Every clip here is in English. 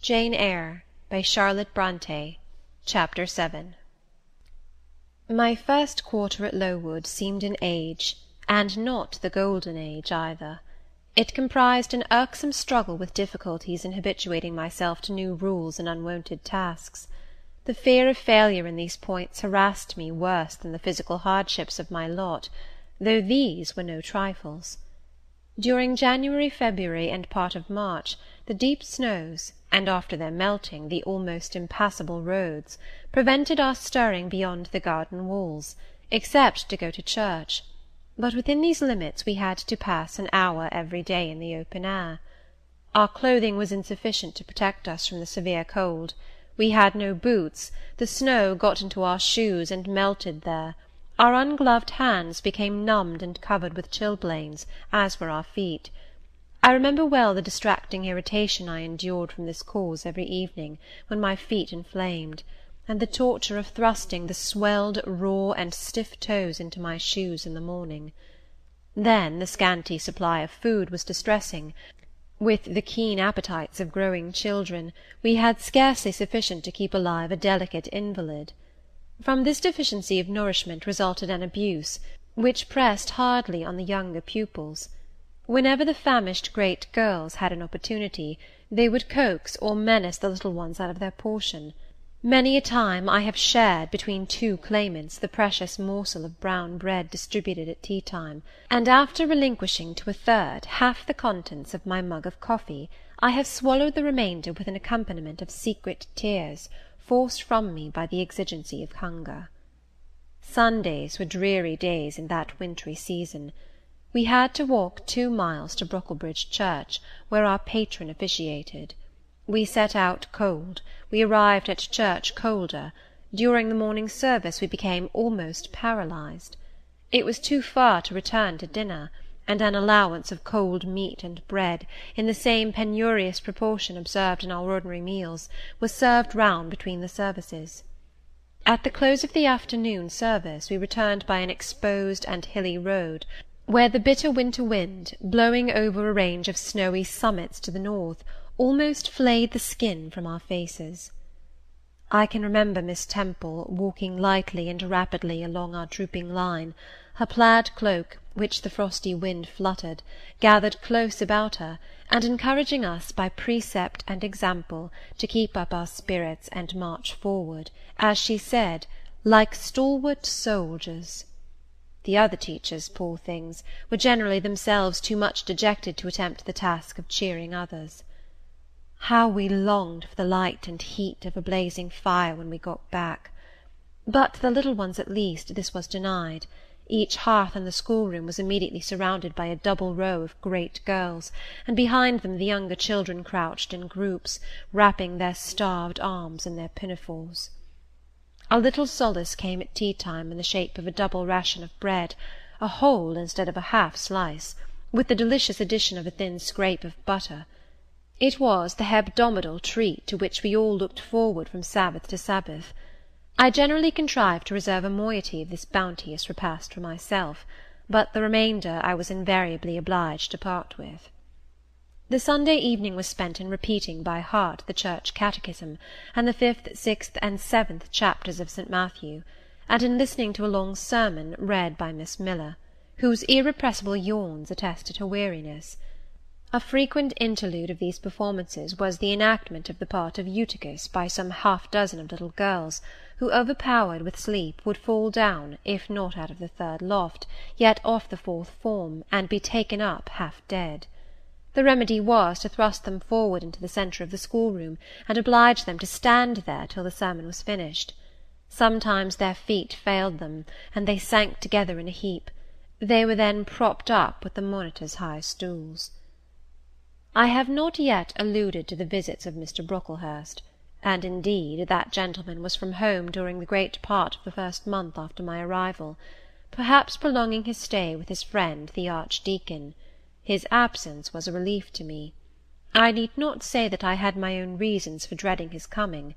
Jane Eyre by Charlotte Bronte. Chapter 7. My first quarter at Lowood seemed an age, and not the golden age either. It comprised an irksome struggle with difficulties in habituating myself to new rules and unwonted tasks. The fear of failure in these points harassed me worse than the physical hardships of my lot, though these were no trifles. During January, February, and part of March, the deep snows, and after their melting the almost impassable roads, prevented our stirring beyond the garden walls, except to go to church; but within these limits we had to pass an hour every day in the open air. Our clothing was insufficient to protect us from the severe cold. We had no boots, the snow got into our shoes and melted there. Our ungloved hands became numbed and covered with chilblains, as were our feet. I remember well the distracting irritation I endured from this cause every evening, when my feet inflamed, and the torture of thrusting the swelled, raw, and stiff toes into my shoes in the morning. Then the scanty supply of food was distressing. With the keen appetites of growing children, we had scarcely sufficient to keep alive a delicate invalid. From this deficiency of nourishment resulted an abuse, which pressed hardly on the younger pupils. Whenever the famished great girls had an opportunity, they would coax or menace the little ones out of their portion. Many a time I have shared between two claimants the precious morsel of brown bread distributed at tea-time, and after relinquishing to a third half the contents of my mug of coffee, I have swallowed the remainder with an accompaniment of secret tears, forced from me by the exigency of hunger. Sundays were dreary days in that wintry season. We had to walk 2 miles to Brocklebridge Church, where our patron officiated. We set out cold, we arrived at church colder. During the morning service we became almost paralyzed. It was too far to return to dinner, and an allowance of cold meat and bread, in the same penurious proportion observed in our ordinary meals, was served round between the services. At the close of the afternoon service we returned by an exposed and hilly road, where the bitter winter wind, blowing over a range of snowy summits to the north, almost flayed the skin from our faces. I can remember Miss Temple walking lightly and rapidly along our drooping line, her plaid cloak, which the frosty wind fluttered, gathered close about her, and encouraging us by precept and example to keep up our spirits and march forward, as she said, like stalwart soldiers. The other teachers, poor things, were generally themselves too much dejected to attempt the task of cheering others. How we longed for the light and heat of a blazing fire when we got back! But to the little ones at least this was denied. Each hearth in the schoolroom was immediately surrounded by a double row of great girls, and behind them the younger children crouched in groups, wrapping their starved arms in their pinafores. A little solace came at tea-time in the shape of a double ration of bread, a whole instead of a half slice, with the delicious addition of a thin scrape of butter. It was the hebdomadal treat to which we all looked forward from Sabbath to Sabbath. I generally contrived to reserve a moiety of this bounteous repast for myself, but the remainder I was invariably obliged to part with. The Sunday evening was spent in repeating by heart the church catechism, and the 5th, 6th, and 7th chapters of St. Matthew, and in listening to a long sermon read by Miss Miller, whose irrepressible yawns attested her weariness. A frequent interlude of these performances was the enactment of the part of Eutychus by some half-dozen of little girls, who, overpowered with sleep, would fall down, if not out of the 3rd loft, yet off the 4th form, and be taken up half dead. The remedy was to thrust them forward into the centre of the schoolroom, and oblige them to stand there till the sermon was finished. Sometimes their feet failed them, and they sank together in a heap. They were then propped up with the monitor's high stools. I have not yet alluded to the visits of Mr. Brocklehurst, and indeed that gentleman was from home during the great part of the first month after my arrival, perhaps prolonging his stay with his friend the Archdeacon. His absence was a relief to me. I need not say that I had my own reasons for dreading his coming,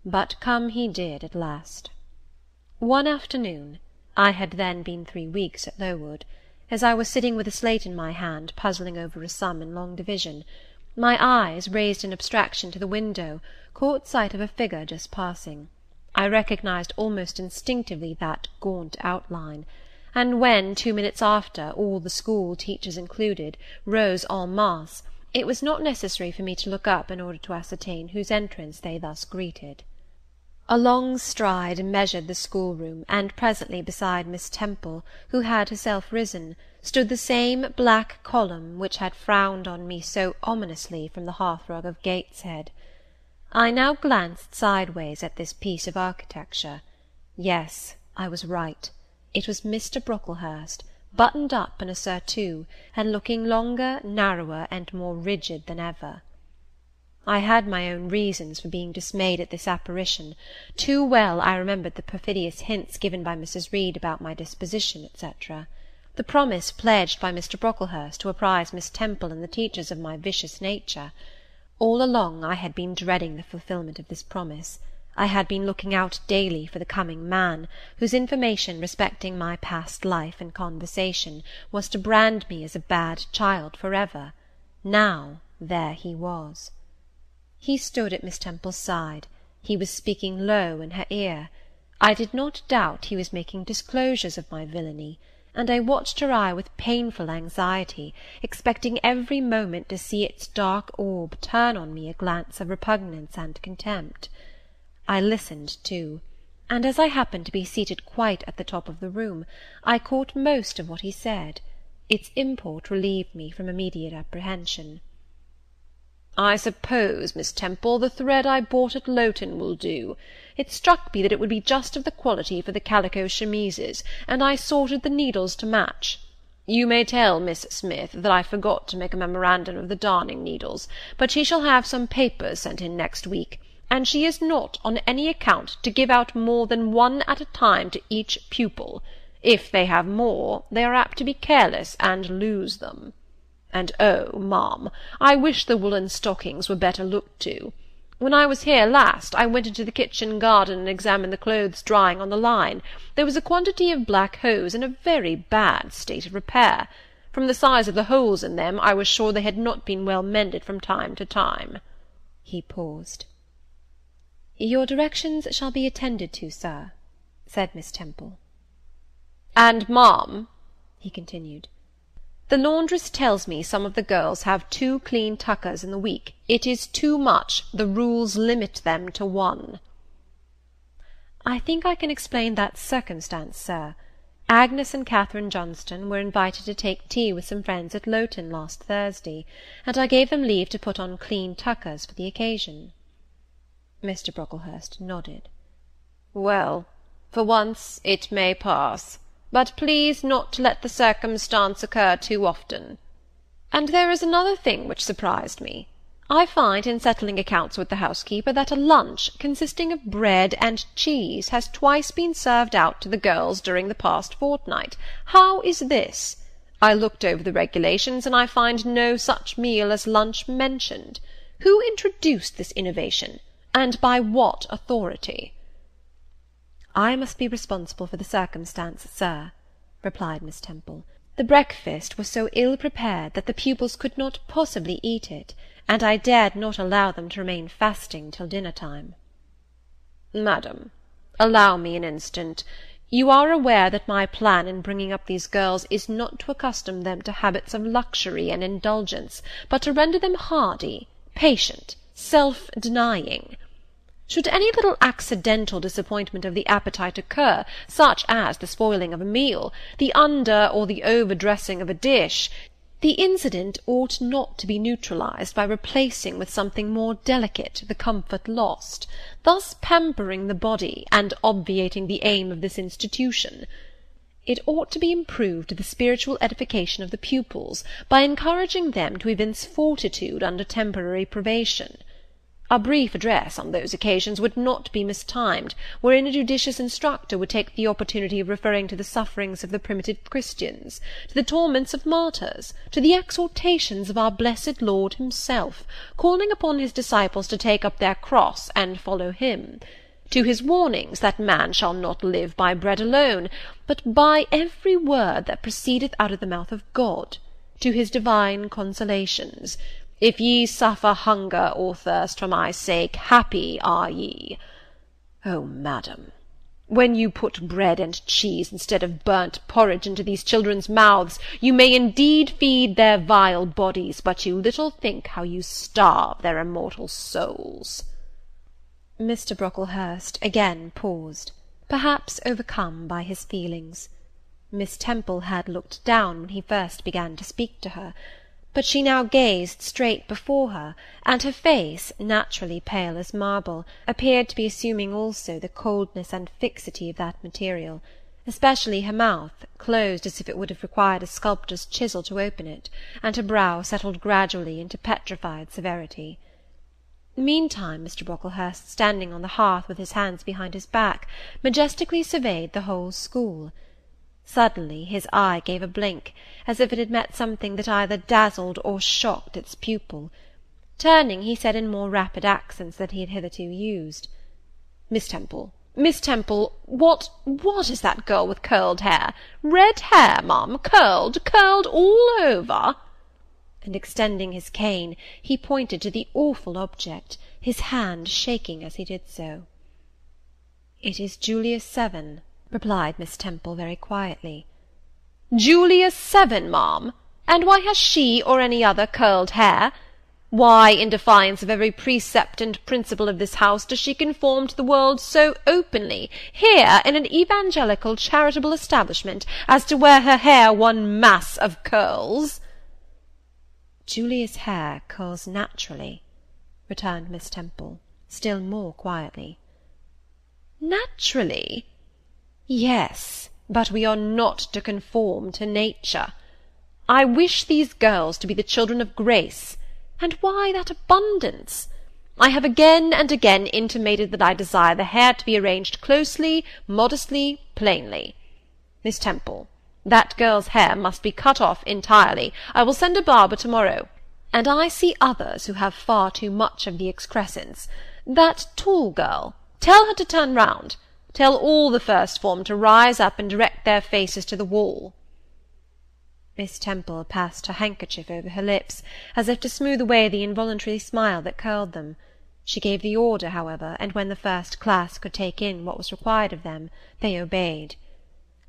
but come he did at last. One afternoon, I had then been 3 weeks at Lowood, as I was sitting with a slate in my hand puzzling over a sum in long division, My eyes, raised in abstraction to the window, caught sight of a figure just passing. I recognized almost instinctively that gaunt outline; and when, 2 minutes after, all the school, teachers included, rose en masse, it was not necessary for me to look up in order to ascertain whose entrance they thus greeted. A long stride measured the schoolroom, and presently beside Miss Temple, who had herself risen, stood the same black column which had frowned on me so ominously from the hearthrug of Gateshead. I now glanced sideways at this piece of architecture. Yes, I was right. It was Mr. Brocklehurst, buttoned up in a surtout, and looking longer, narrower, and more rigid than ever. I had my own reasons for being dismayed at this apparition. Too well I remembered the perfidious hints given by Mrs. Reed about my disposition, etc. The promise pledged by Mr. Brocklehurst to apprise Miss Temple and the teachers of my vicious nature. All along I had been dreading the fulfilment of this promise. I had been looking out daily for the coming man, whose information respecting my past life and conversation was to brand me as a bad child for ever. Now there he was. He stood at Miss Temple's side. He was speaking low in her ear. I did not doubt he was making disclosures of my villainy, and I watched her eye with painful anxiety, expecting every moment to see its dark orb turn on me a glance of repugnance and contempt. I listened too, and as I happened to be seated quite at the top of the room, I caught most of what he said. Its import relieved me from immediate apprehension. "I suppose, Miss Temple, the thread I bought at Lowton will do. It struck me that it would be just of the quality for the calico chemises, and I sorted the needles to match. You may tell Miss Smith that I forgot to make a memorandum of the darning needles, but she shall have some papers sent in next week, and she is not on any account to give out more than one at a time to each pupil. If they have more, they are apt to be careless and lose them. And, oh, ma'am, I wish the woollen stockings were better looked to. When I was here last, I went into the kitchen garden and examined the clothes drying on the line. There was a quantity of black hose in a very bad state of repair. From the size of the holes in them, I was sure they had not been well mended from time to time." He paused. "Your directions shall be attended to, sir," said Miss Temple. "And, ma'am," he continued, "the laundress tells me some of the girls have 2 clean tuckers in the week. It is too much. The rules limit them to 1. "I think I can explain that circumstance, sir. Agnes and Catherine Johnston were invited to take tea with some friends at Lowton last Thursday, and I gave them leave to put on clean tuckers for the occasion." Mr. Brocklehurst nodded. "Well, for once it may pass. But please not to let the circumstance occur too often. And there is another thing which surprised me. I find in settling accounts with the housekeeper that a lunch consisting of bread and cheese has twice been served out to the girls during the past fortnight. How is this? I looked over the regulations, and I find no such meal as lunch mentioned. Who introduced this innovation, and by what authority?" "I must be responsible for the circumstance, sir," replied Miss Temple. "The breakfast was so ill prepared that the pupils could not possibly eat it, and I dared not allow them to remain fasting till dinner-time." "Madam, allow me an instant. You are aware that my plan in bringing up these girls is not to accustom them to habits of luxury and indulgence, but to render them hardy, patient, self-denying. Should any little accidental disappointment of the appetite occur, such as the spoiling of a meal, the under or the over-dressing of a dish, the incident ought not to be neutralized by replacing with something more delicate the comfort lost, thus pampering the body, and obviating the aim of this institution. It ought to be improved to the spiritual edification of the pupils, by encouraging them to evince fortitude under temporary privation. A brief address on those occasions would not be mistimed, wherein a judicious instructor would take the opportunity of referring to the sufferings of the primitive Christians, to the torments of martyrs, to the exhortations of our blessed Lord himself, calling upon his disciples to take up their cross and follow him, to his warnings that man shall not live by bread alone, but by every word that proceedeth out of the mouth of God, to his divine consolations, If ye suffer hunger or thirst for my sake, happy are ye. O madam, when you put bread and cheese instead of burnt porridge into these children's mouths, you may indeed feed their vile bodies, but you little think how you starve their immortal souls." Mr. Brocklehurst again paused, perhaps overcome by his feelings. Miss Temple had looked down when he first began to speak to her, but she now gazed straight before her, and her face, naturally pale as marble, appeared to be assuming also the coldness and fixity of that material, especially her mouth, closed as if it would have required a sculptor's chisel to open it, and her brow settled gradually into petrified severity. Meantime Mr. Brocklehurst, standing on the hearth with his hands behind his back, majestically surveyed the whole school. Suddenly his eye gave a blink, as if it had met something that either dazzled or shocked its pupil. Turning, he said in more rapid accents than he had hitherto used, Miss Temple, what is that girl with curled hair? Red hair, ma'am, curled all over?" And extending his cane, he pointed to the awful object, his hand shaking as he did so. "It is Julia Severn," replied Miss Temple very quietly. "Julia Severn, ma'am! And why has she or any other curled hair? Why, in defiance of every precept and principle of this house, does she conform to the world so openly, here in an evangelical charitable establishment, as to wear her hair one mass of curls?" "Julia's hair curls naturally," returned Miss Temple, still more quietly. "Naturally? Yes, but we are not to conform to nature. I wish these girls to be the children of grace. And why that abundance? I have again and again intimated that I desire the hair to be arranged closely, modestly, plainly. Miss Temple, that girl's hair must be cut off entirely. I will send a barber to-morrow. And I see others who have far too much of the excrescence. That tall girl, tell her to turn round. Tell all the first form to rise up and direct their faces to the wall." Miss Temple passed her handkerchief over her lips, as if to smooth away the involuntary smile that curled them. She gave the order, however, and when the first class could take in what was required of them, they obeyed.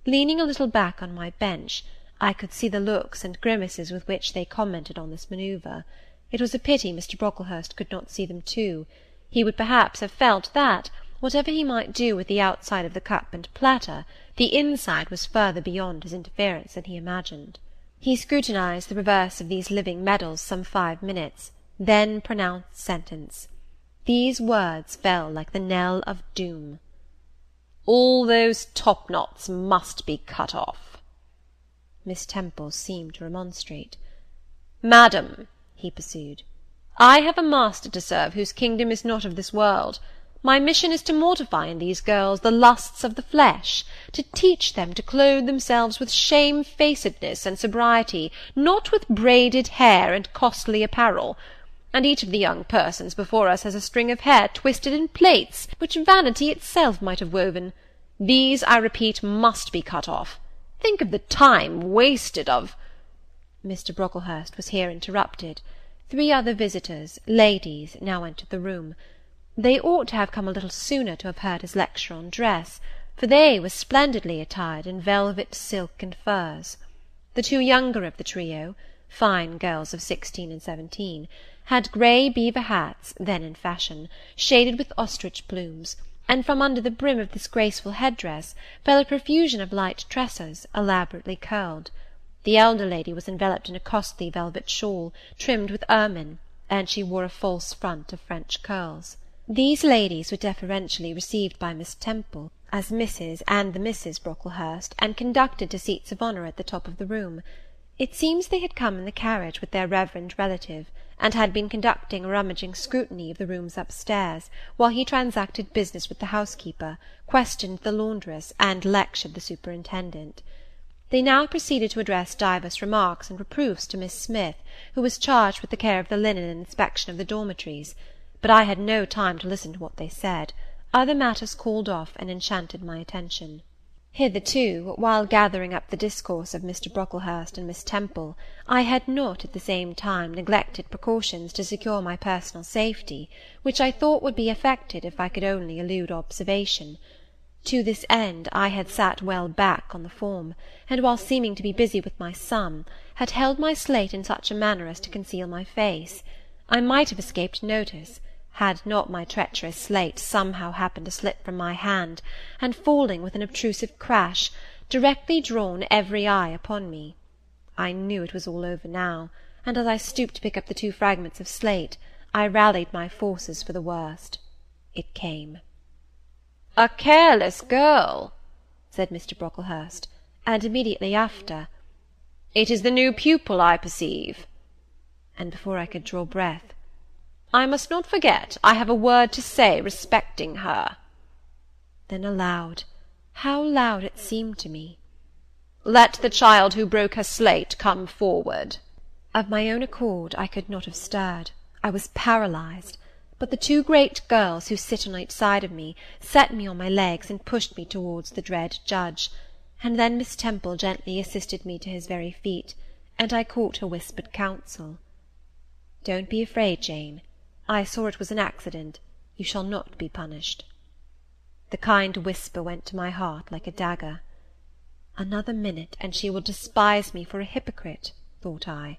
Leaning a little back on my bench, I could see the looks and grimaces with which they commented on this manoeuvre. It was a pity Mr. Brocklehurst could not see them too. He would perhaps have felt that, whatever he might do with the outside of the cup and platter, the inside was further beyond his interference than he imagined. He scrutinized the reverse of these living medals some 5 minutes, then pronounced sentence. These words fell like the knell of doom. "All those top-knots must be cut off." Miss Temple seemed to remonstrate. "Madam," he pursued, "I have a master to serve whose kingdom is not of this world. My mission is to mortify in these girls the lusts of the flesh, to teach them to clothe themselves with shamefacedness and sobriety, not with braided hair and costly apparel. And each of the young persons before us has a string of hair twisted in plaits, which vanity itself might have woven. These, I repeat, must be cut off. Think of the time wasted of—" Mr. Brocklehurst was here interrupted. 3 other visitors, ladies, now entered the room. They ought to have come a little sooner to have heard his lecture on dress, for they were splendidly attired in velvet, silk, and furs. The 2 younger of the trio, fine girls of 16 and 17, had grey beaver hats, then in fashion, shaded with ostrich plumes, and from under the brim of this graceful head-dress fell a profusion of light tresses, elaborately curled. The elder lady was enveloped in a costly velvet shawl, trimmed with ermine, and she wore a false front of French curls. These ladies were deferentially received by Miss Temple as Mrs. and the Misses Brocklehurst, and conducted to seats of honour at the top of the room. It seems they had come in the carriage with their reverend relative, and had been conducting a rummaging scrutiny of the rooms upstairs, while he transacted business with the housekeeper, questioned the laundress, and lectured the superintendent. They now proceeded to address divers remarks and reproofs to Miss Smith, who was charged with the care of the linen and inspection of the dormitories, but I had no time to listen to what they said. Other matters called off and enchanted my attention. Hitherto, while gathering up the discourse of Mr. Brocklehurst and Miss Temple, I had not at the same time neglected precautions to secure my personal safety, which I thought would be effected if I could only elude observation. To this end I had sat well back on the form, and while seeming to be busy with my sum, had held my slate in such a manner as to conceal my face. I might have escaped notice, had not my treacherous slate somehow happened to slip from my hand, and falling with an obtrusive crash, directly drawn every eye upon me. I knew it was all over now, and as I stooped to pick up the 2 fragments of slate, I rallied my forces for the worst. It came. "A careless girl," said Mr. Brocklehurst, and immediately after, "It is the new pupil, I perceive." And before I could draw breath, "I must not forget I have a word to say respecting her." Then aloud, how loud it seemed to me, "Let the child who broke her slate come forward." Of my own accord I could not have stirred. I was paralysed. But the 2 great girls who sit on each side of me set me on my legs and pushed me towards the dread judge, and then Miss Temple gently assisted me to his very feet, and I caught her whispered counsel. "Don't be afraid, Jane. I saw it was an accident. You shall not be punished." The kind whisper went to my heart like a dagger. Another minute, and she will despise me for a hypocrite, thought I.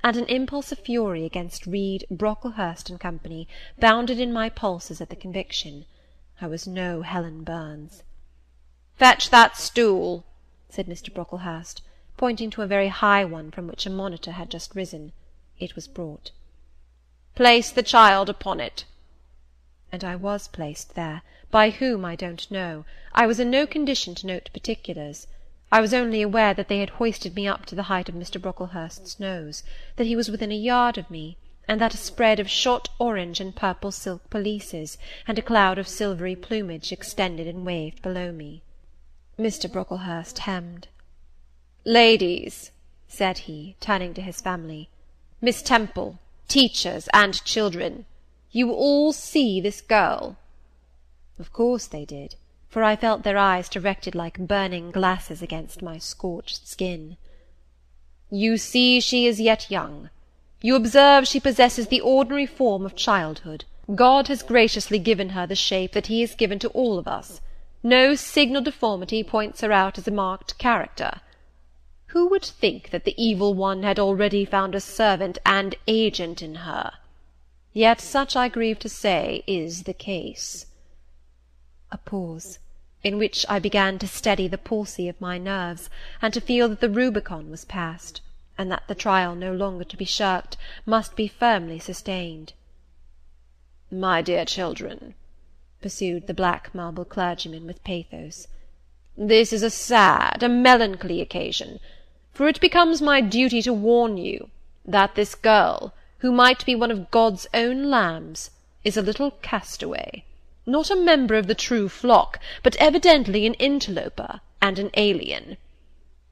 And an impulse of fury against Reed, Brocklehurst and Company bounded in my pulses at the conviction. I was no Helen Burns. "Fetch that stool," said Mr. Brocklehurst, pointing to a very high one from which a monitor had just risen. It was brought. "Place the child upon it." And I was placed there, by whom I don't know. I was in no condition to note particulars. I was only aware that they had hoisted me up to the height of Mr. Brocklehurst's nose, that he was within a yard of me, and that a spread of shot orange and purple silk pelisses, and a cloud of silvery plumage extended and waved below me. Mr. Brocklehurst hemmed. "Ladies," said he, turning to his family, "Miss Temple, teachers, and children, you all see this girl?" Of course they did, for I felt their eyes directed like burning glasses against my scorched skin. "You see she is yet young. You observe she possesses the ordinary form of childhood. God has graciously given her the shape that he has given to all of us. No signal deformity points her out as a marked character. Who would think that the evil one had already found a servant and agent in her? Yet such, I grieve to say, is the case." A pause, in which I began to steady the palsy of my nerves, and to feel that the Rubicon was passed, and that the trial no longer to be shirked must be firmly sustained. "My dear children," pursued the black marble clergyman with pathos, "this is a sad, a melancholy occasion, for it becomes my duty to warn you that this girl, who might be one of God's own lambs, is a little castaway, not a member of the true flock, but evidently an interloper and an alien.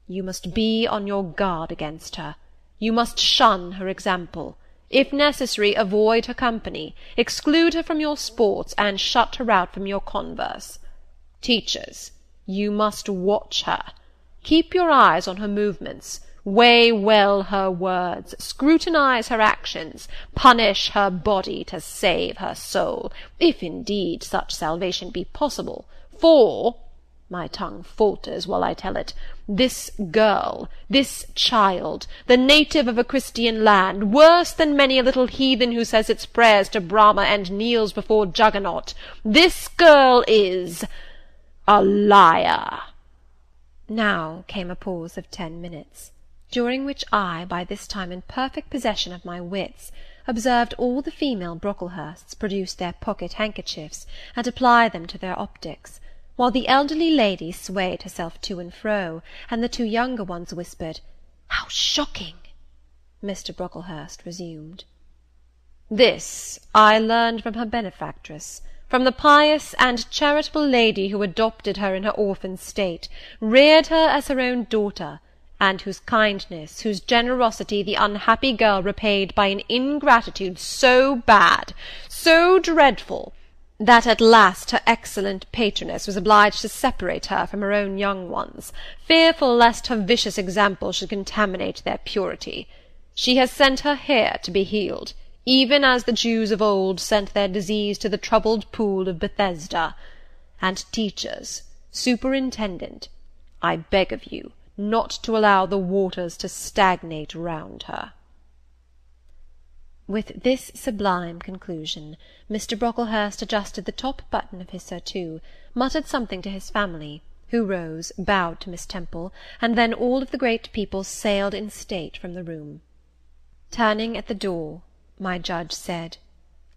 You must be on your guard against her. You must shun her example. If necessary, avoid her company, exclude her from your sports, and shut her out from your converse. Teachers, you must watch her. Keep your eyes on her movements, weigh well her words, scrutinize her actions, punish her body to save her soul, if indeed such salvation be possible, for, my tongue falters while I tell it, this girl, this child, the native of a Christian land, worse than many a little heathen who says its prayers to Brahma and kneels before Juggernaut, this girl is a liar." Now came a pause of 10 minutes, during which I, by this time in perfect possession of my wits, observed all the female Brocklehursts produce their pocket-handkerchiefs, and apply them to their optics, while the elderly lady swayed herself to and fro, and the 2 younger ones whispered, "How shocking!" Mr. Brocklehurst resumed. "This I learned from her benefactress, from the pious and charitable lady who adopted her in her orphan state, reared her as her own daughter, and whose kindness, whose generosity the unhappy girl repaid by an ingratitude so bad, so dreadful, that at last her excellent patroness was obliged to separate her from her own young ones, fearful lest her vicious example should contaminate their purity. She has sent her here to be healed, even as the Jews of old sent their disease to the troubled pool of Bethesda. And teachers, superintendent, I beg of you not to allow the waters to stagnate round her." With this sublime conclusion, Mr. Brocklehurst adjusted the top button of his surtout, muttered something to his family, who rose, bowed to Miss Temple, and then all of the great people sailed in state from the room. Turning at the door, my judge said,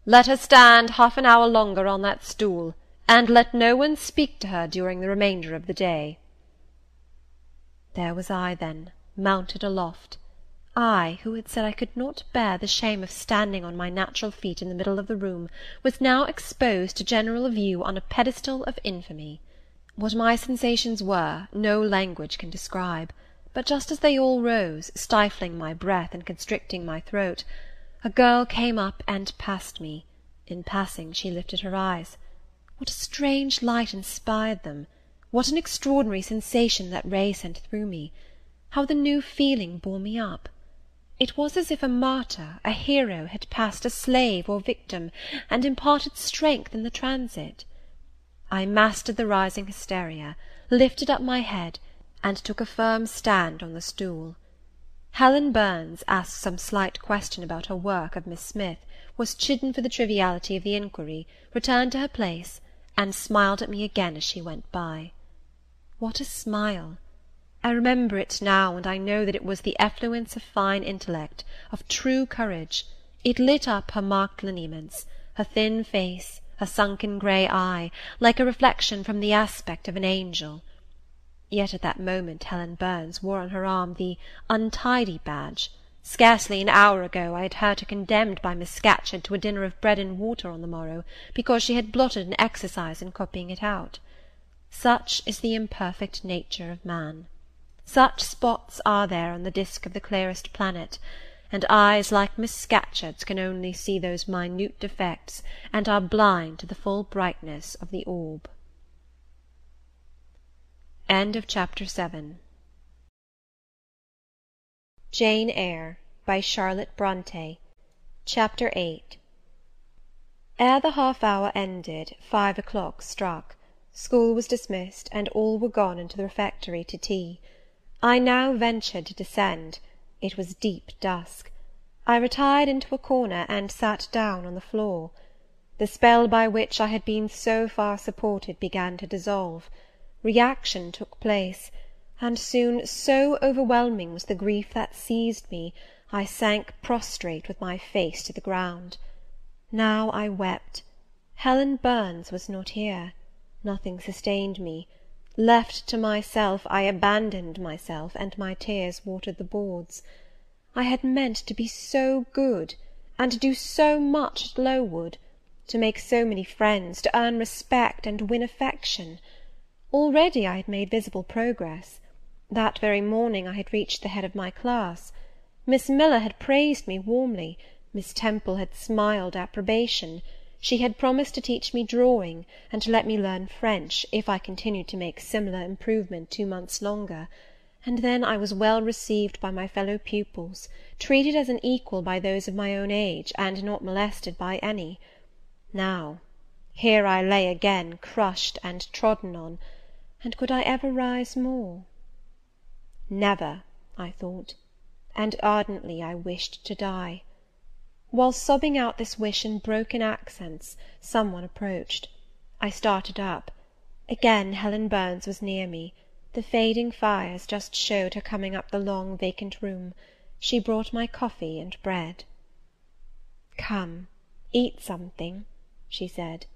"Let her stand half an hour longer on that stool, and let no one speak to her during the remainder of the day." There was I, then, mounted aloft. I, who had said I could not bear the shame of standing on my natural feet in the middle of the room, was now exposed to general view on a pedestal of infamy. What my sensations were, no language can describe, but just as they all rose, stifling my breath and constricting my throat, a girl came up and passed me. In passing she lifted her eyes. What a strange light inspired them! What an extraordinary sensation that ray sent through me! How the new feeling bore me up! It was as if a martyr, a hero, had passed a slave or victim, and imparted strength in the transit. I mastered the rising hysteria, lifted up my head, and took a firm stand on the stool. Helen Burns asked some slight question about her work of Miss Smith, was chidden for the triviality of the inquiry, returned to her place, and smiled at me again as she went by. What a smile! I remember it now, and I know that it was the effluence of fine intellect, of true courage. It lit up her marked lineaments, her thin face, her sunken grey eye, like a reflection from the aspect of an angel. Yet at that moment Helen Burns wore on her arm the untidy badge. Scarcely an hour ago I had heard her condemned by Miss Scatcherd to a dinner of bread and water on the morrow, because she had blotted an exercise in copying it out. Such is the imperfect nature of man. Such spots are there on the disk of the clearest planet, and eyes like Miss Scatcherd's can only see those minute defects, and are blind to the full brightness of the orb. Chapter 7. Jane Eyre, by Charlotte Bronte. Chapter 8. Ere the half-hour ended, 5 o'clock struck. School was dismissed, and all were gone into the refectory to tea. I now ventured to descend. It was deep dusk. I retired into a corner, and sat down on the floor. The spell by which I had been so far supported began to dissolve. Reaction took place, and soon so overwhelming was the grief that seized me, I sank prostrate with my face to the ground. Now I wept. Helen Burns was not here. Nothing sustained me. Left to myself, I abandoned myself, and my tears watered the boards. I had meant to be so good, and to do so much at Lowood, to make so many friends, to earn respect and win affection. Already I had made visible progress. That very morning I had reached the head of my class. Miss Miller had praised me warmly. Miss Temple had smiled approbation. She had promised to teach me drawing, and to let me learn French, if I continued to make similar improvement 2 months longer. And then I was well received by my fellow pupils, treated as an equal by those of my own age, and not molested by any. Now, here I lay again, crushed and trodden on, and could I ever rise more? Never, I thought, and ardently I wished to die. While sobbing out this wish in broken accents, some one approached. I started up. Again Helen Burns was near me. The fading fires just showed her coming up the long vacant room. She brought my coffee and bread. "Come, eat something," she said.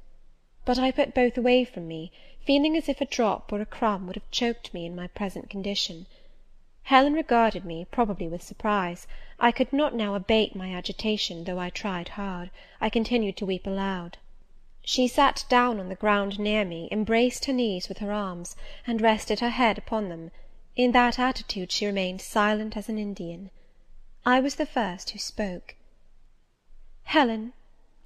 But I put both away from me, feeling as if a drop or a crumb would have choked me in my present condition. Helen regarded me, probably with surprise. I could not now abate my agitation, though I tried hard. I continued to weep aloud. She sat down on the ground near me, embraced her knees with her arms, and rested her head upon them. In that attitude she remained silent as an Indian. I was the first who spoke. "Helen,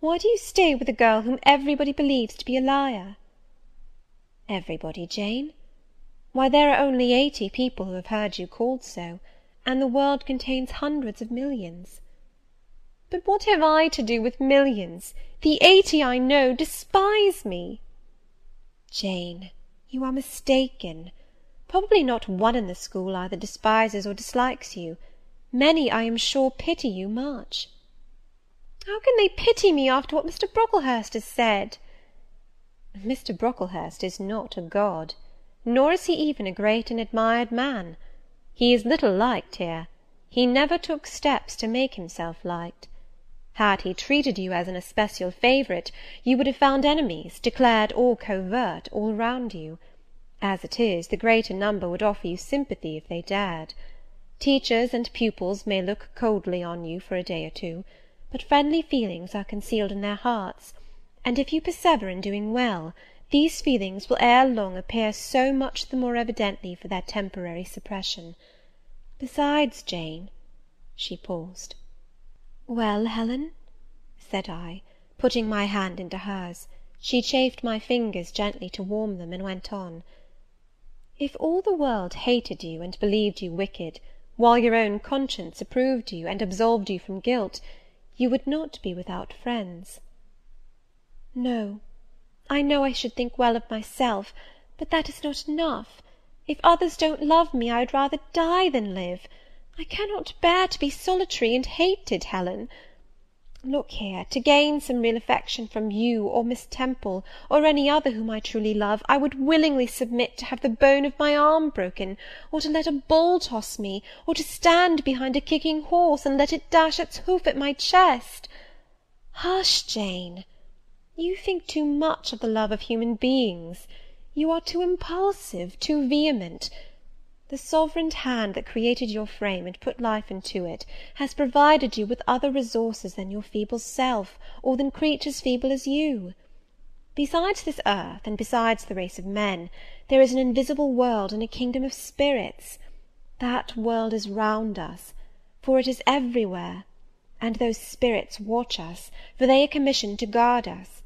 Why do you stay with a girl whom everybody believes to be a liar?" "Everybody, Jane? Why, there are only 80 people who have heard you called so, and the world contains hundreds of millions." "But what have I to do with millions? The 80 I know despise me." "Jane, you are mistaken. Probably not one in the school either despises or dislikes you. Many, I am sure, pity you much." "How can they pity me after what Mr. Brocklehurst has said?" "Mr. Brocklehurst is not a god, nor is he even a great and admired man. He is little liked here. He never took steps to make himself liked. Had he treated you as an especial favourite, you would have found enemies, declared or covert, all round you. As it is, the greater number would offer you sympathy if they dared. Teachers and pupils may look coldly on you for a day or two, but friendly feelings are concealed in their hearts, and if you persevere in doing well, these feelings will ere long appear so much the more evidently for their temporary suppression. Besides, Jane—" She paused. "Well, Helen?" said I, putting my hand into hers. She chafed my fingers gently to warm them, and went on. "If all the world hated you, and believed you wicked, while your own conscience approved you, and absolved you from guilt, you would not be without friends." "No, I know I should think well of myself, but that is not enough. If others don't love me, I would rather die than live. I cannot bear to be solitary and hated, Helen. Look here, to gain some real affection from you, or Miss Temple, or any other whom I truly love, I would willingly submit to have the bone of my arm broken, or to let a bull toss me, or to stand behind a kicking horse, and let it dash its hoof at my chest. Hush, Jane! You think too much of the love of human beings. You are too impulsive, too vehement. The sovereign hand that created your frame and put life into it, has provided you with other resources than your feeble self, or than creatures feeble as you. Besides this earth, and besides the race of men, there is an invisible world and a kingdom of spirits. That world is round us, for it is everywhere, and those spirits watch us, for they are commissioned to guard us.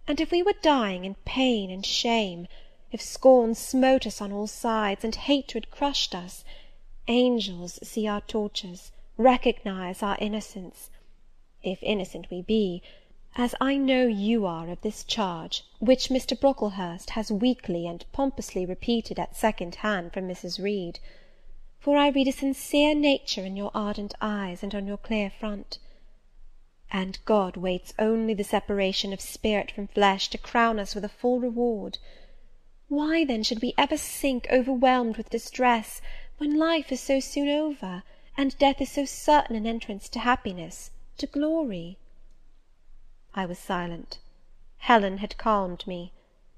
And if we were dying in pain and shame, if scorn smote us on all sides, and hatred crushed us, angels see our tortures, recognise our innocence, if innocent we be, as I know you are of this charge, which Mr. Brocklehurst has weakly and pompously repeated at second hand from Mrs. Reed; for I read a sincere nature in your ardent eyes, and on your clear front. And God waits only the separation of spirit from flesh to crown us with a full reward. Why then should we ever sink overwhelmed with distress, when life is so soon over, and death is so certain an entrance to happiness, to glory?" I was silent. Helen had calmed me,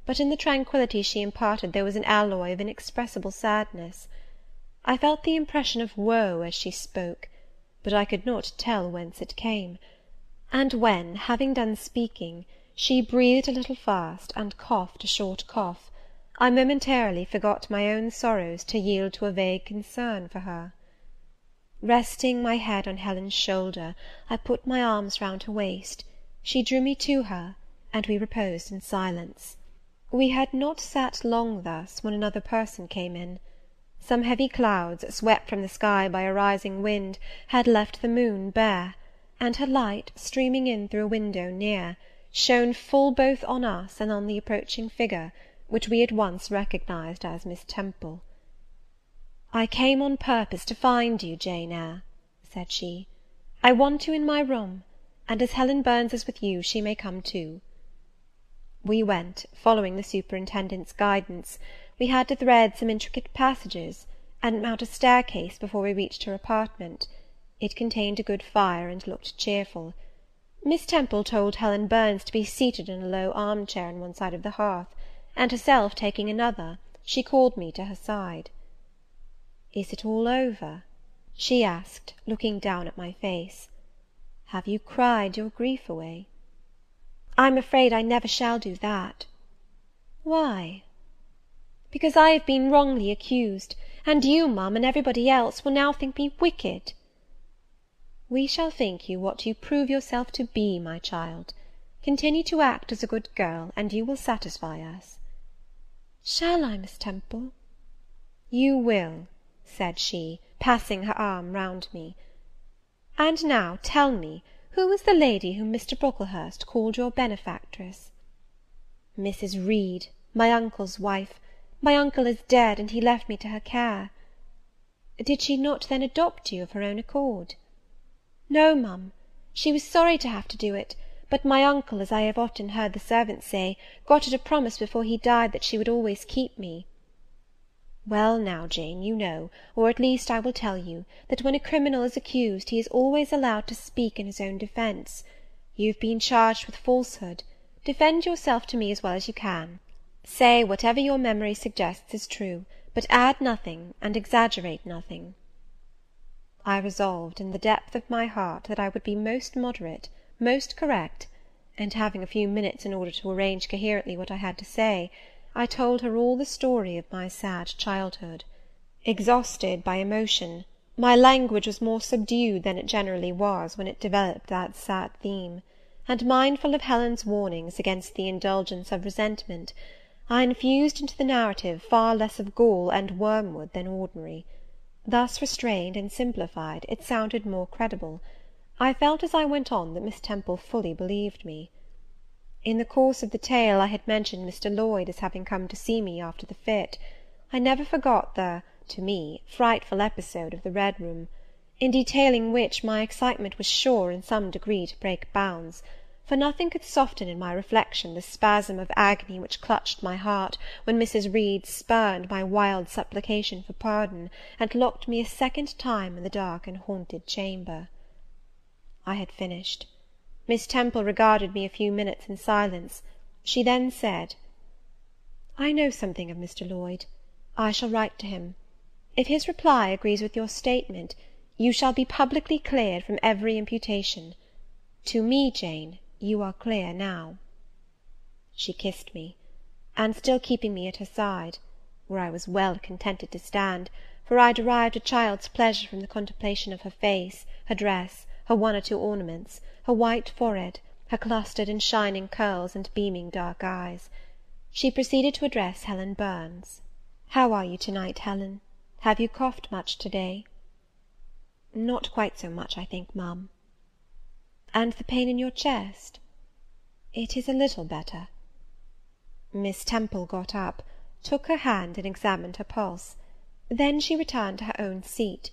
but in the tranquillity she imparted there was an alloy of inexpressible sadness. I felt the impression of woe as she spoke, but I could not tell whence it came; and when, having done speaking, she breathed a little fast, and coughed a short cough, I momentarily forgot my own sorrows to yield to a vague concern for her. Resting my head on Helen's shoulder, I put my arms round her waist. She drew me to her, and we reposed in silence. We had not sat long thus, when another person came in. Some heavy clouds, swept from the sky by a rising wind, had left the moon bare, and her light, streaming in through a window near, shone full both on us and on the approaching figure, which we at once recognized as Miss Temple. "I came on purpose to find you, Jane Eyre," said she. "I want you in my room, and as Helen Burns is with you, she may come too." We went, following the superintendent's guidance. We had to thread some intricate passages, and mount a staircase before we reached her apartment. It contained a good fire, and looked cheerful. Miss Temple told Helen Burns to be seated in a low arm-chair on one side of the hearth, and herself taking another, she called me to her side. "Is it all over?" she asked, looking down at my face. "Have you cried your grief away?" "I'm afraid I never shall do that." "Why?" "Because I have been wrongly accused, and you, ma'am, and everybody else, will now think me wicked." "We shall think you what you prove yourself to be, my child. Continue to act as a good girl, and you will satisfy us." "Shall I, Miss Temple?" "You will," said she, passing her arm round me. "And now tell me, who was the lady whom Mr. Brocklehurst called your benefactress?" "Mrs. Reed, my uncle's wife. My uncle is dead, and he left me to her care." "Did she not then adopt you of her own accord?" "No, ma'am. She was sorry to have to do it; but my uncle, as I have often heard the servants say, got her to promise before he died that she would always keep me." "Well now, Jane, you know, or at least I will tell you, that when a criminal is accused, he is always allowed to speak in his own defence. You have been charged with falsehood. Defend yourself to me as well as you can. Say whatever your memory suggests is true, but add nothing, and exaggerate nothing." I resolved, in the depth of my heart, that I would be most moderate, most correct, and having a few minutes in order to arrange coherently what I had to say, I told her all the story of my sad childhood. Exhausted by emotion, my language was more subdued than it generally was when it developed that sad theme; and mindful of Helen's warnings against the indulgence of resentment, I infused into the narrative far less of gall and wormwood than ordinary. Thus restrained and simplified, it sounded more credible. I felt as I went on that Miss Temple fully believed me. In the course of the tale I had mentioned Mr. Lloyd as having come to see me after the fit. I never forgot the, to me, frightful episode of the Red Room, in detailing which my excitement was sure in some degree to break bounds; for nothing could soften in my reflection the spasm of agony which clutched my heart, when Mrs. Reed spurned my wild supplication for pardon, and locked me a second time in the dark and haunted chamber. I had finished. Miss Temple regarded me a few minutes in silence. She then said, "I know something of Mr. Lloyd. I shall write to him. If his reply agrees with your statement, you shall be publicly cleared from every imputation. To me, Jane, you are clear now." She kissed me, and still keeping me at her side, where I was well contented to stand, for I derived a child's pleasure from the contemplation of her face, her dress, her one or two ornaments, her white forehead, her clustered and shining curls, and beaming dark eyes, she proceeded to address Helen Burns. "How are you to-night, Helen? Have you coughed much to-day?" "Not quite so much, I think, ma'am." "And the pain in your chest?" "It is a little better." Miss Temple got up, took her hand, and examined her pulse. Then she returned to her own seat.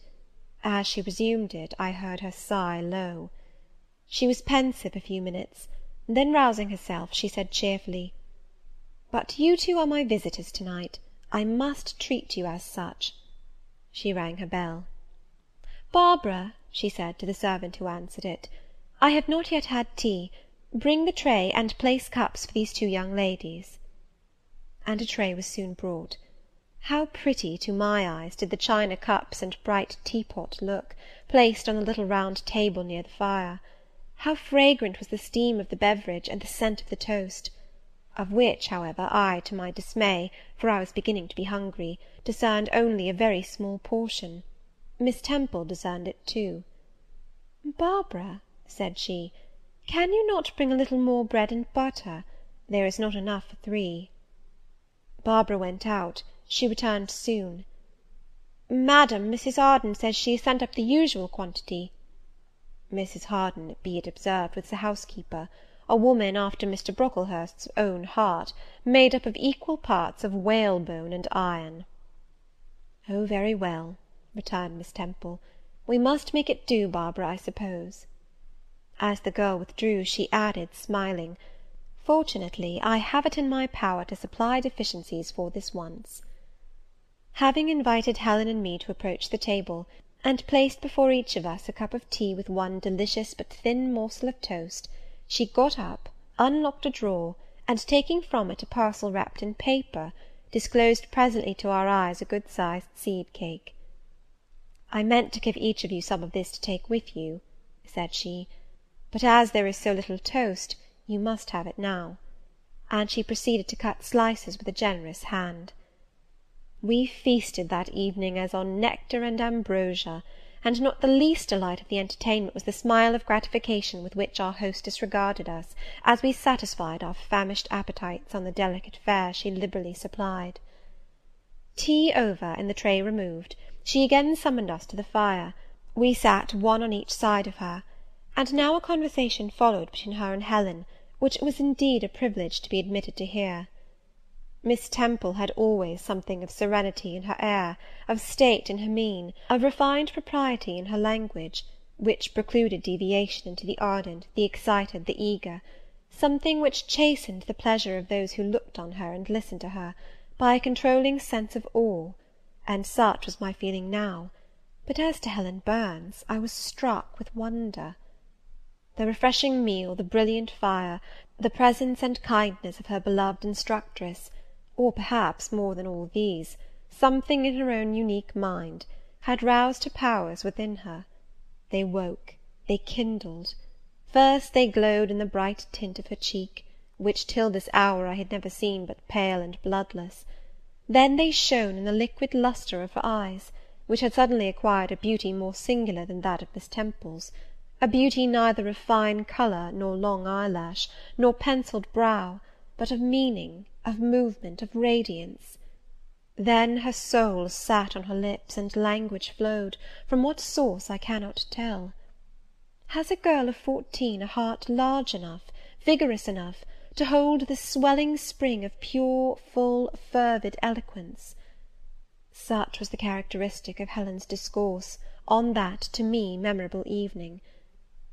As she resumed it, I heard her sigh low. She was pensive a few minutes; then, rousing herself, she said cheerfully, "But you two are my visitors to-night. I must treat you as such." She rang her bell. "Barbara," she said to the servant who answered it, "I have not yet had tea. Bring the tray, and place cups for these two young ladies." And a tray was soon brought. How pretty, to my eyes, did the china cups and bright teapot look, placed on the little round table near the fire! How fragrant was the steam of the beverage, and the scent of the toast! Of which, however, I, to my dismay, for I was beginning to be hungry, discerned only a very small portion. Miss Temple discerned it too. "Barbara," said she, "can you not bring a little more bread and butter? There is not enough for 3. Barbara went out. She returned soon. "Madam, Mrs. Harden says she has sent up the usual quantity." Mrs. Harden, be it observed, was the housekeeper, a woman after Mr. Brocklehurst's own heart, made up of equal parts of whalebone and iron. "Oh, very well," returned Miss Temple, "we must make it do, Barbara, I suppose." As the girl withdrew, she added, smiling, "Fortunately, I have it in my power to supply deficiencies for this once." Having invited Helen and me to approach the table, and placed before each of us a cup of tea with one delicious but thin morsel of toast, she got up, unlocked a drawer, and taking from it a parcel wrapped in paper, disclosed presently to our eyes a good-sized seed cake. "I meant to give each of you some of this to take with you," said she, "but as there is so little toast, you must have it now." And she proceeded to cut slices with a generous hand. We feasted that evening as on nectar and ambrosia, and not the least delight of the entertainment was the smile of gratification with which our hostess regarded us, as we satisfied our famished appetites on the delicate fare she liberally supplied. Tea over, and the tray removed, she again summoned us to the fire. We sat one on each side of her, and now a conversation followed between her and Helen, which it was indeed a privilege to be admitted to hear. Miss Temple had always something of serenity in her air, of state in her mien, of refined propriety in her language, which precluded deviation into the ardent, the excited, the eager; something which chastened the pleasure of those who looked on her and listened to her, by a controlling sense of awe, and such was my feeling now; but as to Helen Burns, I was struck with wonder. The refreshing meal, the brilliant fire, the presence and kindness of her beloved instructress, or perhaps, more than all these, something in her own unique mind, had roused her powers within her. They woke, they kindled. First they glowed in the bright tint of her cheek, which till this hour I had never seen but pale and bloodless. Then they shone in the liquid lustre of her eyes, which had suddenly acquired a beauty more singular than that of Miss Temple's, a beauty neither of fine colour, nor long eyelash, nor pencilled brow, but of meaning, of movement, of radiance. Then her soul sat on her lips, and language flowed, from what source I cannot tell. Has a girl of 14 a heart large enough, vigorous enough, to hold the swelling spring of pure, full, fervid eloquence? Such was the characteristic of Helen's discourse on that, to me, memorable evening.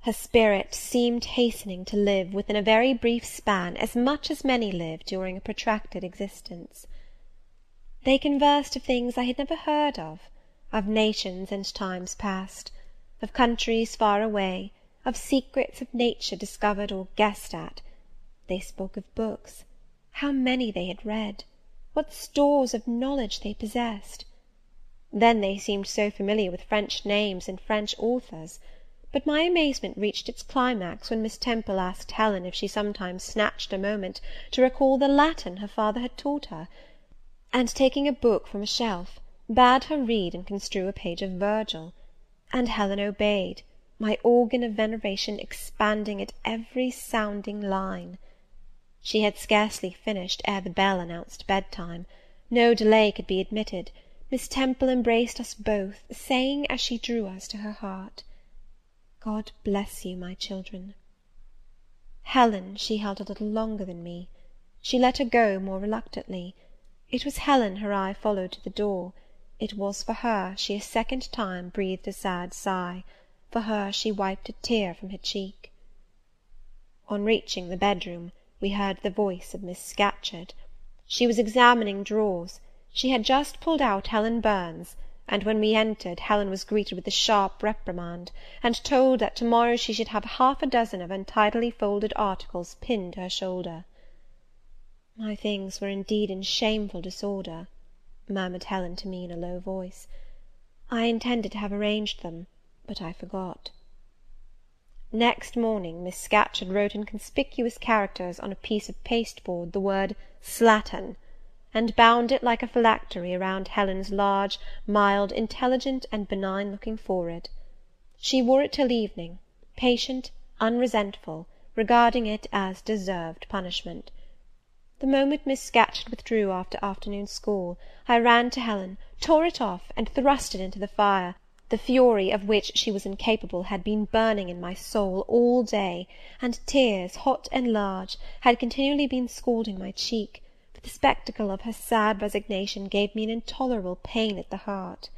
Her spirit seemed hastening to live, within a very brief span, as much as many live during a protracted existence. They conversed of things I had never heard of nations and times past, of countries far away, of secrets of nature discovered or guessed at. They spoke of books, how many they had read, what stores of knowledge they possessed. Then they seemed so familiar with French names and French authors; but my amazement reached its climax when Miss Temple asked Helen if she sometimes snatched a moment to recall the Latin her father had taught her, and, taking a book from a shelf, bade her read and construe a page of Virgil; and Helen obeyed, my organ of veneration expanding at every sounding line. She had scarcely finished ere the bell announced bedtime. No delay could be admitted. Miss Temple embraced us both, saying, as she drew us to her heart, "God bless you, my children." Helen she held a little longer than me. She let her go more reluctantly. It was Helen her eye followed to the door. It was for her she a second time breathed a sad sigh; for her she wiped a tear from her cheek. On reaching the bedroom, we heard the voice of Miss Scatcherd. She was examining drawers. She had just pulled out Helen Burns, and when we entered, Helen was greeted with a sharp reprimand, and told that to-morrow she should have half a dozen of untidily folded articles pinned to her shoulder. "My things were indeed in shameful disorder," murmured Helen to me in a low voice. "I intended to have arranged them, but I forgot." Next morning Miss Scatcherd wrote in conspicuous characters on a piece of pasteboard the word "Slattern," and bound it like a phylactery around Helen's large, mild, intelligent, and benign-looking forehead. She wore it till evening, patient, unresentful, regarding it as deserved punishment. The moment Miss Scatcherd withdrew after afternoon school, I ran to Helen, tore it off, and thrust it into the fire. The fury of which she was incapable had been burning in my soul all day, and tears, hot and large, had continually been scalding my cheek, for the spectacle of her sad resignation gave me an intolerable pain at the heart.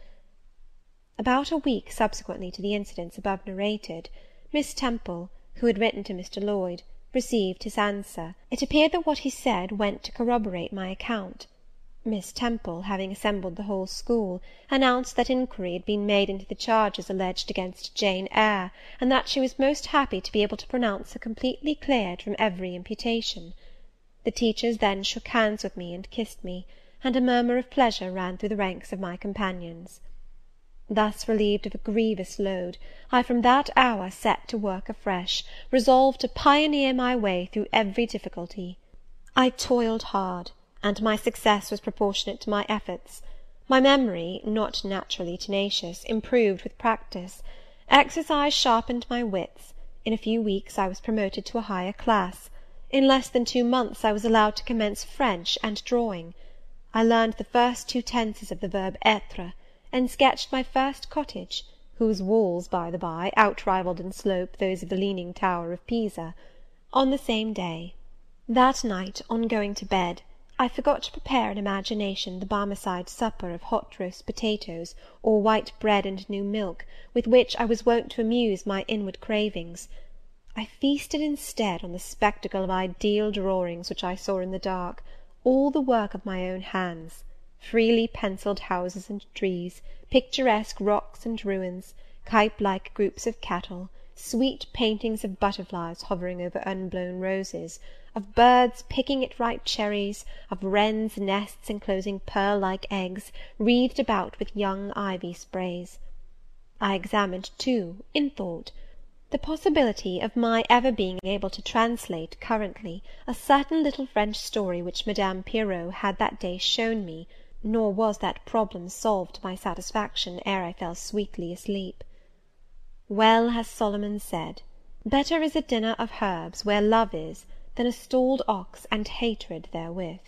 About a week subsequently to the incidents above narrated, Miss Temple, who had written to Mr. Lloyd, received his answer. It appeared that what he said went to corroborate my account. Miss Temple, having assembled the whole school, announced that inquiry had been made into the charges alleged against Jane Eyre, and that she was most happy to be able to pronounce her completely cleared from every imputation. The teachers then shook hands with me and kissed me, and a murmur of pleasure ran through the ranks of my companions. Thus relieved of a grievous load, I from that hour set to work afresh, resolved to pioneer my way through every difficulty. I toiled hard, and my success was proportionate to my efforts. My memory, not naturally tenacious, improved with practice. Exercise sharpened my wits. In a few weeks I was promoted to a higher class. In less than 2 months I was allowed to commence French and drawing. I learned the first 2 tenses of the verb être, and sketched my first cottage, whose walls, by the by, outrivalled in slope those of the leaning tower of Pisa, on the same day. That night, on going to bed, I forgot to prepare in imagination the Barmecide supper of hot roast potatoes, or white bread and new milk, with which I was wont to amuse my inward cravings. I feasted instead on the spectacle of ideal drawings which I saw in the dark, all the work of my own hands, freely pencilled houses and trees, picturesque rocks and ruins, Cuyp-like groups of cattle, sweet paintings of butterflies hovering over unblown roses, of birds picking at ripe cherries, of wrens' nests enclosing pearl-like eggs, wreathed about with young ivy sprays. I examined, too, in thought, the possibility of my ever being able to translate currently a certain little French story which Madame Pirot had that day shown me, nor was that problem solved to my satisfaction ere I fell sweetly asleep. Well has Solomon said, better is a dinner of herbs where love is, than a stalled ox and hatred therewith.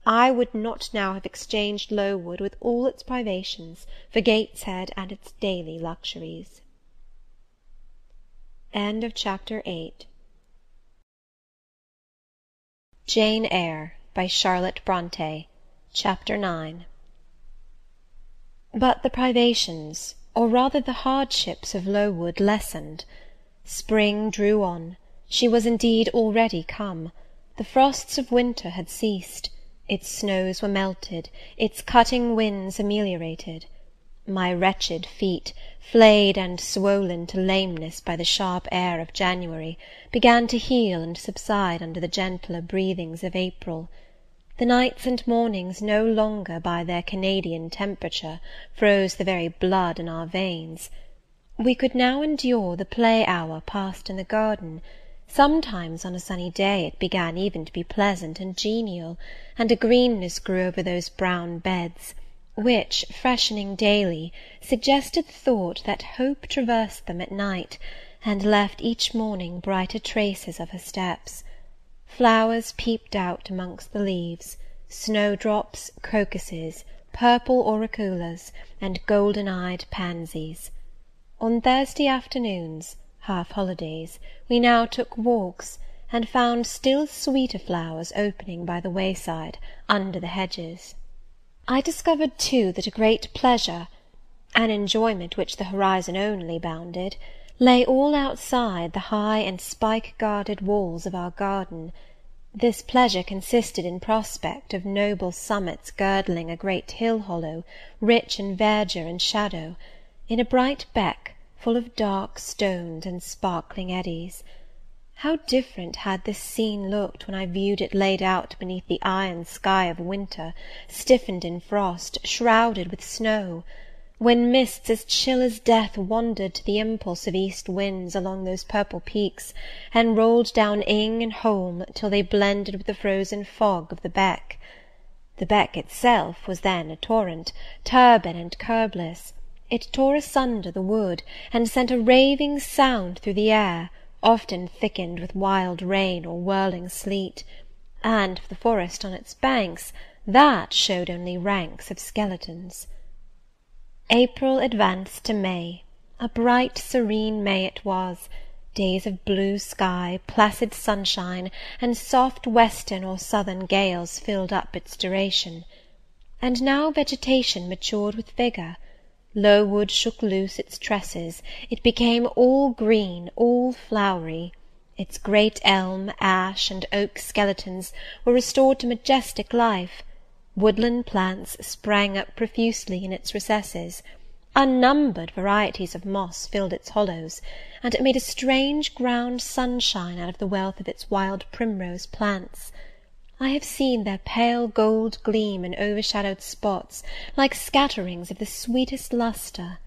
I would not now have exchanged Lowood with all its privations for Gateshead and its daily luxuries. Chapter 8. Jane Eyre, by Charlotte Bronte. Chapter 9. But the privations, or rather the hardships of Lowood lessened. Spring drew on. She was indeed already come. The frosts of winter had ceased. Its snows were melted, its cutting winds ameliorated. My wretched feet, flayed and swollen to lameness by the sharp air of January, began to heal and subside under the gentler breathings of April. The nights and mornings no longer by their Canadian temperature froze the very blood in our veins. We could now endure the play hour passed in the garden. Sometimes on a sunny day it began even to be pleasant and genial, and a greenness grew over those brown beds, which, freshening daily, suggested the thought that hope traversed them at night, and left each morning brighter traces of her steps. Flowers peeped out amongst the leaves, snowdrops, crocuses, purple auriculas, and golden-eyed pansies. On Thursday afternoons, half-holidays, we now took walks, and found still sweeter flowers opening by the wayside, under the hedges. I discovered, too, that a great pleasure, an enjoyment which the horizon only bounded, lay all outside the high and spike-guarded walls of our garden. This pleasure consisted in prospect of noble summits girdling a great hill-hollow, rich in verdure and shadow, in a bright beck, full of dark stones and sparkling eddies. How different had this scene looked when I viewed it laid out beneath the iron sky of winter, stiffened in frost, shrouded with snow! When mists as chill as death wandered to the impulse of east winds along those purple peaks, and rolled down Ing and Holm till they blended with the frozen fog of the beck. The beck itself was then a torrent, turbid and curbless. It tore asunder the wood, and sent a raving sound through the air, often thickened with wild rain or whirling sleet; and for the forest on its banks, that showed only ranks of skeletons. April advanced to May. A bright serene May it was. Days of blue sky, placid sunshine, and soft western or southern gales filled up its duration. And now vegetation matured with vigour. Lowood shook loose its tresses, it became all green, all flowery. Its great elm, ash, and oak skeletons were restored to majestic life. Woodland plants sprang up profusely in its recesses. Unnumbered varieties of moss filled its hollows, and it made a strange ground sunshine out of the wealth of its wild primrose plants. I have seen their pale gold gleam in overshadowed spots, like scatterings of the sweetest lustre.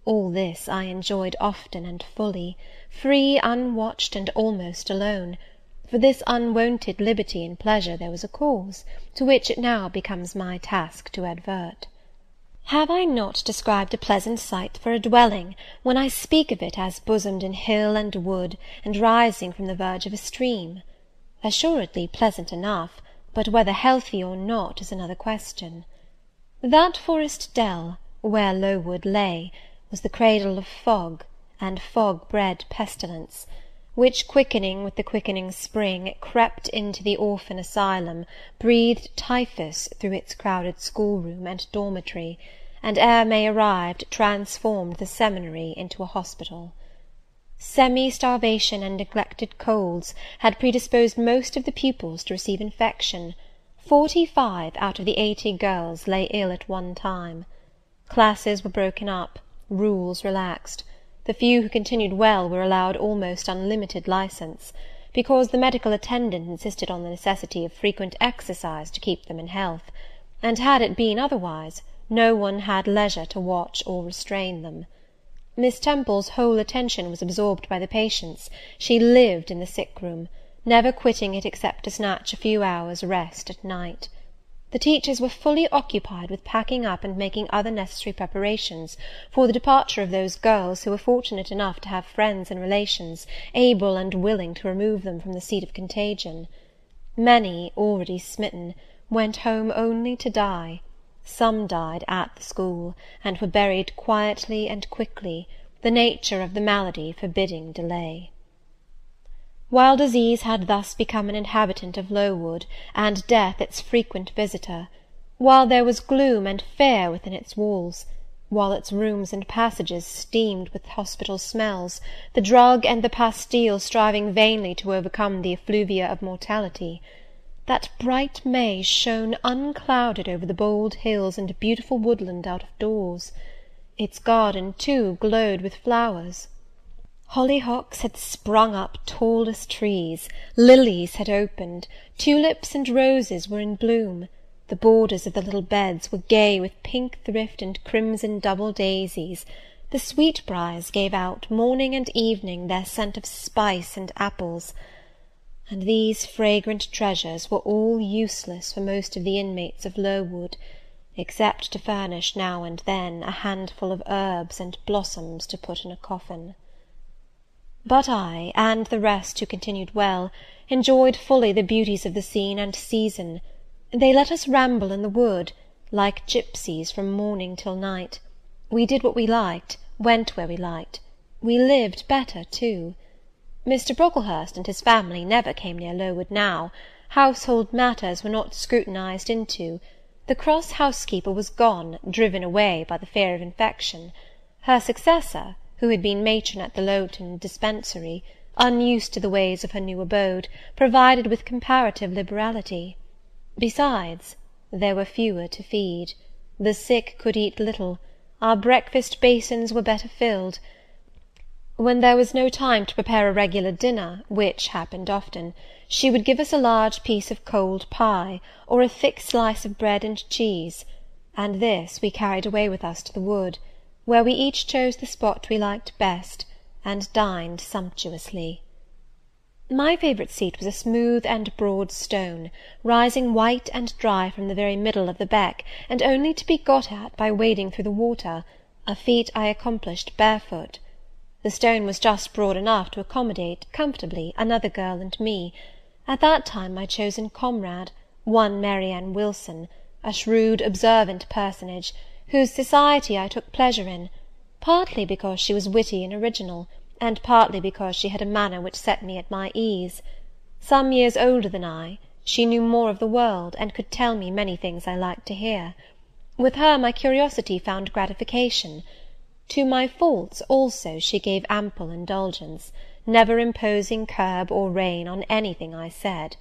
All this I enjoyed often and fully, free, unwatched, and almost alone, For this unwonted liberty and pleasure there was a cause, to which it now becomes my task to advert. Have I not described a pleasant site for a dwelling, when I speak of it as bosomed in hill and wood, and rising from the verge of a stream? Assuredly pleasant enough, but whether healthy or not is another question. That forest dell, where Lowood lay, was the cradle of fog, and fog-bred pestilence, which, quickening with the quickening spring, crept into the orphan asylum, breathed typhus through its crowded schoolroom and dormitory, and ere May arrived, transformed the seminary into a hospital. Semi-starvation and neglected colds had predisposed most of the pupils to receive infection. 45 out of the 80 girls lay ill at one time. Classes were broken up, rules relaxed. The few who continued well were allowed almost unlimited license, because the medical attendant insisted on the necessity of frequent exercise to keep them in health, and had it been otherwise, no one had leisure to watch or restrain them. Miss Temple's whole attention was absorbed by the patients. She lived in the sick-room, never quitting it except to snatch a few hours' rest at night. The teachers were fully occupied with packing up and making other necessary preparations for the departure of those girls who were fortunate enough to have friends and relations able and willing to remove them from the seat of contagion. Many, already smitten, went home only to die. Some died at the school, and were buried quietly and quickly, the nature of the malady forbidding delay. While disease had thus become an inhabitant of Lowood, and death its frequent visitor, while there was gloom and fear within its walls, while its rooms and passages steamed with hospital smells, the drug and the pastille striving vainly to overcome the effluvia of mortality, that bright May shone unclouded over the bold hills and beautiful woodland out of doors. Its garden, too, glowed with flowers. Hollyhocks had sprung up tall as trees, lilies had opened, tulips and roses were in bloom, the borders of the little beds were gay with pink thrift and crimson double daisies, the sweetbriars gave out, morning and evening, their scent of spice and apples, and these fragrant treasures were all useless for most of the inmates of Lowood, except to furnish now and then a handful of herbs and blossoms to put in a coffin. But I, and the rest who continued well, enjoyed fully the beauties of the scene and season. They let us ramble in the wood, like gipsies, from morning till night. We did what we liked, went where we liked. We lived better too. Mr. Brocklehurst and his family never came near Lowood now. Household matters were not scrutinized into. The cross housekeeper was gone, driven away by the fear of infection. Her successor, who had been matron at the Lowton dispensary, unused to the ways of her new abode, provided with comparative liberality. Besides, there were fewer to feed. The sick could eat little. Our breakfast basins were better filled. When there was no time to prepare a regular dinner, which happened often, she would give us a large piece of cold pie, or a thick slice of bread and cheese, and this we carried away with us to the wood, where we each chose the spot we liked best, and dined sumptuously. My favourite seat was a smooth and broad stone, rising white and dry from the very middle of the beck, and only to be got at by wading through the water, a feat I accomplished barefoot. The stone was just broad enough to accommodate, comfortably, another girl and me, at that time my chosen comrade, one Mary Ann Wilson, a shrewd, observant personage, whose society I took pleasure in, partly because she was witty and original, and partly because she had a manner which set me at my ease. Some years older than I, she knew more of the world, and could tell me many things I liked to hear. With her my curiosity found gratification. To my faults also she gave ample indulgence, never imposing curb or rein on anything I said.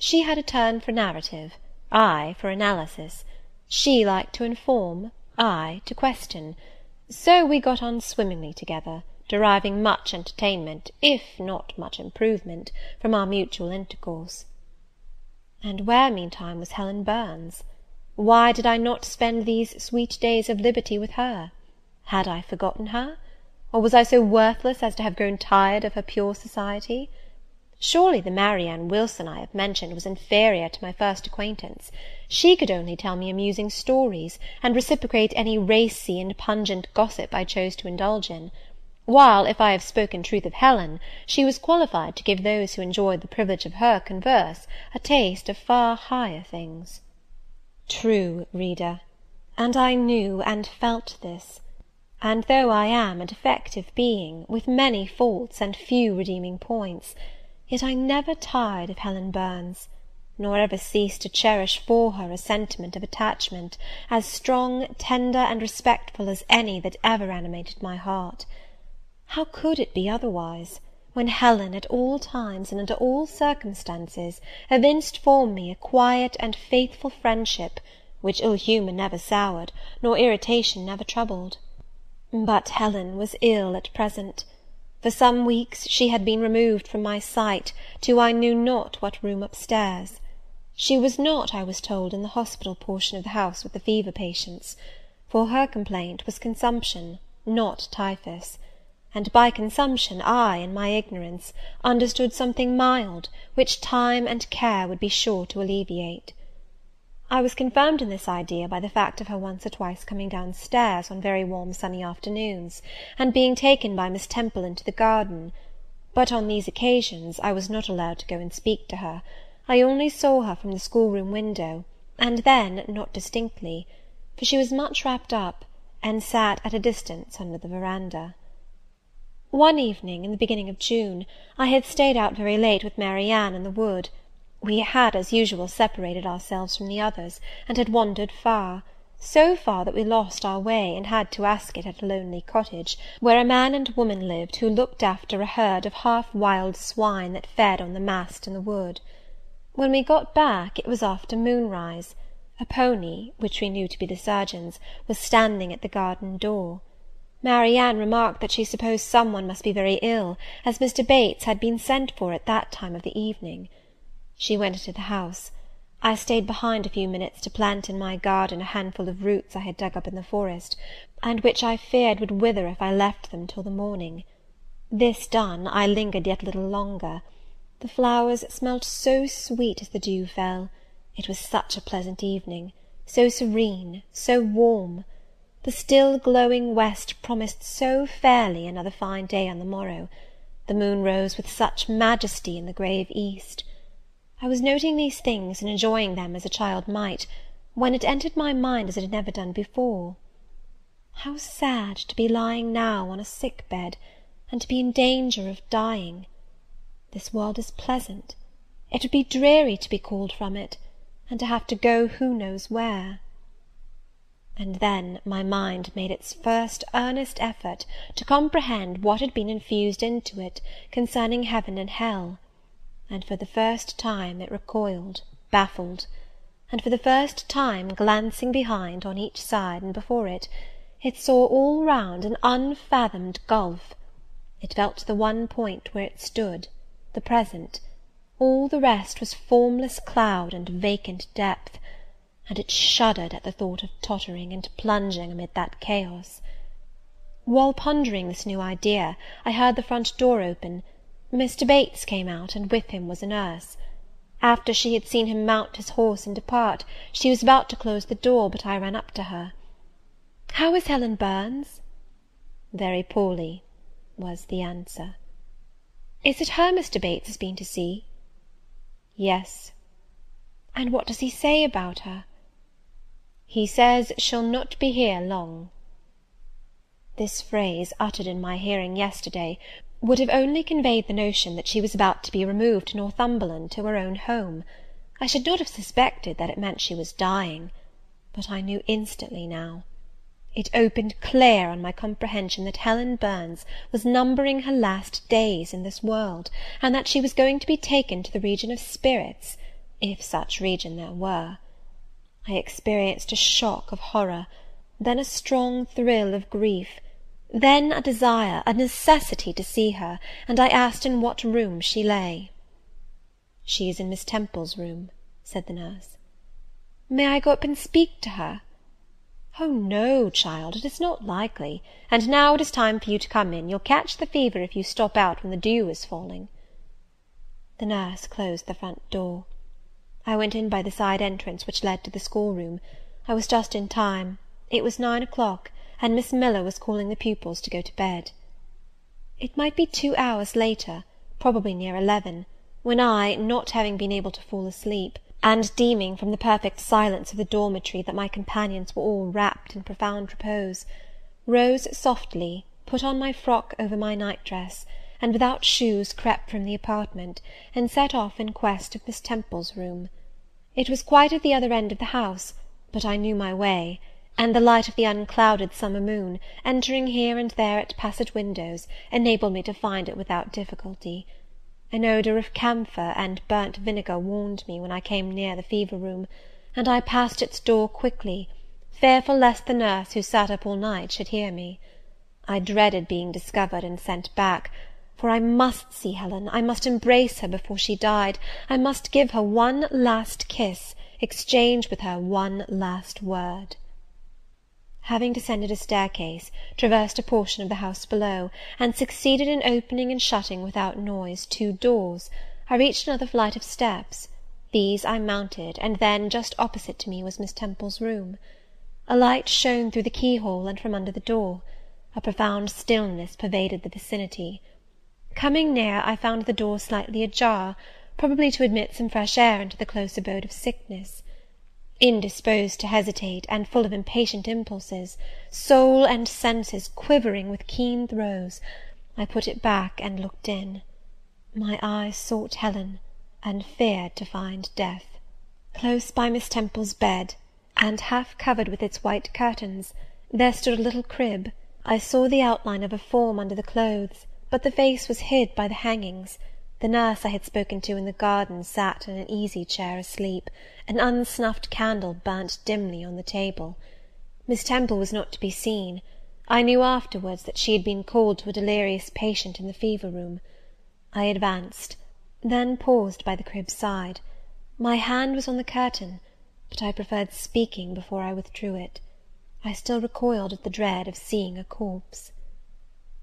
She had a turn for narrative, I for analysis. She liked to inform, I to question. So we got on swimmingly together, deriving much entertainment, if not much improvement, from our mutual intercourse. And where, meantime, was Helen Burns? Why did I not spend these sweet days of liberty with her? Had I forgotten her? Or was I so worthless as to have grown tired of her pure society? Surely the Marianne Wilson I have mentioned was inferior to my first acquaintance. She could only tell me amusing stories, and reciprocate any racy and pungent gossip I chose to indulge in; while, if I have spoken truth of Helen, she was qualified to give those who enjoyed the privilege of her converse a taste of far higher things. True, reader, and I knew and felt this; and though I am a defective being, with many faults and few redeeming points, yet I never tired of Helen Burns, nor ever ceased to cherish for her a sentiment of attachment as strong, tender, and respectful as any that ever animated my heart. How could it be otherwise, when Helen, at all times and under all circumstances, evinced for me a quiet and faithful friendship, which ill humour never soured, nor irritation never troubled? But Helen was ill at present. For some weeks she had been removed from my sight, to I knew not what room upstairs. She was not, I was told, in the hospital portion of the house with the fever patients; for her complaint was consumption, not typhus; and by consumption I, in my ignorance, understood something mild, which time and care would be sure to alleviate. I was confirmed in this idea by the fact of her once or twice coming down stairs on very warm sunny afternoons, and being taken by Miss Temple into the garden; but on these occasions I was not allowed to go and speak to her. I only saw her from the schoolroom window, and then not distinctly, for she was much wrapped up, and sat at a distance under the verandah. One evening, in the beginning of June, I had stayed out very late with Marianne in the wood. We had, as usual, separated ourselves from the others, and had wandered far, so far that we lost our way, and had to ask it at a lonely cottage, where a man and woman lived, who looked after a herd of half-wild swine that fed on the mast in the wood. When we got back, it was after moonrise. A pony, which we knew to be the surgeon's, was standing at the garden door. Marianne remarked that she supposed some one must be very ill, as Mr. Bates had been sent for at that time of the evening. She went into the house. I stayed behind a few minutes to plant in my garden a handful of roots I had dug up in the forest, and which I feared would wither if I left them till the morning. This done, I lingered yet a little longer. The flowers smelt so sweet as the dew fell. It was such a pleasant evening, so serene, so warm. The still glowing west promised so fairly another fine day on the morrow. The moon rose with such majesty in the grave east. I was noting these things and enjoying them as a child might, when it entered my mind as it had never done before. How sad to be lying now on a sick bed, and to be in danger of dying! This world is pleasant; it would be dreary to be called from it, and to have to go who knows where. And then my mind made its first earnest effort to comprehend what had been infused into it concerning heaven and hell, and for the first time it recoiled, baffled; and for the first time, glancing behind, on each side, and before it, it saw all round an unfathomed gulf. It felt the one point where it stood, the present; all the rest was formless cloud and vacant depth, and it shuddered at the thought of tottering and plunging amid that chaos. While pondering this new idea, I heard the front door open. Mr. Bates came out, and with him was a nurse. After she had seen him mount his horse and depart, she was about to close the door, but I ran up to her. "How is Helen Burns?" "Very poorly," was the answer. "Is it her Mr. Bates has been to see?" "Yes." "And what does he say about her?" "He says she'll not be here long." This phrase, uttered in my hearing yesterday, would have only conveyed the notion that she was about to be removed to Northumberland, to her own home. I should not have suspected that it meant she was dying, but I knew instantly now. It opened clear on my comprehension that Helen Burns was numbering her last days in this world, and that she was going to be taken to the region of spirits, if such region there were. I experienced a shock of horror, then a strong thrill of grief, then a desire, a necessity to see her, and I asked in what room she lay. "She is in Miss Temple's room," said the nurse. "May I go up and speak to her?" "Oh, no, child, it is not likely; and now it is time for you to come in. You'll catch the fever if you stop out when the dew is falling." The nurse closed the front door. I went in by the side entrance which led to the schoolroom. I was just in time. It was 9 o'clock, and Miss Miller was calling the pupils to go to bed. It might be 2 hours later, probably near 11, when I, not having been able to fall asleep, and deeming from the perfect silence of the dormitory that my companions were all wrapped in profound repose, rose softly, put on my frock over my night-dress, and without shoes crept from the apartment, and set off in quest of Miss Temple's room. It was quite at the other end of the house, but I knew my way, and the light of the unclouded summer moon, entering here and there at passage windows, enabled me to find it without difficulty. An odour of camphor and burnt vinegar warned me when I came near the fever room, and I passed its door quickly, fearful lest the nurse who sat up all night should hear me. I dreaded being discovered and sent back, for I must see Helen, I must embrace her before she died, I must give her one last kiss, exchange with her one last word. Having descended a staircase, traversed a portion of the house below, and succeeded in opening and shutting without noise 2 doors, I reached another flight of steps. These I mounted, and then, just opposite to me, was Miss Temple's room. A light shone through the keyhole and from under the door. A profound stillness pervaded the vicinity. Coming near, I found the door slightly ajar, probably to admit some fresh air into the close abode of sickness. Indisposed to hesitate, and full of impatient impulses, soul and senses quivering with keen throes, I put it back and looked in. My eyes sought Helen, and feared to find death. Close by Miss Temple's bed, and half covered with its white curtains, there stood a little crib. I saw the outline of a form under the clothes, but the face was hid by the hangings. The nurse I had spoken to in the garden sat in an easy-chair asleep. An unsnuffed candle burnt dimly on the table. Miss Temple was not to be seen. I knew afterwards that she had been called to a delirious patient in the fever room. I advanced, then paused by the crib's side. My hand was on the curtain, but I preferred speaking before I withdrew it. I still recoiled at the dread of seeing a corpse.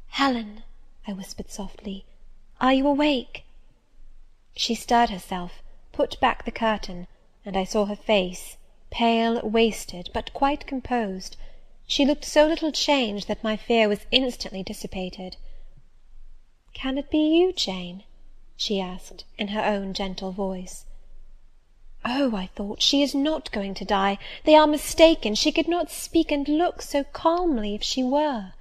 "Helen," I whispered softly, "are you awake?" She stirred herself, put back the curtain, and I saw her face, pale, wasted, but quite composed. She looked so little changed that my fear was instantly dissipated. "Can it be you, Jane?" she asked, in her own gentle voice. "Oh," I thought, "she is not going to die. They are mistaken. She could not speak and look so calmly if she were."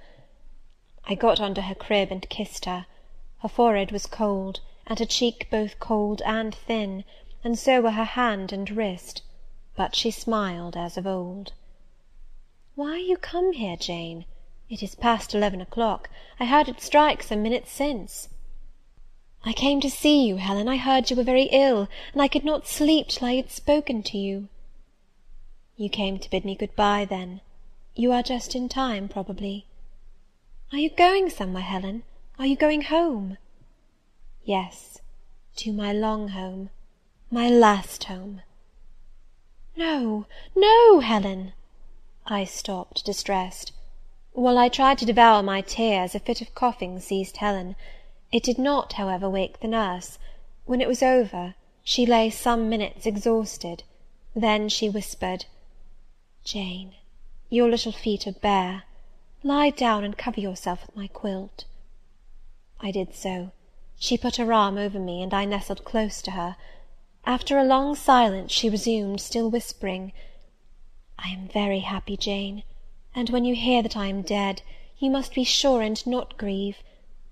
I got under her crib and kissed her. Her forehead was cold, and her cheek both cold and thin, and so were her hand and wrist, but she smiled as of old. "Why are you come here, Jane? It is past 11 o'clock. I heard it strike some minutes since." "I came to see you, Helen. I heard you were very ill, and I could not sleep till I had spoken to you." "You came to bid me good-bye, then. You are just in time, probably." "Are you going somewhere, Helen? Are you going home?" "Yes, to my long home, my last home." "No, no, Helen!" I stopped, distressed. While I tried to devour my tears, a fit of coughing seized Helen. It did not, however, wake the nurse. When it was over, she lay some minutes exhausted. Then she whispered, "Jane, your little feet are bare. Lie down and cover yourself with my quilt." I did so. She put her arm over me, and I nestled close to her. After a long silence, she resumed, still whispering, "I am very happy, Jane, and when you hear that I am dead, you must be sure and not grieve.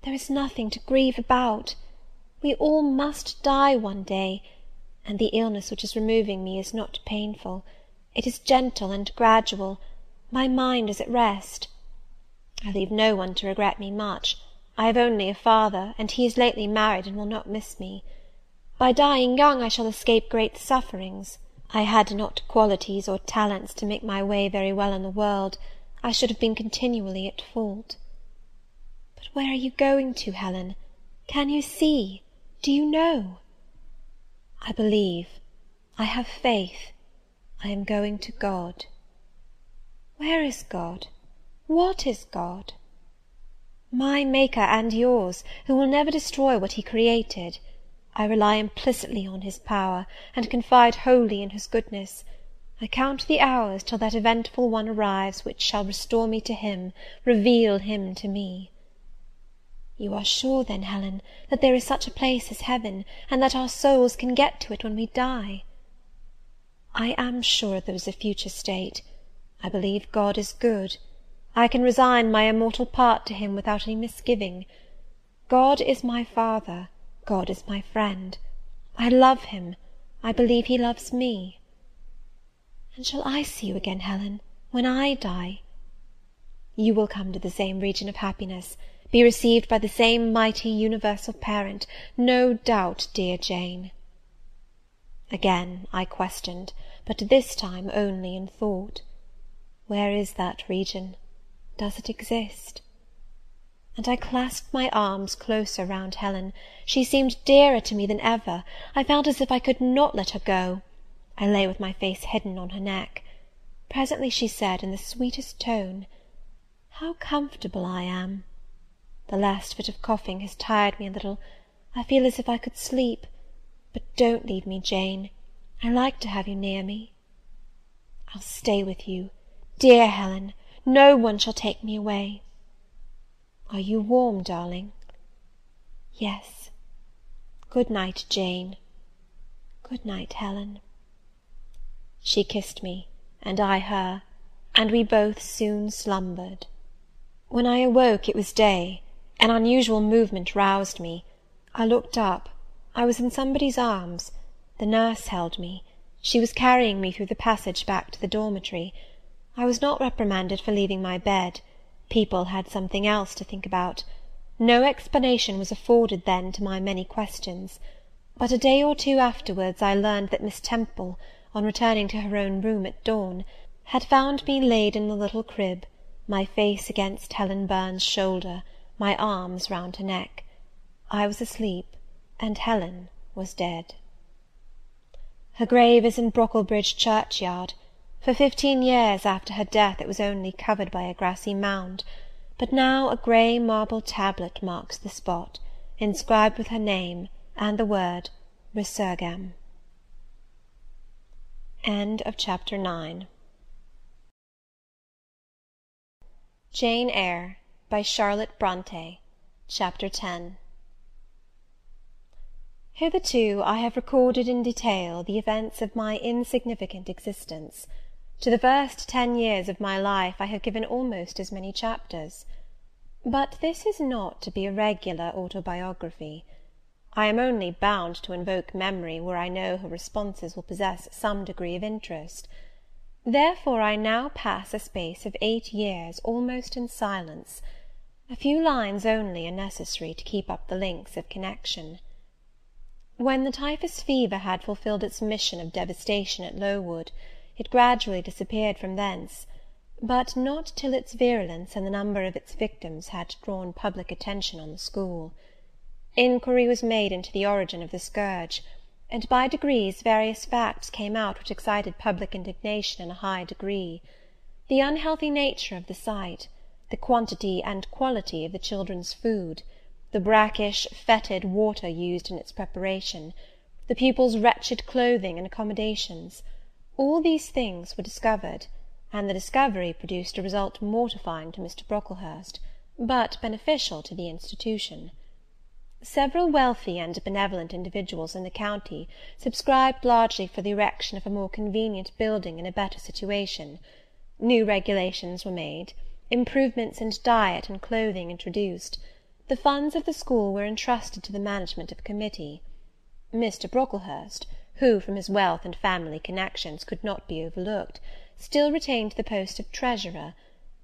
There is nothing to grieve about. We all must die one day, and the illness which is removing me is not painful. It is gentle and gradual. My mind is at rest. I leave no one to regret me much. I have only a father, and he is lately married, and will not miss me. By dying young I shall escape great sufferings. I had not qualities or talents to make my way very well in the world. I should have been continually at fault. But where are you going to, Helen? Can you see? Do you know?" "I believe. I have faith. I am going to God." "Where is God? What is God?" "My Maker and yours, who will never destroy what he created. I rely implicitly on his power, and confide wholly in his goodness. I count the hours till that eventful one arrives which shall restore me to him, reveal him to me. You are sure, then, Helen, that there is such a place as heaven, and that our souls can get to it when we die? I am sure there is a future state. I believe God is good. I can resign my immortal part to him without any misgiving. God is my Father, God is my friend. I love him, I believe he loves me. And shall I see you again, Helen, when I die? You will come to the same region of happiness, be received by the same mighty universal parent, no doubt, dear Jane. Again I questioned, but this time only in thought. Where is that region? Does it exist? And I clasped my arms closer round Helen. She seemed dearer to me than ever. I felt as if I could not let her go. I lay with my face hidden on her neck. Presently she said, in the sweetest tone, "How comfortable I am! The last fit of coughing has tired me a little. I feel as if I could sleep. But don't leave me, Jane. I like to have you near me. I'll stay with you, dear Helen. No one shall take me away. Are you warm, darling?" "Yes. Good night, Jane. Good night, Helen." She kissed me, and I her, and we both soon slumbered. When I awoke, it was day. An unusual movement roused me. I looked up. I was in somebody's arms. The nurse held me. She was carrying me through the passage back to the dormitory. I was not reprimanded for leaving my bed. People had something else to think about. No explanation was afforded then to my many questions. But a day or two afterwards I learned that Miss Temple, on returning to her own room at dawn, had found me laid in the little crib, my face against Helen Burns's shoulder, my arms round her neck. I was asleep, and Helen was dead. Her grave is in Brocklebridge churchyard. For 15 years after her death it was only covered by a grassy mound, but now a grey marble tablet marks the spot, inscribed with her name and the word Resurgam. End of Chapter 9. Jane Eyre, by Charlotte Bronte. Chapter 10. Hitherto I have recorded in detail the events of my insignificant existence. To the first 10 years of my life I have given almost as many chapters. But this is not to be a regular autobiography. I am only bound to invoke memory where I know her responses will possess some degree of interest. Therefore I now pass a space of 8 years almost in silence. A few lines only are necessary to keep up the links of connection. When the typhus fever had fulfilled its mission of devastation at Lowood, it gradually disappeared from thence, but not till its virulence and the number of its victims had drawn public attention on the school. Inquiry was made into the origin of the scourge, and by degrees various facts came out which excited public indignation in a high degree. The unhealthy nature of the sight, the quantity and quality of the children's food, the brackish, fetid water used in its preparation, the pupils' wretched clothing and accommodations, all these things were discovered, and the discovery produced a result mortifying to Mr. Brocklehurst, but beneficial to the institution. Several wealthy and benevolent individuals in the county subscribed largely for the erection of a more convenient building in a better situation. New regulations were made, improvements in diet and clothing introduced. The funds of the school were entrusted to the management of a committee. Mr. Brocklehurst, who, from his wealth and family connections, could not be overlooked, still retained the post of treasurer,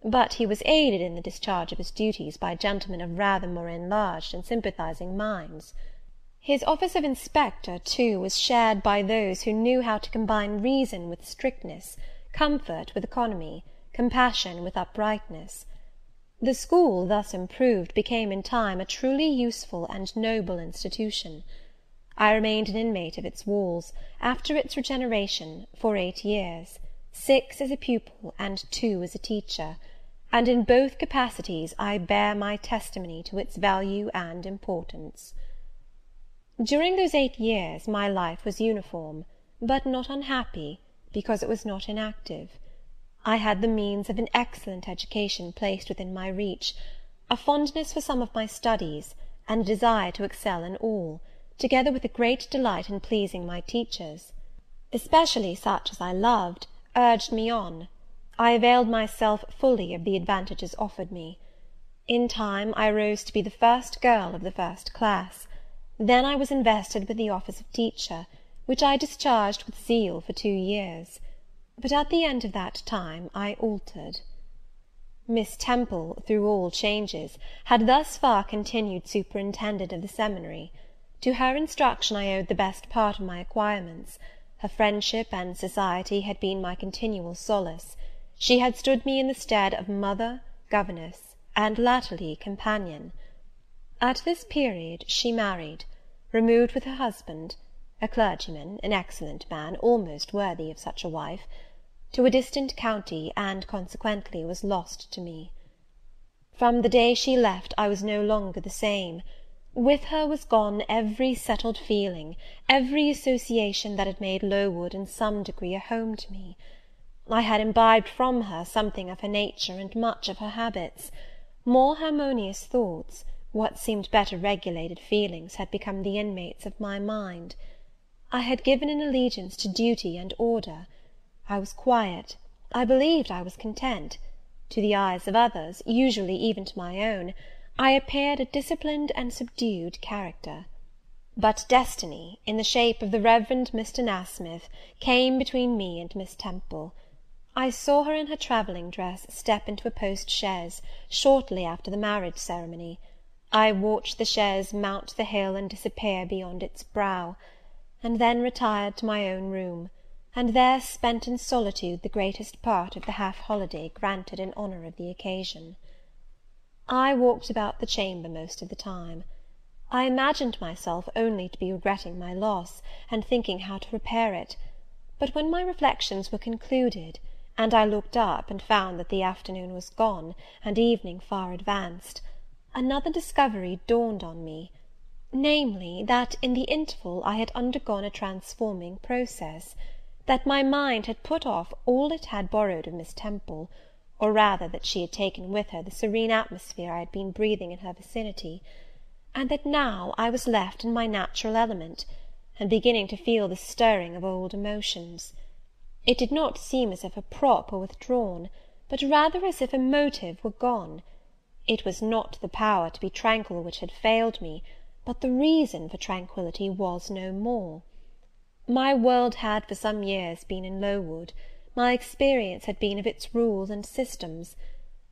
but he was aided in the discharge of his duties by gentlemen of rather more enlarged and sympathizing minds. His office of inspector, too, was shared by those who knew how to combine reason with strictness, comfort with economy, compassion with uprightness. The school, thus improved, became in time a truly useful and noble institution. I remained an inmate of its walls, after its regeneration, for 8 years, 6 as a pupil and 2 as a teacher, and in both capacities I bear my testimony to its value and importance. During those 8 years my life was uniform, but not unhappy, because it was not inactive. I had the means of an excellent education placed within my reach, a fondness for some of my studies, and a desire to excel in all, together with a great delight in pleasing my teachers. Especially such as I loved, urged me on. I availed myself fully of the advantages offered me. In time I rose to be the first girl of the first class. Then I was invested with the office of teacher, which I discharged with zeal for 2 years. But at the end of that time I altered. Miss Temple, through all changes, had thus far continued superintendent of the seminary. To her instruction I owed the best part of my acquirements. Her friendship and society had been my continual solace. She had stood me in the stead of mother, governess, and latterly companion. At this period she married, removed with her husband, a clergyman, an excellent man, almost worthy of such a wife, to a distant county, and consequently was lost to me. From the day she left I was no longer the same. With her was gone every settled feeling, every association that had made Lowood in some degree a home to me. I had imbibed from her something of her nature and much of her habits. More harmonious thoughts, what seemed better regulated feelings, had become the inmates of my mind. I had given an allegiance to duty and order. I was quiet, I believed I was content. To the eyes of others, usually even to my own, I appeared a disciplined and subdued character. But destiny, in the shape of the Reverend Mr. Nasmyth, came between me and Miss Temple. I saw her in her travelling dress step into a post chaise, shortly after the marriage ceremony. I watched the chaise mount the hill and disappear beyond its brow, and then retired to my own room, and there spent in solitude the greatest part of the half-holiday granted in honour of the occasion. I walked about the chamber most of the time. I imagined myself only to be regretting my loss, and thinking how to repair it; but when my reflections were concluded, and I looked up and found that the afternoon was gone, and evening far advanced, another discovery dawned on me, namely, that in the interval I had undergone a transforming process, that my mind had put off all it had borrowed of Miss Temple, or rather that she had taken with her the serene atmosphere I had been breathing in her vicinity, and that now I was left in my natural element, and beginning to feel the stirring of old emotions. It did not seem as if a prop were withdrawn, but rather as if a motive were gone. It was not the power to be tranquil which had failed me, but the reason for tranquillity was no more. My world had for some years been in Lowood. My experience had been of its rules and systems.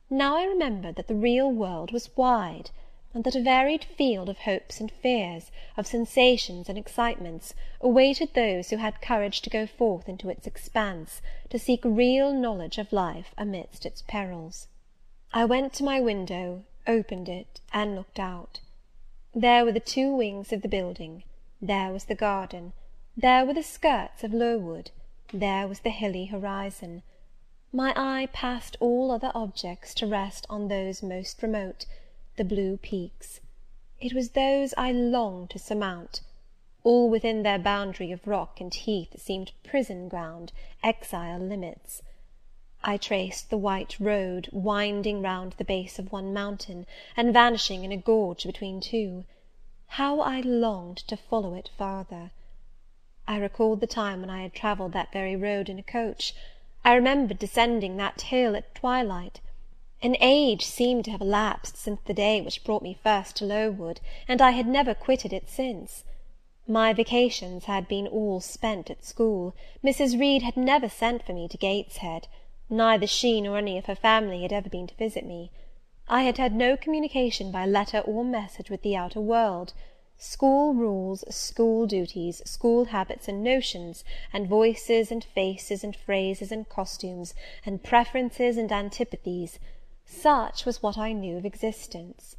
Now I remembered that the real world was wide, and that a varied field of hopes and fears, of sensations and excitements, awaited those who had courage to go forth into its expanse, to seek real knowledge of life amidst its perils. I went to my window, opened it, and looked out. There were the 2 wings of the building, there was the garden, there were the skirts of Lowood, there was the hilly horizon. My eye passed all other objects to rest on those most remote, the blue peaks. It was those I longed to surmount. All within their boundary of rock and heath seemed prison ground, exile limits. I traced the white road, winding round the base of one mountain, and vanishing in a gorge between 2. How I longed to follow it farther! I recalled the time when I had travelled that very road in a coach. I remembered descending that hill at twilight. An age seemed to have elapsed since the day which brought me first to Lowood, and I had never quitted it since. My vacations had been all spent at school. Mrs. Reed had never sent for me to Gateshead. Neither she nor any of her family had ever been to visit me. I had had no communication by letter or message with the outer world. School rules, school duties, school habits and notions, and voices and faces and phrases and costumes, and preferences and antipathies, such was what I knew of existence.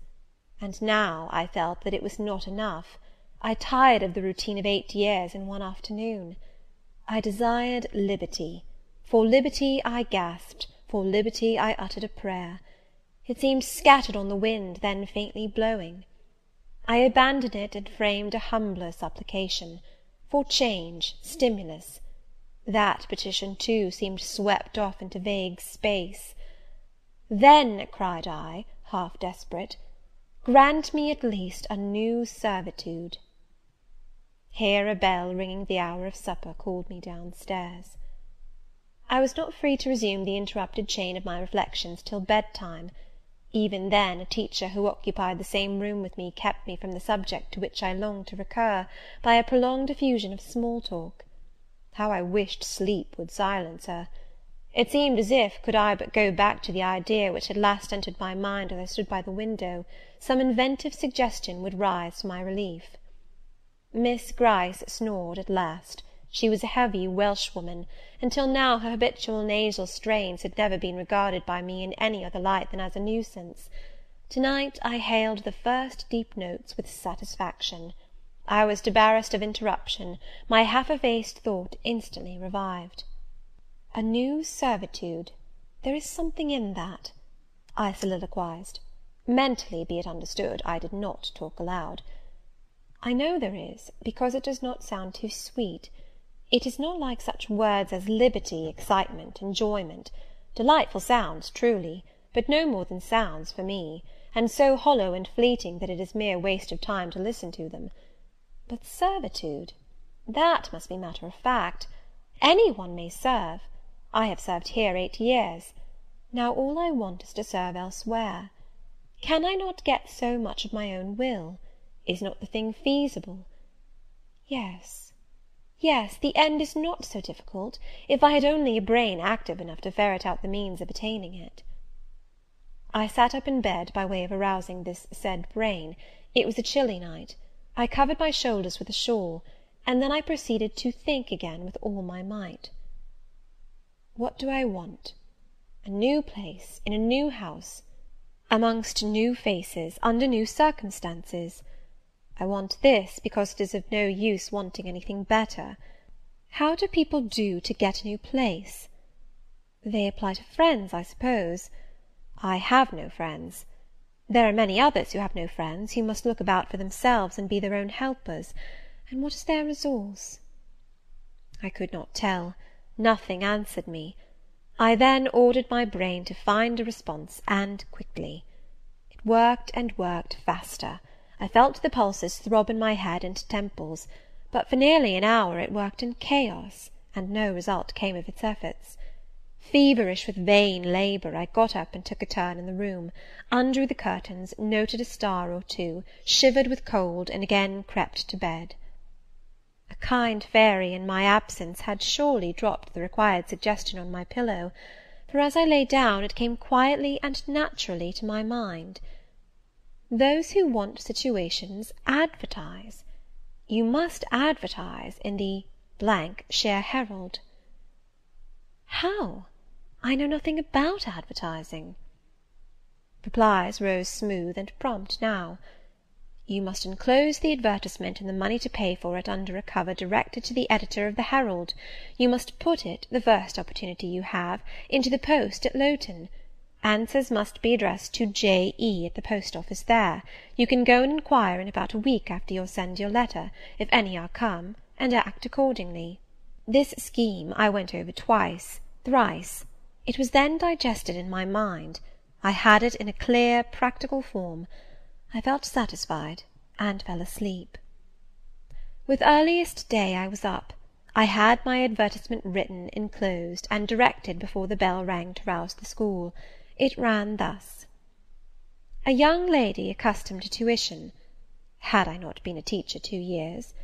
And now I felt that it was not enough. I tired of the routine of 8 years in one afternoon. I desired liberty. For liberty I gasped, for liberty I uttered a prayer. It seemed scattered on the wind, then faintly blowing. I abandoned it and framed a humbler supplication, for change, stimulus. That petition, too, seemed swept off into vague space. "Then," cried I, half desperate, "grant me at least a new servitude." Here a bell ringing the hour of supper called me down stairs. I was not free to resume the interrupted chain of my reflections till bedtime. Even then, a teacher who occupied the same room with me kept me from the subject to which I longed to recur, by a prolonged effusion of small talk. How I wished sleep would silence her! It seemed as if, could I but go back to the idea which had last entered my mind as I stood by the window, some inventive suggestion would rise for my relief. Miss Gryce snored at last. She was a heavy Welshwoman, and till now her habitual nasal strains had never been regarded by me in any other light than as a nuisance. To-night I hailed the first deep notes with satisfaction. I was debarrassed of interruption; my half-effaced thought instantly revived. A new servitude, there is something in that, I soliloquized. Mentally, be it understood, I did not talk aloud. I know there is, because it does not sound too sweet. It is not like such words as liberty, excitement, enjoyment; delightful sounds, truly, but no more than sounds for me, and so hollow and fleeting that it is mere waste of time to listen to them. But servitude, that must be matter of fact. Any one may serve. I have served here 8 years. Now all I want is to serve elsewhere. Can I not get so much of my own will? Is not the thing feasible? Yes, yes, the end is not so difficult, if I had only a brain active enough to ferret out the means of attaining it. I sat up in bed, by way of arousing this said brain. It was a chilly night. I covered my shoulders with a shawl, and then I proceeded to think again with all my might. What do I want? A new place, in a new house, amongst new faces, under new circumstances. I want this, because it is of no use wanting anything better. How do people do to get a new place? They apply to friends, I suppose. I have no friends. There are many others who have no friends, who must look about for themselves, and be their own helpers. And what is their resource? I could not tell. Nothing answered me. I then ordered my brain to find a response, and quickly. It worked and worked faster. I felt the pulses throb in my head and temples, but for nearly an hour it worked in chaos, and no result came of its efforts. Feverish with vain labour, I got up and took a turn in the room, undrew the curtains, noted a star or two, shivered with cold, and again crept to bed. A kind fairy, in my absence, had surely dropped the required suggestion on my pillow, for as I lay down it came quietly and naturally to my mind. Those who want situations advertise. You must advertise in the shire Herald. How? I know nothing about advertising. Replies rose smooth and prompt now. You must enclose the advertisement and the money to pay for it under a cover directed to the editor of the Herald. You must put it, the first opportunity you have, into the post at Lowton. Answers must be addressed to J.E. at the post office there. You can go and inquire in about a week after you'll send your letter, if any are come, and act accordingly. This scheme I went over twice, thrice. It was then digested in my mind. I had it in a clear, practical form. I felt satisfied, and fell asleep. With earliest day I was up. I had my advertisement written, enclosed, and directed before the bell rang to rouse the school. It ran thus: A young lady accustomed to tuition, had I not been a teacher 2 years,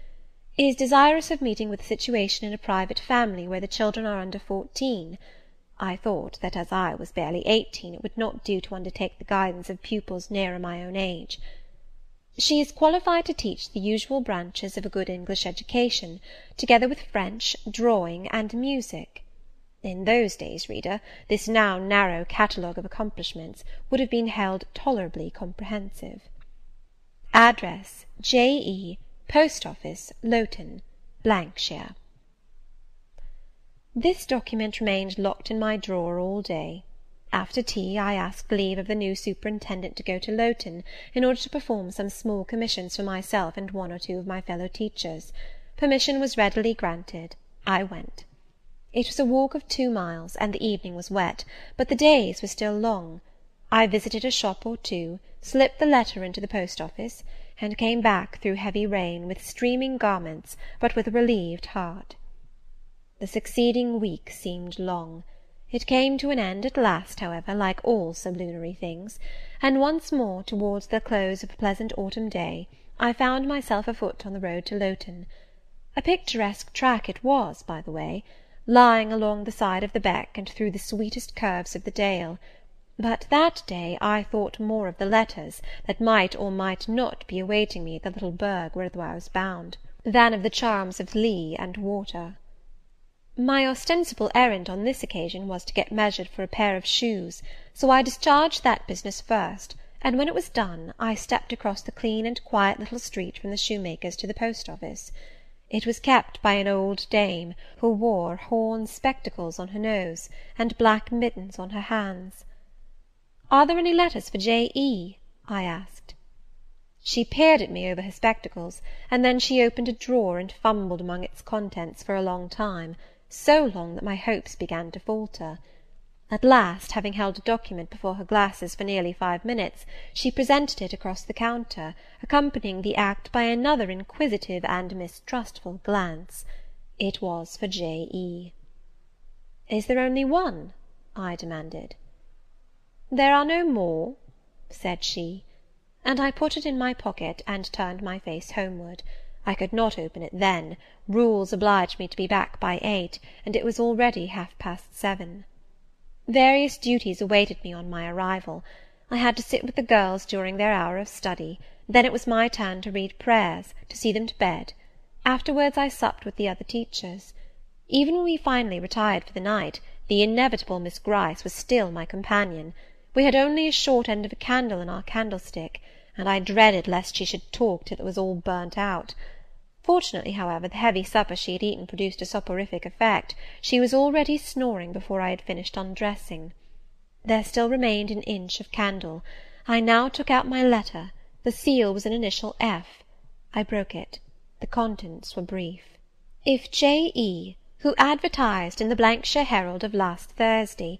is desirous of meeting with a situation in a private family where the children are under 14. I thought that as I was barely 18, it would not do to undertake the guidance of pupils nearer my own age. She is qualified to teach the usual branches of a good English education, together with French, drawing, and music. In those days, reader, this now narrow catalogue of accomplishments would have been held tolerably comprehensive. Address, J.E., Post Office, Lowton, shire. This document remained locked in my drawer all day. After tea, I asked leave of the new superintendent to go to Lowton, in order to perform some small commissions for myself and one or two of my fellow teachers. Permission was readily granted. I went. It was a walk of 2 miles, and the evening was wet, but the days were still long. I visited a shop or two, slipped the letter into the post-office, and came back through heavy rain, with streaming garments, but with a relieved heart. The succeeding week seemed long. It came to an end at last, however, like all sublunary things, and once more, towards the close of a pleasant autumn day, I found myself afoot on the road to Lowton. A picturesque track it was, by the way, lying along the side of the beck and through the sweetest curves of the dale; but that day I thought more of the letters that might or might not be awaiting me at the little burgh whither I was bound, than of the charms of lea and water. My ostensible errand on this occasion was to get measured for a pair of shoes, so I discharged that business first, and when it was done, I stepped across the clean and quiet little street from the shoemaker's to the post-office. It was kept by an old dame, who wore horn spectacles on her nose, and black mittens on her hands. "Are there any letters for J.E.?" I asked. She peered at me over her spectacles, and then she opened a drawer and fumbled among its contents for a long time, so long that my hopes began to falter. At last, having held a document before her glasses for nearly 5 minutes, she presented it across the counter, accompanying the act by another inquisitive and mistrustful glance. It was for J.E. "Is there only one?" I demanded. "There are no more," said she, and I put it in my pocket, and turned my face homeward. I could not open it then; rules obliged me to be back by 8, and it was already 7:30. Various duties awaited me on my arrival. I had to sit with the girls during their hour of study; then it was my turn to read prayers, to see them to bed. Afterwards I supped with the other teachers. Even when we finally retired for the night, the inevitable Miss Gryce was still my companion. We had only a short end of a candle in our candlestick, and I dreaded lest she should talk till it was all burnt out. Fortunately, however, the heavy supper she had eaten produced a soporific effect. She was already snoring before I had finished undressing. There still remained an inch of candle. I now took out my letter. The seal was an initial F. I broke it. The contents were brief. "If J.E., who advertised in the shire Herald of last Thursday,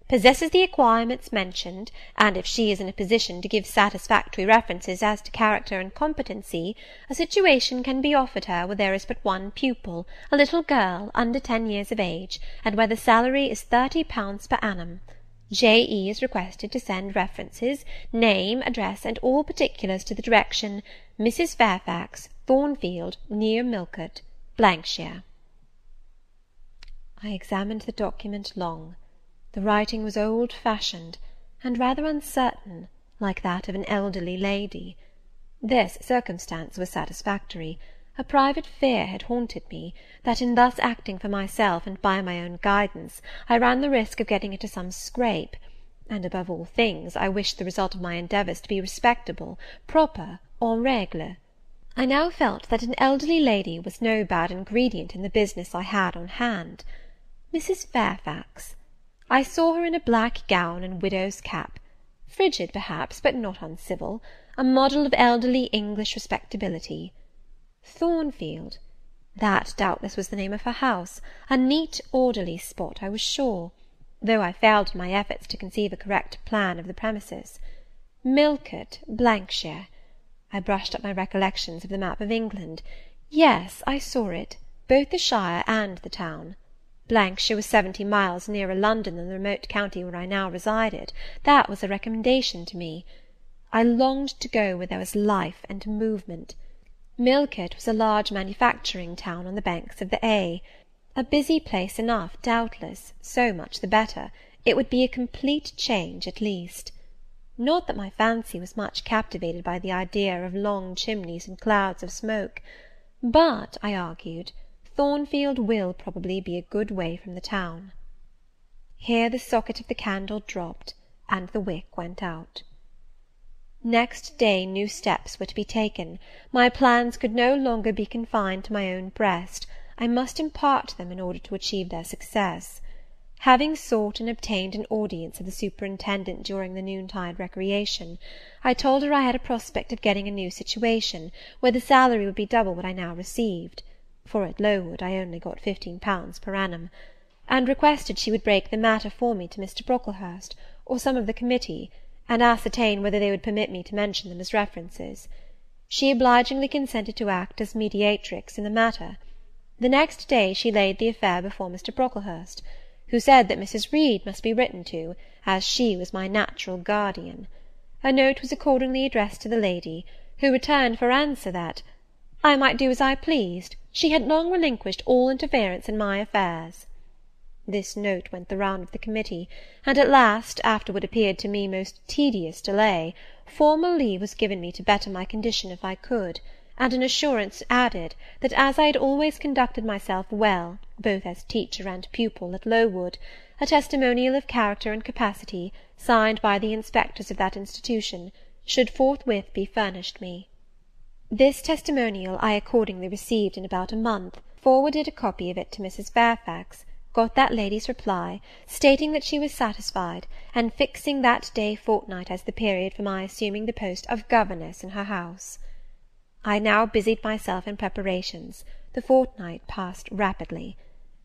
possesses the acquirements mentioned, and if she is in a position to give satisfactory references as to character and competency, a situation can be offered her where there is but one pupil, a little girl, under 10 years of age, and where the salary is £30 per annum. J.E. is requested to send references, name, address, and all particulars to the direction Mrs. Fairfax, Thornfield, near Millcote, shire." I examined the document long. The writing was old-fashioned, and rather uncertain, like that of an elderly lady. This circumstance was satisfactory. A private fear had haunted me, that in thus acting for myself and by my own guidance, I ran the risk of getting into some scrape; and above all things, I wished the result of my endeavours to be respectable, proper, en règle. I now felt that an elderly lady was no bad ingredient in the business I had on hand. Mrs. Fairfax. I saw her in a black gown and widow's cap, frigid perhaps, but not uncivil, a model of elderly English respectability. Thornfield, that doubtless was the name of her house, a neat orderly spot, I was sure, though I failed in my efforts to conceive a correct plan of the premises. Millcote, shire. I brushed up my recollections of the map of England. Yes, I saw it, both the shire and the town. shire was 70 miles nearer London than the remote county where I now resided. That was a recommendation to me. I longed to go where there was life and movement. Millcote was a large manufacturing town on the banks of the A. A busy place enough, doubtless, so much the better. It would be a complete change, at least. Not that my fancy was much captivated by the idea of long chimneys and clouds of smoke; but, I argued, Thornfield will probably be a good way from the town. Here the socket of the candle dropped, and the wick went out. Next day new steps were to be taken. My plans could no longer be confined to my own breast. I must impart them in order to achieve their success. Having sought and obtained an audience of the superintendent during the noontide recreation, I told her I had a prospect of getting a new situation, where the salary would be double what I now received, for at Lowood I only got £15 per annum, and requested she would break the matter for me to Mr. Brocklehurst, or some of the committee, and ascertain whether they would permit me to mention them as references. She obligingly consented to act as mediatrix in the matter. The next day she laid the affair before Mr. Brocklehurst, who said that Mrs. Reed must be written to, as she was my natural guardian. A note was accordingly addressed to the lady, who returned for answer that I might do as I pleased, she had long relinquished all interference in my affairs. This note went the round of the committee, and at last, after what appeared to me most tedious delay, formal leave was given me to better my condition if I could, and an assurance added, that as I had always conducted myself well, both as teacher and pupil, at Lowood, a testimonial of character and capacity, signed by the inspectors of that institution, should forthwith be furnished me. This testimonial I accordingly received in about a month, forwarded a copy of it to Mrs. Fairfax, got that lady's reply, stating that she was satisfied, and fixing that day fortnight as the period for my assuming the post of governess in her house. I now busied myself in preparations. The fortnight passed rapidly.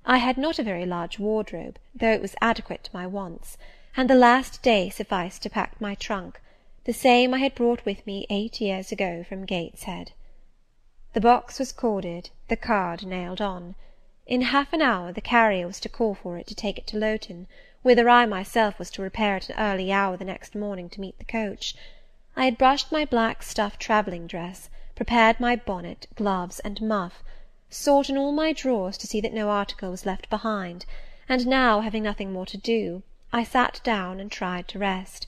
I had not a very large wardrobe, though it was adequate to my wants, and the last day sufficed to pack my trunk, the same I had brought with me 8 years ago from Gateshead. The box was corded, the card nailed on. In half an hour the carrier was to call for it to take it to Lowton, whither I myself was to repair at an early hour the next morning to meet the coach. I had brushed my black stuff travelling dress, prepared my bonnet, gloves, and muff, sought in all my drawers to see that no article was left behind, and now, having nothing more to do, I sat down and tried to rest.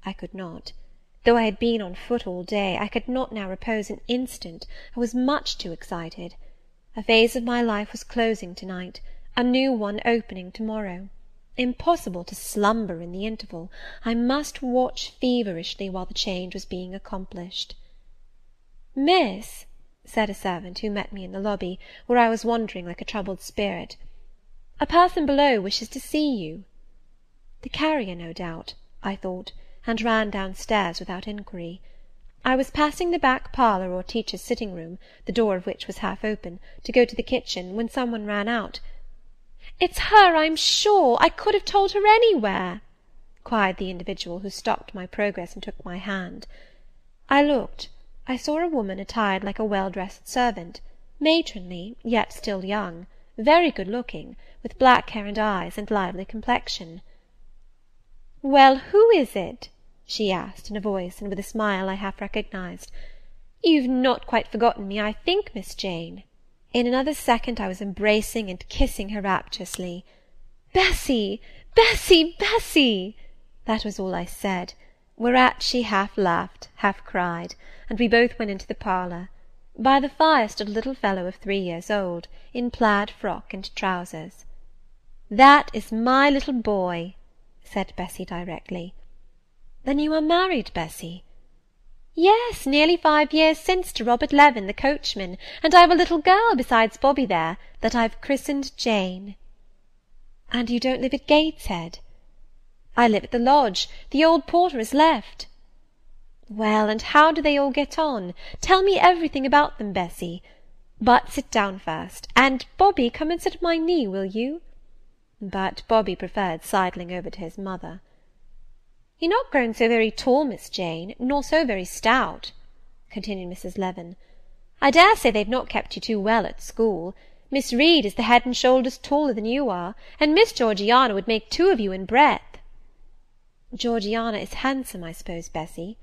I could not. Though I had been on foot all day, I could not now repose an instant. I was much too excited. A phase of my life was closing to-night, a new one opening to-morrow. Impossible to slumber in the interval. I must watch feverishly while the change was being accomplished. "Miss," said a servant who met me in the lobby, where I was wandering like a troubled spirit, "a person below wishes to see you." The carrier, no doubt, I thought, and ran downstairs without inquiry. I was passing the back parlour or teacher's sitting-room, the door of which was half open, to go to the kitchen, when some one ran out. "It's her, I'm sure! I could have told her anywhere!" cried the individual who stopped my progress and took my hand. I looked. I saw a woman attired like a well-dressed servant, matronly, yet still young, very good-looking, with black hair and eyes, and lively complexion. "Well, who is it?" she asked, in a voice and with a smile I half recognized. "You've not quite forgotten me, I think, Miss Jane." In another second I was embracing and kissing her rapturously. "Bessy! Bessy! Bessy!" That was all I said, whereat she half laughed, half cried, and we both went into the parlour. By the fire stood a little fellow of 3 years old, in plaid frock and trousers. "That is my little boy," said Bessy directly. "Then you are married, Bessy?" "Yes, nearly 5 years since, to Robert Levin, the coachman, and I've a little girl besides Bobby there, that I've christened Jane." "And you don't live at Gateshead?" "I live at the lodge. The old porter has left." "Well, and how do they all get on? Tell me everything about them, Bessy. But sit down first, and, Bobby, come and sit at my knee, will you?" But Bobby preferred sidling over to his mother. "You're not grown so very tall, Miss Jane, nor so very stout," continued Mrs. Levin. "I dare say they've not kept you too well at school. Miss Reed is the head and shoulders taller than you are, and Miss Georgiana would make 2 of you in breadth." "Georgiana is handsome, I suppose, Bessy?"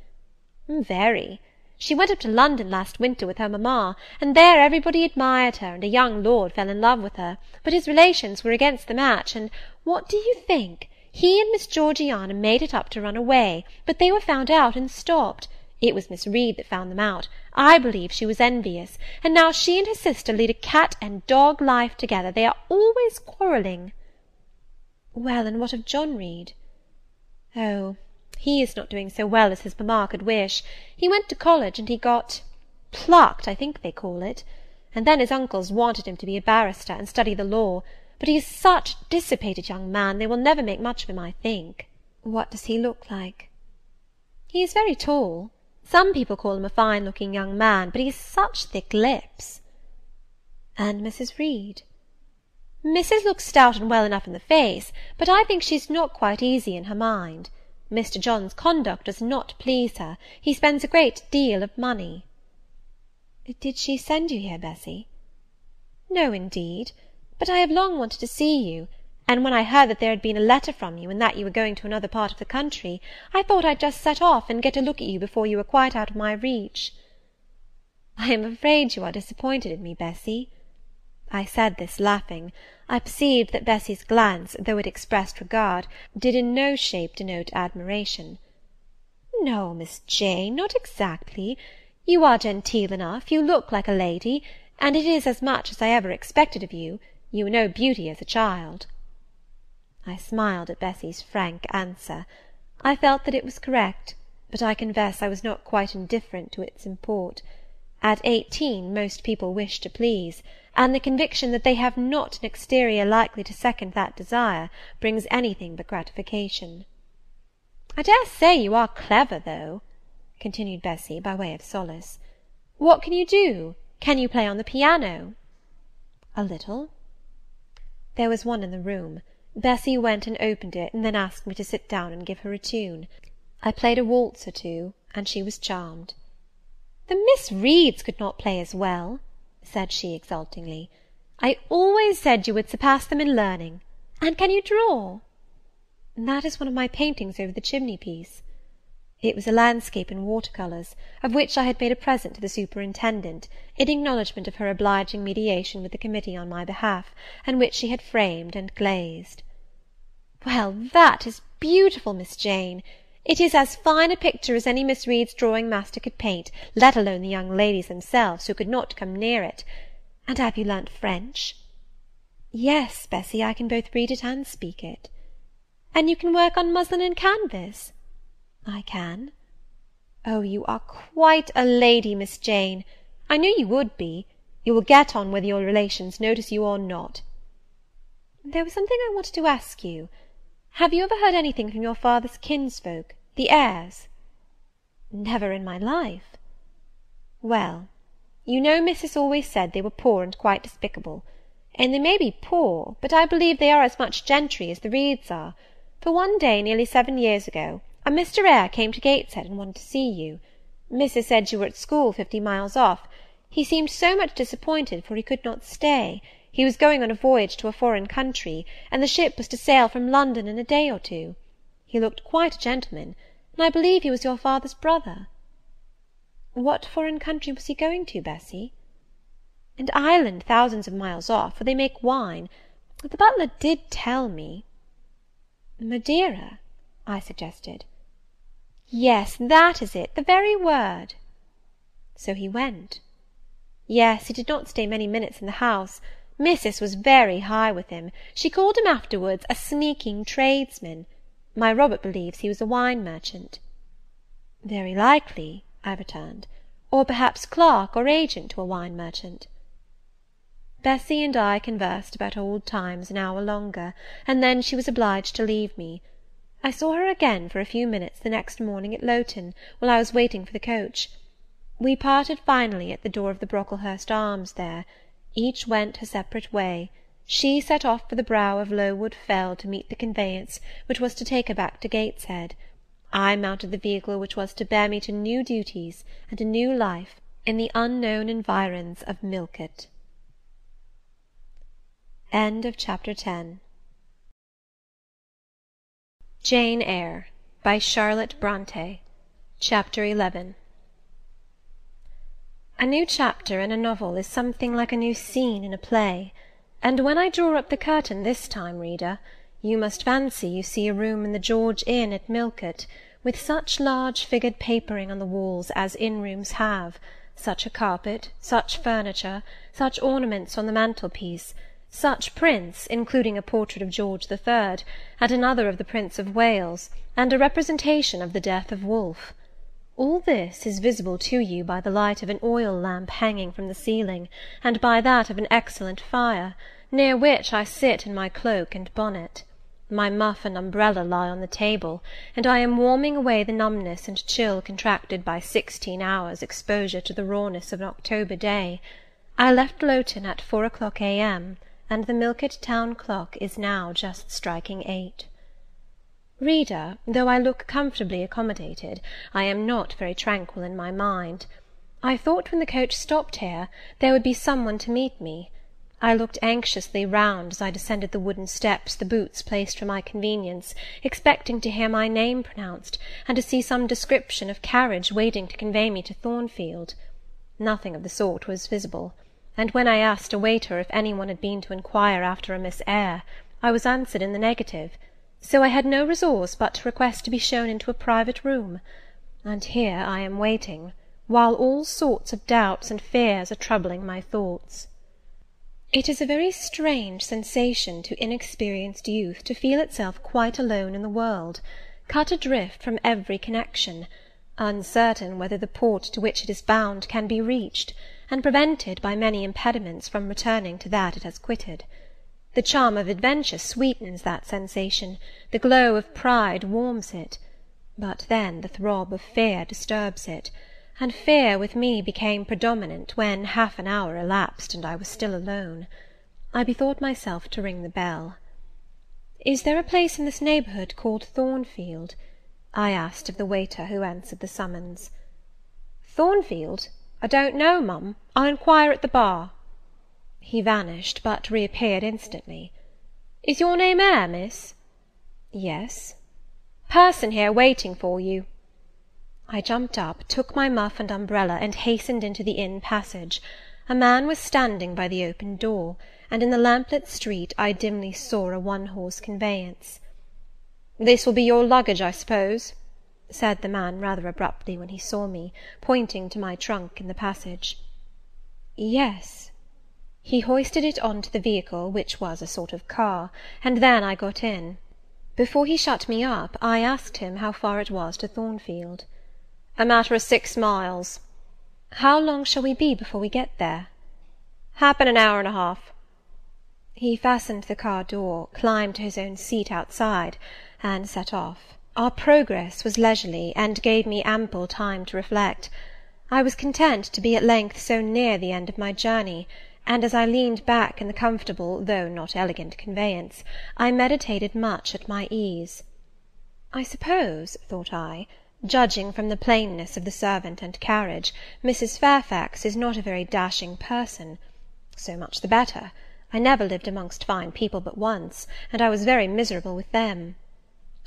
"Very. She went up to London last winter with her mamma, and there everybody admired her, and a young lord fell in love with her, but his relations were against the match, and what do you think? He and Miss Georgiana made it up to run away, but they were found out and stopped. It was Miss Reed that found them out. I believe she was envious, and now she and her sister lead a cat-and-dog life together. They are always quarrelling." "Well, and what of John Reed?" "Oh, he is not doing so well as his mamma could wish. He went to college, and he got plucked, I think they call it, and then his uncles wanted him to be a barrister, and study the law, but he is such a dissipated young man, they will never make much of him, I think." "What does he look like?" "He is very tall. Some people call him a fine-looking young man, but he has such thick lips." "And Mrs. Reed?" "Mrs. looks stout and well enough in the face, but I think she is not quite easy in her mind. Mr. John's conduct does not please her. He spends a great deal of money." "Did she send you here, Bessy?" "No, indeed; but I have long wanted to see you, and when I heard that there had been a letter from you, and that you were going to another part of the country, I thought I'd just set off and get a look at you before you were quite out of my reach." "I am afraid you are disappointed in me, Bessy." I said this laughing. I perceived that Bessy's glance, though it expressed regard, did in no shape denote admiration. "No, Miss Jane, not exactly. You are genteel enough, you look like a lady, and it is as much as I ever expected of you. You were no beauty as a child." I smiled at Bessy's frank answer. I felt that it was correct, but I confess I was not quite indifferent to its import. At 18 most people wish to please, and the conviction that they have not an exterior likely to second that desire brings anything but gratification. "I dare say you are clever, though," continued Bessy, by way of solace. "What can you do? Can you play on the piano?" "A little." There was one in the room. Bessy went and opened it, and then asked me to sit down and give her a tune. I played a waltz or two, and she was charmed. "The Miss Reeds could not play as well," said she exultingly. "I always said you would surpass them in learning. And can you draw?" "That is one of my paintings over the chimney-piece." It was a landscape in water-colours, of which I had made a present to the superintendent, in acknowledgment of her obliging mediation with the committee on my behalf, and which she had framed and glazed. "Well, that is beautiful, Miss Jane. It is as fine a picture as any Miss Reed's drawing-master could paint, let alone the young ladies themselves, who could not come near it. And have you learnt French?" "Yes, Bessy, I can both read it and speak it." "And you can work on muslin and canvas?" "I can." "Oh, you are quite a lady, Miss Jane. I knew you would be. You will get on whether your relations notice you or not." "There was something I wanted to ask you. Have you ever heard anything from your father's kinsfolk, the Eyres?" "Never in my life." "Well, you know Missus always said they were poor and quite despicable. And they may be poor, but I believe they are as much gentry as the Reeds are; for one day, nearly 7 years ago, a Mr. Eyre came to Gateshead and wanted to see you. Missus said you were at school 50 miles off. He seemed so much disappointed, for he could not stay. He was going on a voyage to a foreign country, and the ship was to sail from London in a day or two. He looked quite a gentleman, and I believe he was your father's brother." "What foreign country was he going to, Bessy?" "An island thousands of miles off, where they make wine. The butler did tell me." "Madeira?" I suggested. "Yes, that is it, the very word." "So he went?" "Yes, he did not stay many minutes in the house. Missus was very high with him. She called him afterwards a sneaking tradesman. My Robert believes he was a wine merchant." "Very likely," I returned, "or perhaps clerk or agent to a wine merchant." Bessy and I conversed about old times an hour longer, and then she was obliged to leave me. I saw her again for a few minutes the next morning at Lowton, while I was waiting for the coach. We parted finally at the door of the Brocklehurst Arms there. Each went her separate way. She set off for the brow of Lowood Fell to meet the conveyance which was to take her back to Gateshead. I mounted the vehicle which was to bear me to new duties and a new life in the unknown environs of Millcote. End of Chapter 10. Jane Eyre by Charlotte Brontë. Chapter 11. A new chapter in a novel is something like a new scene in a play, and when I draw up the curtain this time, reader, you must fancy you see a room in the George Inn at Millcote, with such large figured papering on the walls as inn-rooms have, such a carpet, such furniture, such ornaments on the mantel-piece, such prints, including a portrait of George III, and another of the Prince of Wales, and a representation of the death of Wolfe. All this is visible to you by the light of an oil lamp hanging from the ceiling, and by that of an excellent fire, near which I sit in my cloak and bonnet. My muff and umbrella lie on the table, and I am warming away the numbness and chill contracted by 16 hours' exposure to the rawness of an October day. I left Lowton at 4 o'clock a.m., and the Millcote town clock is now just striking 8. Reader, though I look comfortably accommodated, I am not very tranquil in my mind. I thought when the coach stopped here, there would be some one to meet me. I looked anxiously round as I descended the wooden steps the boots placed for my convenience, expecting to hear my name pronounced, and to see some description of carriage waiting to convey me to Thornfield. Nothing of the sort was visible, and when I asked a waiter if any one had been to inquire after a Miss Eyre, I was answered in the negative, so I had no resource but to request to be shown into a private room, and here I am waiting, while all sorts of doubts and fears are troubling my thoughts. It is a very strange sensation to inexperienced youth to feel itself quite alone in the world, cut adrift from every connection, uncertain whether the port to which it is bound can be reached, and prevented by many impediments from returning to that it has quitted. The charm of adventure sweetens that sensation, the glow of pride warms it, but then the throb of fear disturbs it, and fear with me became predominant when half an hour elapsed and I was still alone. I bethought myself to ring the bell. "Is there a place in this neighbourhood called Thornfield?" I asked of the waiter who answered the summons. "Thornfield? I don't know, mum. I'll inquire at the bar." He vanished, but reappeared instantly. "Is your name Eyre, miss?" "Yes." "Person here waiting for you." I jumped up, took my muff and umbrella, and hastened into the inn passage. A man was standing by the open door, and in the lamplit street I dimly saw a one-horse conveyance. "This will be your luggage, I suppose?" said the man rather abruptly when he saw me, pointing to my trunk in the passage. "Yes." He hoisted it on to the vehicle, which was a sort of car, and then I got in. Before he shut me up, I asked him how far it was to Thornfield. "A matter of 6 miles." "How long shall we be before we get there?" "Happen an hour and a half." He fastened the car door, climbed to his own seat outside, and set off. Our progress was leisurely, and gave me ample time to reflect. I was content to be at length so near the end of my journey, and as I leaned back in the comfortable, though not elegant conveyance, I meditated much at my ease. I suppose, thought I, judging from the plainness of the servant and carriage, Mrs. Fairfax is not a very dashing person. So much the better. I never lived amongst fine people but once, and I was very miserable with them.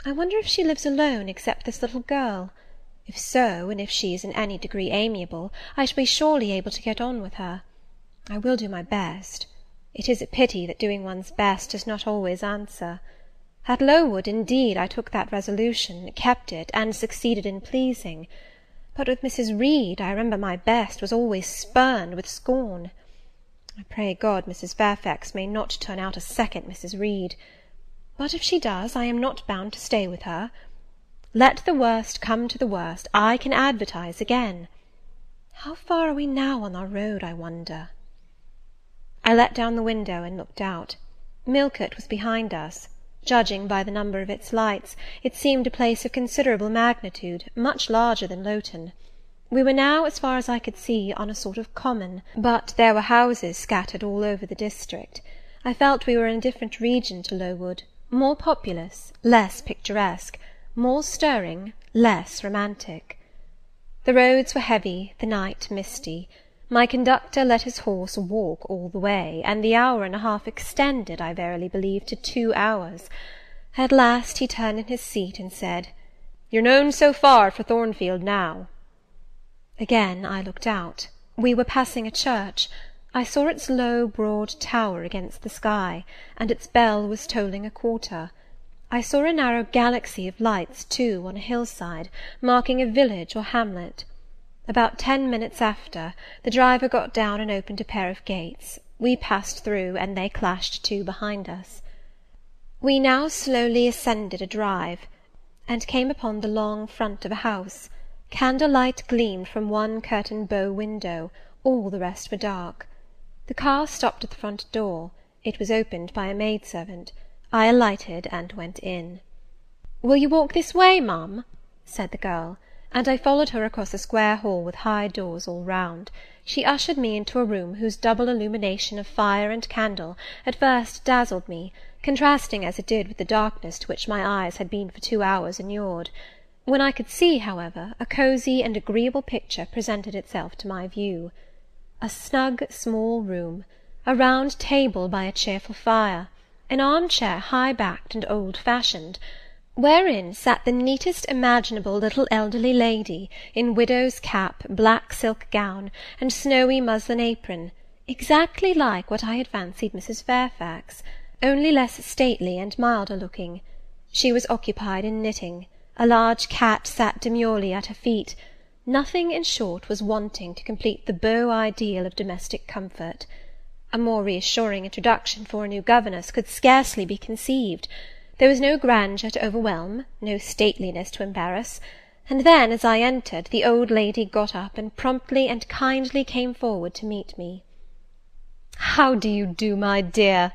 I wonder if she lives alone, except this little girl? If so, and if she is in any degree amiable, I shall be surely able to get on with her. I will do my best. It is a pity that doing one's best does not always answer. At Lowood, indeed, I took that resolution, kept it, and succeeded in pleasing. But with Mrs. Reed, I remember my best was always spurned with scorn. I pray God Mrs. Fairfax may not turn out a second Mrs. Reed. But if she does, I am not bound to stay with her. Let the worst come to the worst, I can advertise again. How far are we now on our road, I wonder? I let down the window and looked out. Millcote was behind us. Judging by the number of its lights, it seemed a place of considerable magnitude, much larger than Lowton. We were now, as far as I could see, on a sort of common, but there were houses scattered all over the district. I felt we were in a different region to Lowood, more populous, less picturesque, more stirring, less romantic. The roads were heavy, the night misty. My conductor let his horse walk all the way, and the hour and a half extended, I verily believe, to 2 hours. At last he turned in his seat and said, "You're known so far for Thornfield now." Again I looked out. We were passing a church. I saw its low, broad tower against the sky, and its bell was tolling a quarter. I saw a narrow galaxy of lights, too, on a hillside, marking a village or hamlet. About 10 minutes after, the driver got down and opened a pair of gates. We passed through, and they clashed to behind us. We now slowly ascended a drive, and came upon the long front of a house. Candle-light gleamed from one curtained bow window, all the rest were dark. The car stopped at the front door. It was opened by a maid-servant. I alighted and went in. "Will you walk this way, ma'am?" said the girl, and I followed her across a square hall with high doors all round. She ushered me into a room whose double illumination of fire and candle at first dazzled me, contrasting as it did with the darkness to which my eyes had been for 2 hours inured. When I could see, however, a cosy and agreeable picture presented itself to my view. A snug small room, a round table by a cheerful fire, an arm-chair high-backed and old-fashioned, wherein sat the neatest imaginable little elderly lady, in widow's cap, black silk gown, and snowy muslin apron, exactly like what I had fancied Mrs. Fairfax, only less stately and milder looking. She was occupied in knitting. A large cat sat demurely at her feet. Nothing, in short, was wanting to complete the beau ideal of domestic comfort. A more reassuring introduction for a new governess could scarcely be conceived. There was no grandeur to overwhelm, no stateliness to embarrass, and then, as I entered, the old lady got up, and promptly and kindly came forward to meet me. "How do you do, my dear?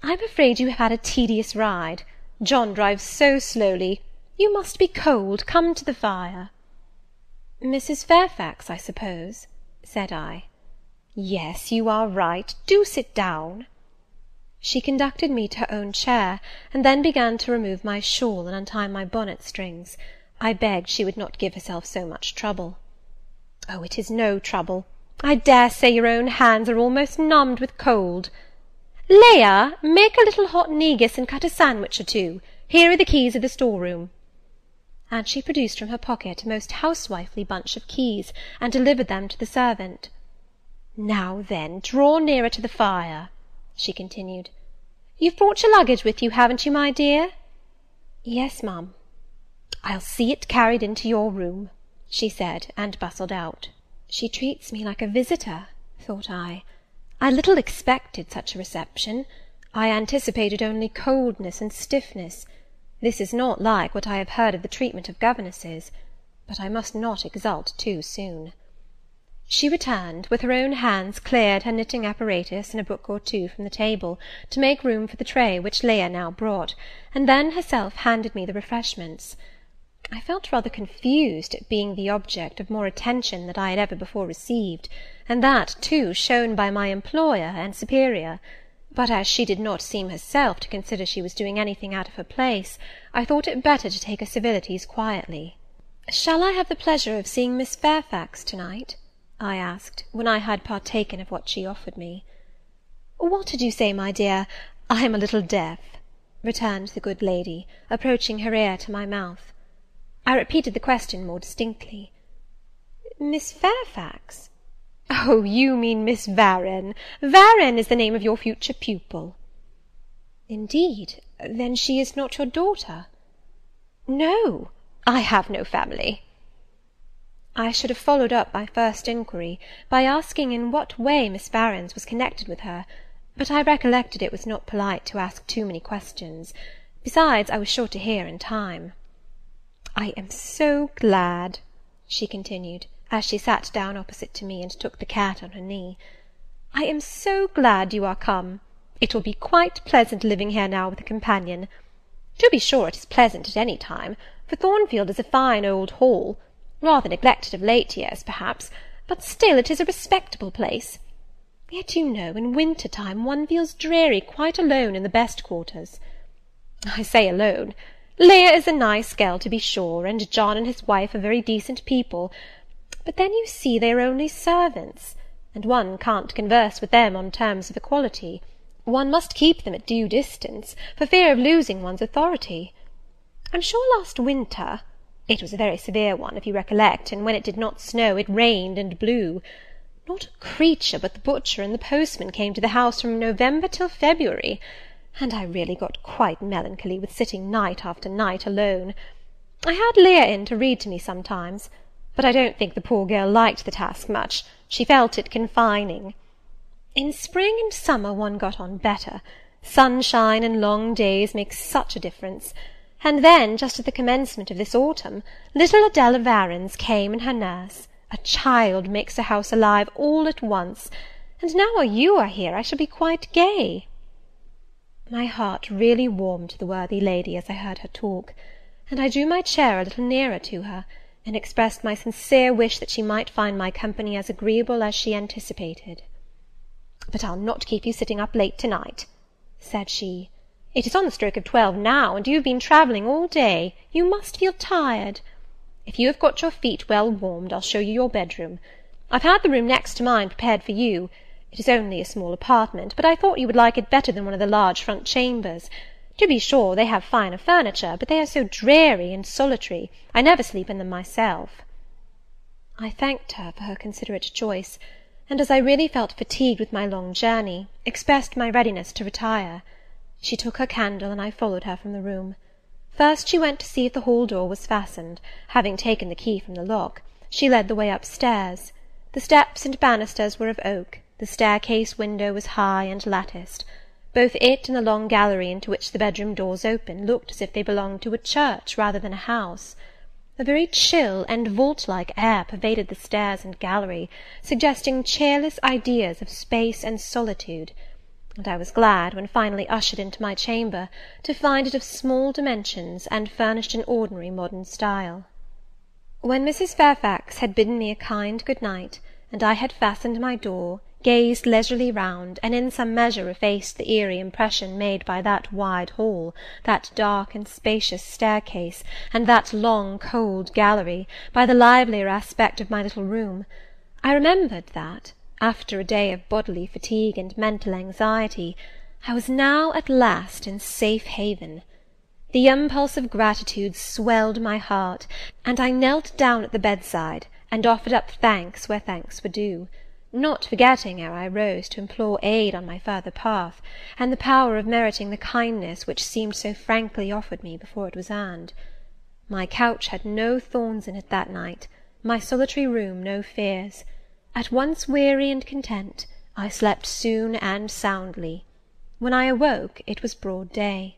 I'm afraid you have had a tedious ride. John drives so slowly. You must be cold. Come to the fire." "Mrs. Fairfax, I suppose?" said I. "Yes, you are right. Do sit down." She conducted me to her own chair, and then began to remove my shawl and untie my bonnet strings. I begged she would not give herself so much trouble. "Oh, it is no trouble. I dare say your own hands are almost numbed with cold. Leah, make a little hot negus and cut a sandwich or two. Here are the keys of the store-room." And she produced from her pocket a most housewifely bunch of keys, and delivered them to the servant. "Now then, draw nearer to the fire," she continued. "You've brought your luggage with you, haven't you, my dear?" "Yes, ma'am." "I'll see it carried into your room," she said, and bustled out. She treats me like a visitor, thought I. I little expected such a reception. I anticipated only coldness and stiffness. This is not like what I have heard of the treatment of governesses, but I must not exult too soon. She returned, with her own hands cleared her knitting apparatus and a book or two from the table, to make room for the tray which Leah now brought, and then herself handed me the refreshments. I felt rather confused at being the object of more attention than I had ever before received, and that, too, shown by my employer and superior; but as she did not seem herself to consider she was doing anything out of her place, I thought it better to take her civilities quietly. "Shall I have the pleasure of seeing Miss Fairfax to-night?" I asked, when I had partaken of what she offered me. "What did you say, my dear? I am a little deaf," returned the good lady, approaching her ear to my mouth. I repeated the question more distinctly. "Miss Fairfax?" "Oh, you mean Miss Varenne. Varenne is the name of your future pupil." "Indeed? Then she is not your daughter?" "No, I have no family." I should have followed up my first inquiry by asking in what way Miss Varens was connected with her, but I recollected it was not polite to ask too many questions. Besides, I was sure to hear in time. "I am so glad," she continued, as she sat down opposite to me and took the cat on her knee. "I am so glad you are come. It will be quite pleasant living here now with a companion. To be sure, it is pleasant at any time, for Thornfield is a fine old hall, rather neglected of late years, perhaps, but still it is a respectable place. Yet, you know, in winter-time one feels dreary quite alone in the best quarters. I say alone. Leah is a nice girl, to be sure, and John and his wife are very decent people, but then you see they are only servants, and one can't converse with them on terms of equality. One must keep them at due distance, for fear of losing one's authority. I'm sure last winter— it was a very severe one, if you recollect, and when it did not snow, it rained and blew. Not a creature but the butcher and the postman came to the house from November till February, and I really got quite melancholy with sitting night after night alone. I had Leah in to read to me sometimes, but I don't think the poor girl liked the task much. She felt it confining. In spring and summer one got on better. Sunshine and long days make such a difference. And then, just at the commencement of this autumn, little Adela Varens came and her nurse. A child makes a house alive all at once, and now you are here I shall be quite gay." My heart really warmed to the worthy lady as I heard her talk, and I drew my chair a little nearer to her, and expressed my sincere wish that she might find my company as agreeable as she anticipated. "But I'll not keep you sitting up late to-night," said she. "It is on the stroke of 12 now, and you have been travelling all day. You must feel tired. If you have got your feet well warmed, I'll show you your bedroom. I've had the room next to mine prepared for you. It is only a small apartment, but I thought you would like it better than one of the large front chambers. To be sure, they have finer furniture, but they are so dreary and solitary, I never sleep in them myself." I thanked her for her considerate choice, and, as I really felt fatigued with my long journey, expressed my readiness to retire. She took her candle, and I followed her from the room. First she went to see if the hall door was fastened. Having taken the key from the lock, she led the way up-stairs. The steps and banisters were of oak. The staircase window was high and latticed. Both it and the long gallery into which the bedroom doors open looked as if they belonged to a church rather than a house. A very chill and vault-like air pervaded the stairs and gallery, suggesting cheerless ideas of space and solitude, and I was glad, when finally ushered into my chamber, to find it of small dimensions, and furnished in ordinary modern style. When Mrs. Fairfax had bidden me a kind good night, and I had fastened my door, gazed leisurely round, and in some measure effaced the eerie impression made by that wide hall, that dark and spacious staircase, and that long cold gallery, by the livelier aspect of my little room, I remembered that, after a day of bodily fatigue and mental anxiety, I was now at last in safe haven. The impulse of gratitude swelled my heart, and I knelt down at the bedside, and offered up thanks where thanks were due, not forgetting ere I rose to implore aid on my further path, and the power of meriting the kindness which seemed so frankly offered me before it was earned. My couch had no thorns in it that night, my solitary room no fears. At once weary and content, I slept soon and soundly. When I awoke, it was broad day.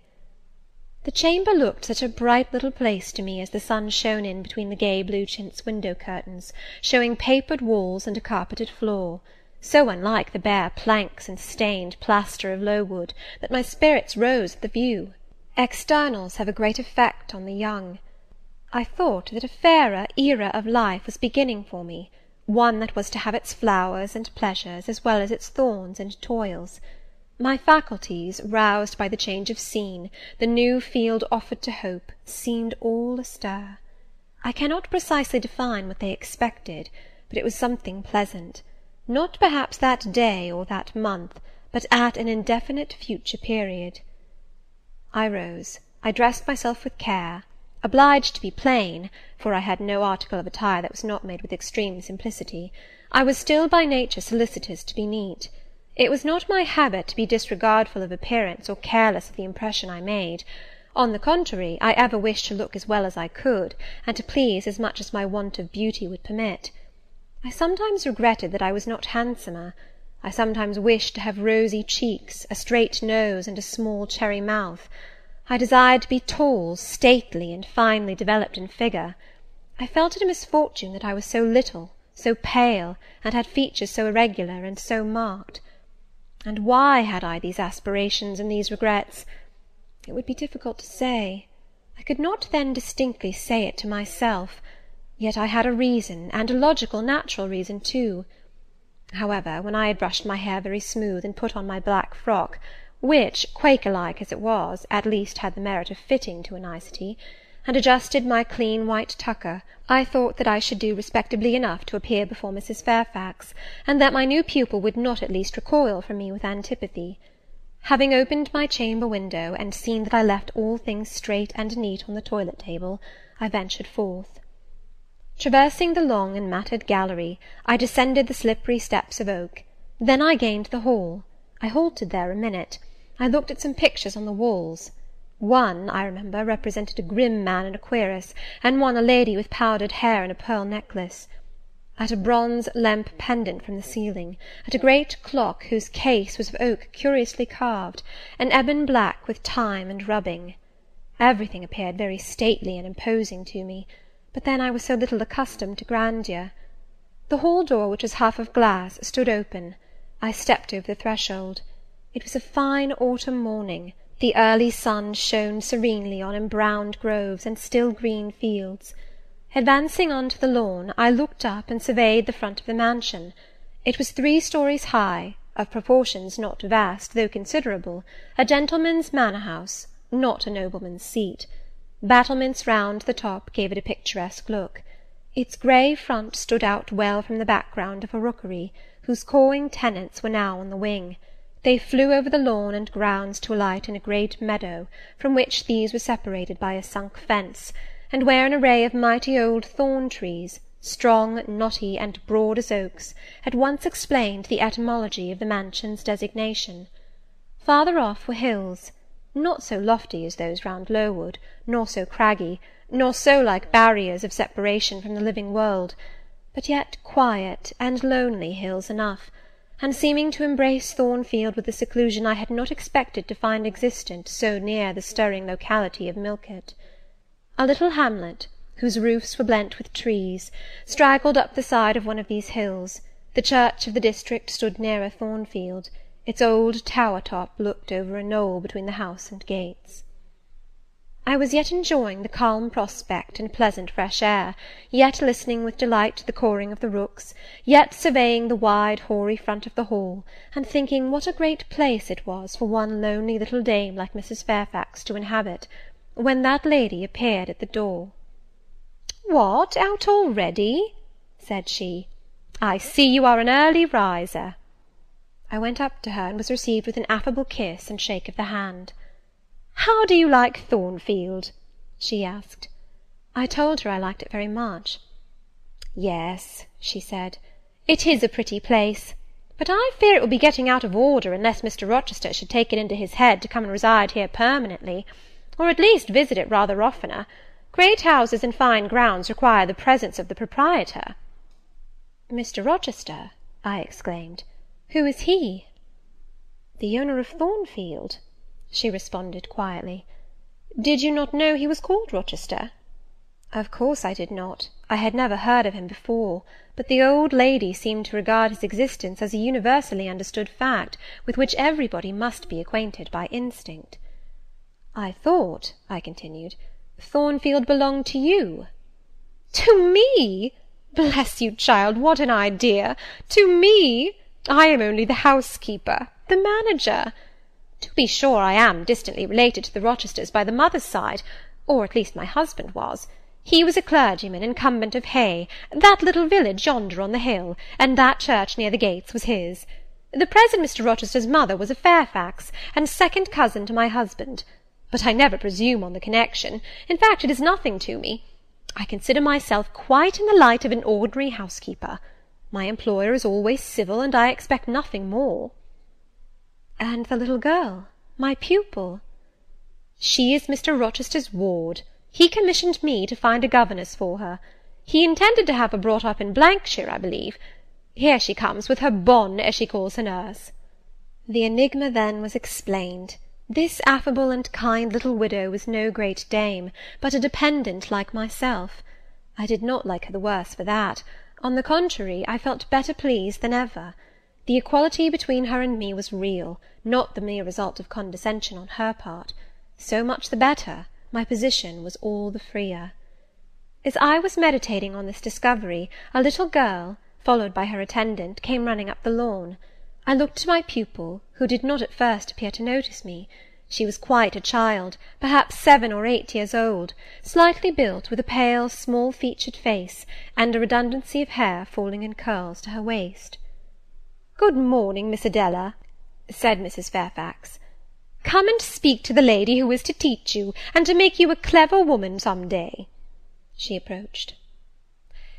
The chamber looked such a bright little place to me as the sun shone in between the gay blue chintz window curtains, showing papered walls and a carpeted floor, so unlike the bare planks and stained plaster of Lowood, that my spirits rose at the view. Externals have a great effect on the young. I thought that a fairer era of life was beginning for me, one that was to have its flowers and pleasures, as well as its thorns and toils. My faculties, roused by the change of scene, the new field offered to hope, seemed all astir. I cannot precisely define what they expected, but it was something pleasant, not perhaps that day or that month, but at an indefinite future period. I rose. I dressed myself with care, obliged to be plain, for I had no article of attire that was not made with extreme simplicity. I was still by nature solicitous to be neat. It was not my habit to be disregardful of appearance or careless of the impression I made. On the contrary, I ever wished to look as well as I could, and to please as much as my want of beauty would permit. I sometimes regretted that I was not handsomer. I sometimes wished to have rosy cheeks, a straight nose, and a small cherry mouth. I desired to be tall, stately, and finely developed in figure. I felt it a misfortune that I was so little, so pale, and had features so irregular and so marked. And why had I these aspirations and these regrets? It would be difficult to say. I could not then distinctly say it to myself, yet I had a reason, and a logical, natural reason too. However, when I had brushed my hair very smooth, and put on my black frock, which, Quaker-like as it was, at least had the merit of fitting to a nicety, and adjusted my clean white tucker, I thought that I should do respectably enough to appear before Mrs. Fairfax, and that my new pupil would not at least recoil from me with antipathy. Having opened my chamber window, and seen that I left all things straight and neat on the toilet table, I ventured forth. Traversing the long and matted gallery, I descended the slippery steps of oak. Then I gained the hall. I halted there a minute. I looked at some pictures on the walls. One, I remember, represented a grim man in a cuirass, and one a lady with powdered hair and a pearl necklace. At a bronze lamp pendant from the ceiling, at a great clock whose case was of oak curiously carved, an ebon black with time and rubbing. Everything appeared very stately and imposing to me, but then I was so little accustomed to grandeur. The hall door, which was half of glass, stood open. I stepped over the threshold. It was a fine autumn morning, The early sun shone serenely on embrowned groves and still green fields. Advancing on to the lawn, I looked up and surveyed the front of the mansion. It was 3 stories high, of proportions not vast, though considerable, a gentleman's manor-house, not a nobleman's seat. Battlements round the top gave it a picturesque look. Its grey front stood out well from the background of a rookery, whose cawing tenants were now on the wing. They flew over the lawn and grounds to alight in a great meadow, from which these were separated by a sunk fence, and where an array of mighty old thorn-trees, strong, knotty, and broad as oaks, at once explained the etymology of the mansion's designation. Farther off were hills, not so lofty as those round Lowood, nor so craggy, nor so like barriers of separation from the living world, but yet quiet and lonely hills enough, and seeming to embrace Thornfield with a seclusion I had not expected to find existent so near the stirring locality of Millcote. A little hamlet, whose roofs were blent with trees, straggled up the side of one of these hills. The church of the district stood nearer Thornfield. Its old tower-top looked over a knoll between the house and gates. I was yet enjoying the calm prospect and pleasant fresh air, yet listening with delight to the cawing of the rooks, yet surveying the wide hoary front of the hall, and thinking what a great place it was for one lonely little dame like Mrs. Fairfax to inhabit, when that lady appeared at the door. "What, out already?" said she. "I see you are an early riser." I went up to her, and was received with an affable kiss and shake of the hand. "How do you like Thornfield?" she asked. I told her I liked it very much. "Yes," she said, "it is a pretty place, but I fear it will be getting out of order unless Mr. Rochester should take it into his head to come and reside here permanently, or at least visit it rather oftener. Great houses and fine grounds require the presence of the proprietor." "Mr. Rochester?" I exclaimed. "Who is he?" "The owner of Thornfield," she responded quietly. "Did you not know he was called Rochester?" Of course I did not. I had never heard of him before, but the old lady seemed to regard his existence as a universally understood fact, with which everybody must be acquainted by instinct. "I thought," I continued, "Thornfield belonged to you." "To me! Bless you, child, what an idea! To me! I am only the housekeeper, the manager. To be sure, I am distantly related to the Rochesters by the mother's side, or at least my husband was. He was a clergyman, incumbent of Hay, that little village yonder on the hill, and that church near the gates was his. The present Mr. Rochester's mother was a Fairfax, and second cousin to my husband. But I never presume on the connection. In fact, it is nothing to me. I consider myself quite in the light of an ordinary housekeeper. My employer is always civil, and I expect nothing more." "And the little girl, my pupil?" "She is Mr. Rochester's ward. He commissioned me to find a governess for her. He intended to have her brought up in Blankshire, I believe. Here she comes, with her bonne, as she calls her nurse." The enigma then was explained. This affable and kind little widow was no great dame, but a dependent like myself. I did not like her the worse for that. On the contrary, I felt better pleased than ever. The equality between her and me was real, not the mere result of condescension on her part. So much the better, my position was all the freer. As I was meditating on this discovery, a little girl, followed by her attendant, came running up the lawn. I looked at my pupil, who did not at first appear to notice me. She was quite a child, perhaps 7 or 8 years old, slightly built, with a pale, small-featured face, and a redundancy of hair falling in curls to her waist. "Good morning, Miss Adela," said Mrs. Fairfax. "Come and speak to the lady who is to teach you, and to make you a clever woman some day." She approached.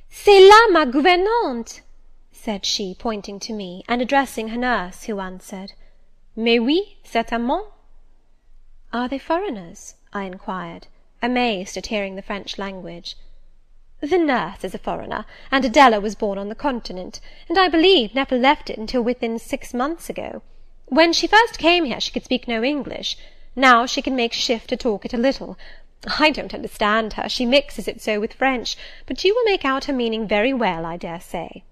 "C'est là ma gouvernante," said she, pointing to me, and addressing her nurse, who answered, "Mais oui, certainement." "Are they foreigners?" I inquired, amazed at hearing the French language. "The nurse is a foreigner, and Adela was born on the continent, and I believe never left it until within 6 months ago. When she first came here she could speak no English. Now she can make shift to talk it a little. I don't understand her, she mixes it so with French, but you will make out her meaning very well, I dare say."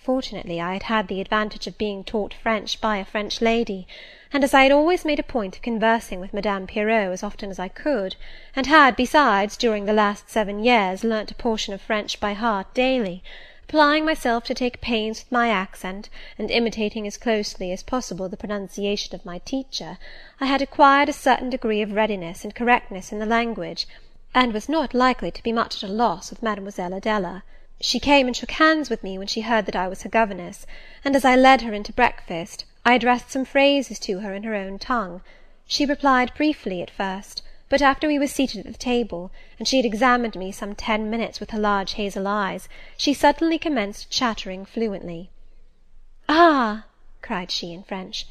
Fortunately, I had had the advantage of being taught French by a French lady, and as I had always made a point of conversing with Madame Pirot as often as I could, and had, besides, during the last 7 years, learnt a portion of French by heart daily, applying myself to take pains with my accent, and imitating as closely as possible the pronunciation of my teacher, I had acquired a certain degree of readiness and correctness in the language, and was not likely to be much at a loss with Mademoiselle Adela. She came and shook hands with me when she heard that I was her governess, and as I led her into breakfast, I addressed some phrases to her in her own tongue. She replied briefly at first, but after we were seated at the table, and she had examined me some 10 minutes with her large hazel eyes, she suddenly commenced chattering fluently. "Ah," cried she in French,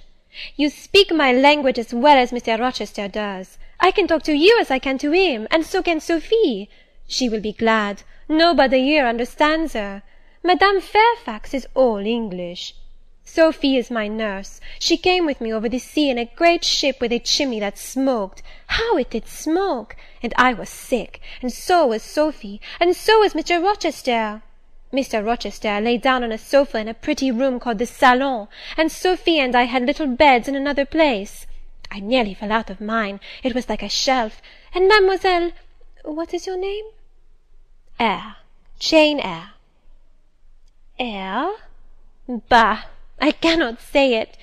"you speak my language as well as Mr. Rochester does. I can talk to you as I can to him, and so can Sophie. She will be glad. Nobody here understands her. Madame Fairfax is all English. Sophie is my nurse. She came with me over the sea in a great ship with a chimney that smoked. How it did smoke! And I was sick, and so was Sophie, and so was Mr. Rochester. Mr. Rochester lay down on a sofa in a pretty room called the salon, and Sophie and I had little beds in another place. I nearly fell out of mine, it was like a shelf, and Mademoiselle, what is your name?" "Eyre, Jane Eyre." "Eyre? Bah! I cannot say it.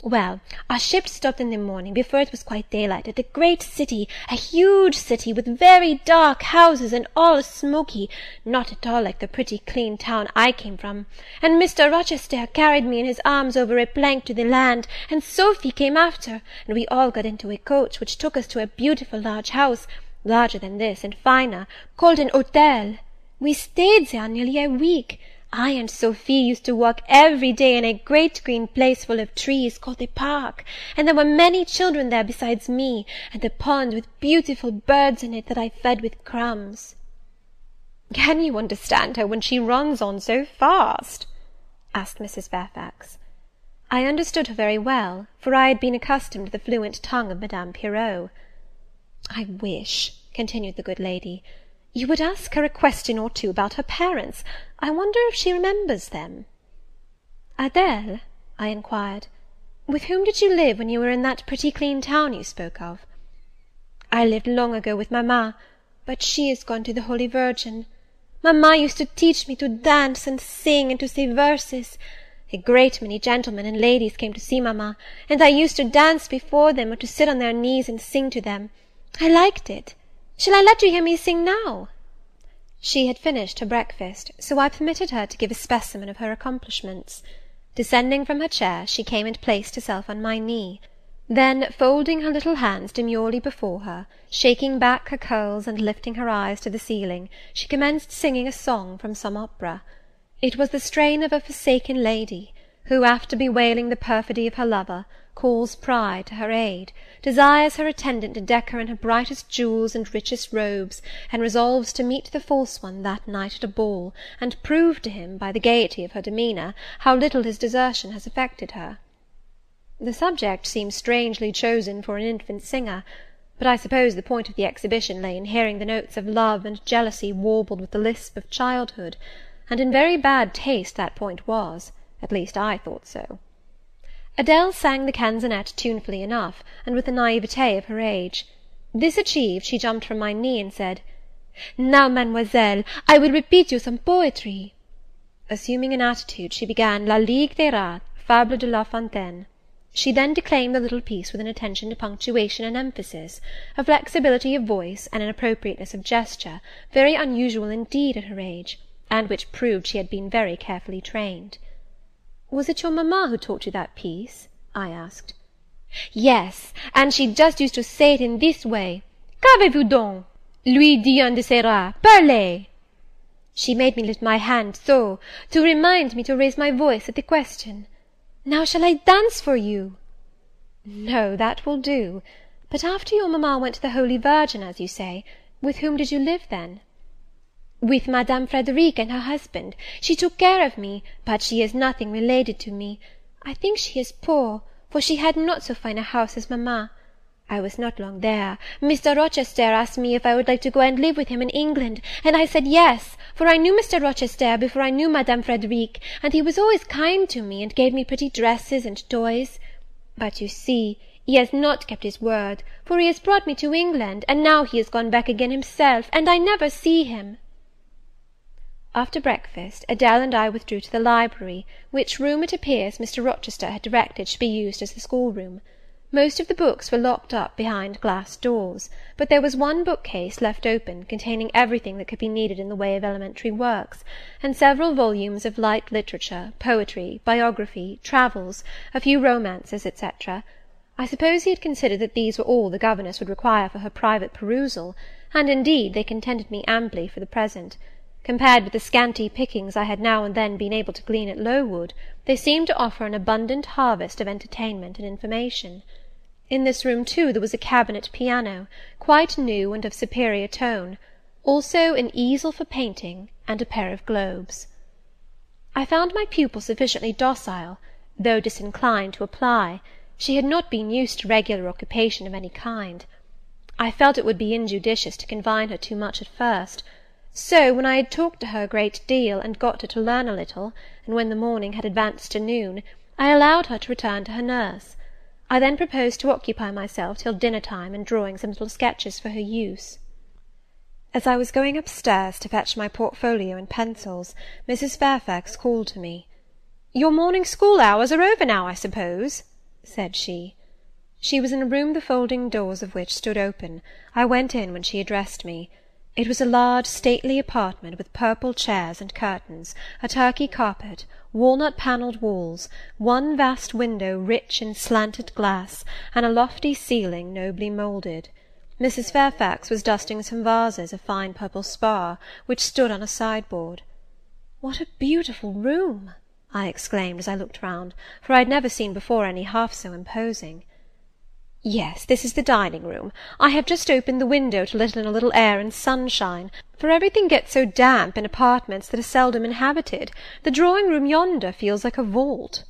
Well, our ship stopped in the morning, before it was quite daylight, at a great city, a huge city, with very dark houses, and all smoky, not at all like the pretty clean town I came from, and Mr. Rochester carried me in his arms over a plank to the land, and Sophie came after, and we all got into a coach, which took us to a beautiful large house, larger than this, and finer, called an hotel. We stayed there nearly a week. I and Sophie used to walk every day in a great green place full of trees, called the park, and there were many children there besides me, and a pond with beautiful birds in it that I fed with crumbs." "Can you understand her when she runs on so fast?" asked Mrs. Fairfax. I understood her very well, for I had been accustomed to the fluent tongue of Madame Pirot. "I wish," continued the good lady, "you would ask her a question or two about her parents. I wonder if she remembers them." "Adele," I inquired, "with whom did you live when you were in that pretty clean town you spoke of?" "I lived long ago with mamma, but she is gone to the Holy Virgin. Mamma used to teach me to dance and sing and to say verses. A great many gentlemen and ladies came to see mamma, and I used to dance before them, or to sit on their knees and sing to them. I liked it. Shall I let you hear me sing now?" She had finished her breakfast, so I permitted her to give a specimen of her accomplishments. Descending from her chair, she came and placed herself on my knee. Then, folding her little hands demurely before her, shaking back her curls and lifting her eyes to the ceiling, she commenced singing a song from some opera. It was the strain of a forsaken lady, who, after bewailing the perfidy of her lover, calls pride to her aid, desires her attendant to deck her in her brightest jewels and richest robes, and resolves to meet the false one that night at a ball, and prove to him, by the gaiety of her demeanour, how little his desertion has affected her. The subject seems strangely chosen for an infant singer, but I suppose the point of the exhibition lay in hearing the notes of love and jealousy warbled with the lisp of childhood, and in very bad taste that point was, at least I thought so. Adele sang the canzonet tunefully enough, and with the naivete of her age. This achieved, she jumped from my knee, and said, "Now, mademoiselle, I will repeat you some poetry." Assuming an attitude, she began La Ligue des Rats, Fable de La Fontaine. She then declaimed the little piece with an attention to punctuation and emphasis, a flexibility of voice, and an appropriateness of gesture, very unusual indeed at her age, and which proved she had been very carefully trained. "Was it your mamma who taught you that piece?" I asked. "Yes, and she just used to say it in this way. Qu'avez-vous donc? Lui dit un de ces rats. Parlez!" She made me lift my hand so, to remind me to raise my voice at the question. "Now shall I dance for you?" "No, that will do. But after your mamma went to the Holy Virgin, as you say, with whom did you live then?" "With Madame Frederic and her husband. She took care of me, but she is nothing related to me. I think she is poor, for she had not so fine a house as mamma. I was not long there. Mr. Rochester asked me if I would like to go and live with him in England, and I said yes, for I knew Mr. Rochester before I knew Madame Frederic, and he was always kind to me, and gave me pretty dresses and toys. But you see, he has not kept his word, for he has brought me to England, and now he has gone back again himself, and I never see him." After breakfast, Adele and I withdrew to the library, which room, it appears, Mr. Rochester had directed should be used as the schoolroom. Most of the books were locked up behind glass doors, but there was one bookcase left open, containing everything that could be needed in the way of elementary works, and several volumes of light literature, poetry, biography, travels, a few romances, etc. I suppose he had considered that these were all the governess would require for her private perusal, and indeed they contented me amply for the present. Compared with the scanty pickings I had now and then been able to glean at Lowood, they seemed to offer an abundant harvest of entertainment and information. In this room, too, there was a cabinet piano, quite new and of superior tone, also an easel for painting, and a pair of globes. I found my pupil sufficiently docile, though disinclined to apply. She had not been used to regular occupation of any kind. I felt it would be injudicious to confine her too much at first. So, when I had talked to her a great deal, and got her to learn a little, and when the morning had advanced to noon, I allowed her to return to her nurse. I then proposed to occupy myself till dinner-time in drawing some little sketches for her use. As I was going upstairs to fetch my portfolio and pencils, Mrs. Fairfax called to me. "Your morning school hours are over now, I suppose?" said she. She was in a room the folding doors of which stood open. I went in when she addressed me. It was a large, stately apartment, with purple chairs and curtains, a Turkey carpet, walnut-panelled walls, one vast window rich in slanted glass, and a lofty ceiling nobly moulded. Mrs. Fairfax was dusting some vases of fine purple spar, which stood on a sideboard. "What a beautiful room!" I exclaimed as I looked round, for I had never seen before any half so imposing. "Yes, this is the dining-room. I have just opened the window to let in a little air and sunshine, for everything gets so damp in apartments that are seldom inhabited. The drawing-room yonder feels like a vault."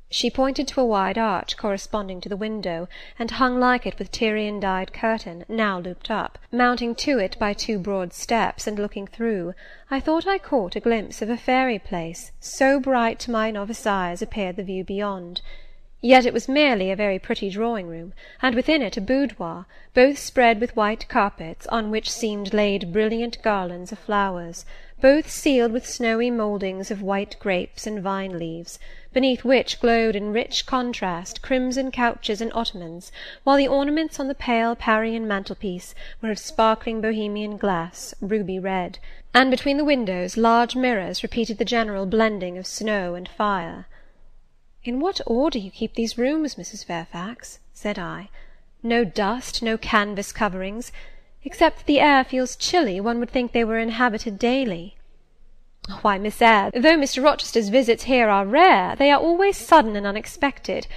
She pointed to a wide arch corresponding to the window, and hung like it with Tyrian-dyed curtain, now looped up. Mounting to it by two broad steps, and looking through, I thought I caught a glimpse of a fairy place, so bright to my novice eyes appeared the view beyond. Yet it was merely a very pretty drawing-room, and within it a boudoir, both spread with white carpets, on which seemed laid brilliant garlands of flowers, both sealed with snowy mouldings of white grapes and vine-leaves, beneath which glowed in rich contrast crimson couches and ottomans, while the ornaments on the pale Parian mantelpiece were of sparkling Bohemian glass, ruby red, and between the windows large mirrors repeated the general blending of snow and fire. "In what order you keep these rooms, Mrs. Fairfax," said I. "No dust, no canvas coverings. Except that the air feels chilly, one would think they were inhabited daily." "Why, Miss Eyre, though Mr. Rochester's visits here are rare, they are always sudden and unexpected,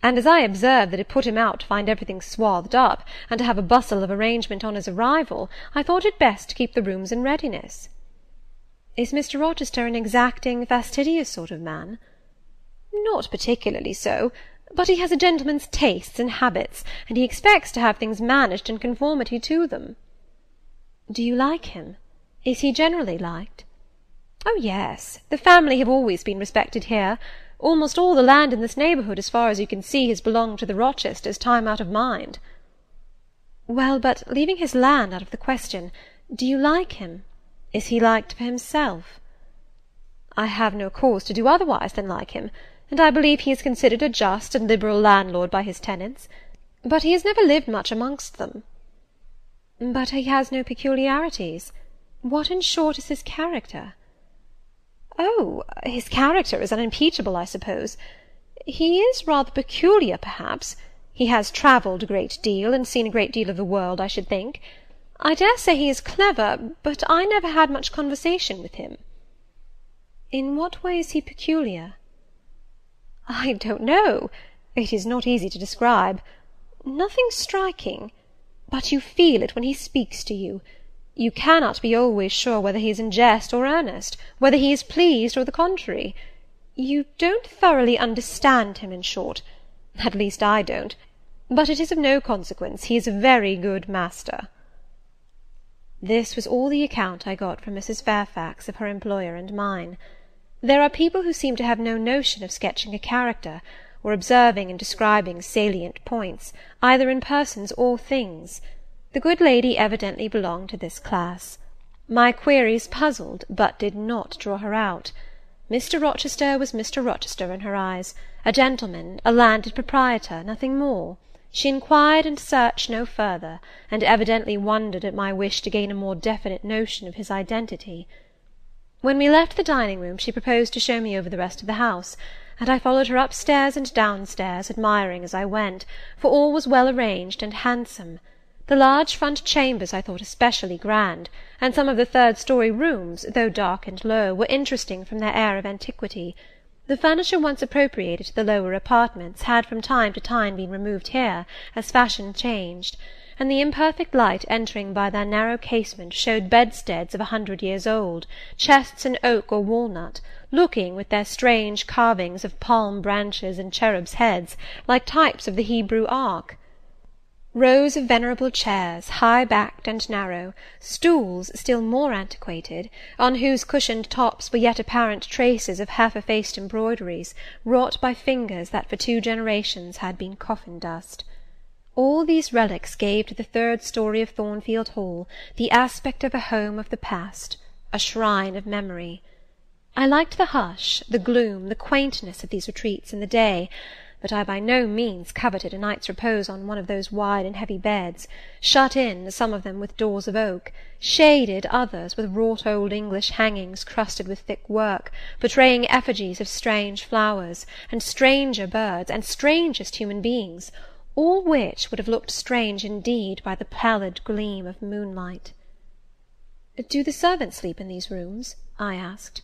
and as I observed that it put him out to find everything swathed up, and to have a bustle of arrangement on his arrival, I thought it best to keep the rooms in readiness." "Is Mr. Rochester an exacting, fastidious sort of man?" "Not particularly so, but he has a gentleman's tastes and habits, and he expects to have things managed in conformity to them." "Do you like him? Is he generally liked?" "Oh, yes. The family have always been respected here. Almost all the land in this neighbourhood, as far as you can see, has belonged to the Rochesters time out of mind." "Well, but leaving his land out of the question, do you like him? Is he liked for himself?" "I have no cause to do otherwise than like him, and I believe he is considered a just and liberal landlord by his tenants. But he has never lived much amongst them." "But he has no peculiarities. What, in short, is his character?" "Oh, his character is unimpeachable, I suppose. He is rather peculiar, perhaps. He has travelled a great deal, and seen a great deal of the world, I should think. I dare say he is clever, but I never had much conversation with him." "In what way is he peculiar?" "I don't know. It is not easy to describe. Nothing striking. But you feel it when he speaks to you. You cannot be always sure whether he is in jest or earnest, whether he is pleased or the contrary. You don't thoroughly understand him, in short. At least I don't. But it is of no consequence. He is a very good master." This was all the account I got from Mrs. Fairfax of her employer and mine. There are people who seem to have no notion of sketching a character, or observing and describing salient points, either in persons or things. The good lady evidently belonged to this class. My queries puzzled, but did not draw her out. Mr. Rochester was Mr. Rochester in her eyes, a gentleman, a landed proprietor, nothing more. She inquired and searched no further, and evidently wondered at my wish to gain a more definite notion of his identity. When we left the dining-room, she proposed to show me over the rest of the house, and I followed her upstairs and downstairs, admiring as I went, for all was well arranged and handsome. The large front chambers I thought especially grand, and some of the third-story rooms, though dark and low, were interesting from their air of antiquity. The furniture once appropriated to the lower apartments had from time to time been removed here, as fashion changed, and the imperfect light entering by their narrow casement showed bedsteads of 100 years old, chests in oak or walnut, looking, with their strange carvings of palm branches and cherubs' heads, like types of the Hebrew ark. Rows of venerable chairs, high-backed and narrow, stools still more antiquated, on whose cushioned tops were yet apparent traces of half-effaced embroideries, wrought by fingers that for 2 generations had been coffin-dust. All these relics gave to the third story of Thornfield Hall the aspect of a home of the past, a shrine of memory. I liked the hush, the gloom, the quaintness of these retreats in the day, but I by no means coveted a night's repose on one of those wide and heavy beds, shut in, some of them with doors of oak, shaded others with wrought old English hangings crusted with thick work, portraying effigies of strange flowers, and stranger birds, and strangest human beings, all which would have looked strange indeed by the pallid gleam of moonlight. "Do the servants sleep in these rooms?" I asked.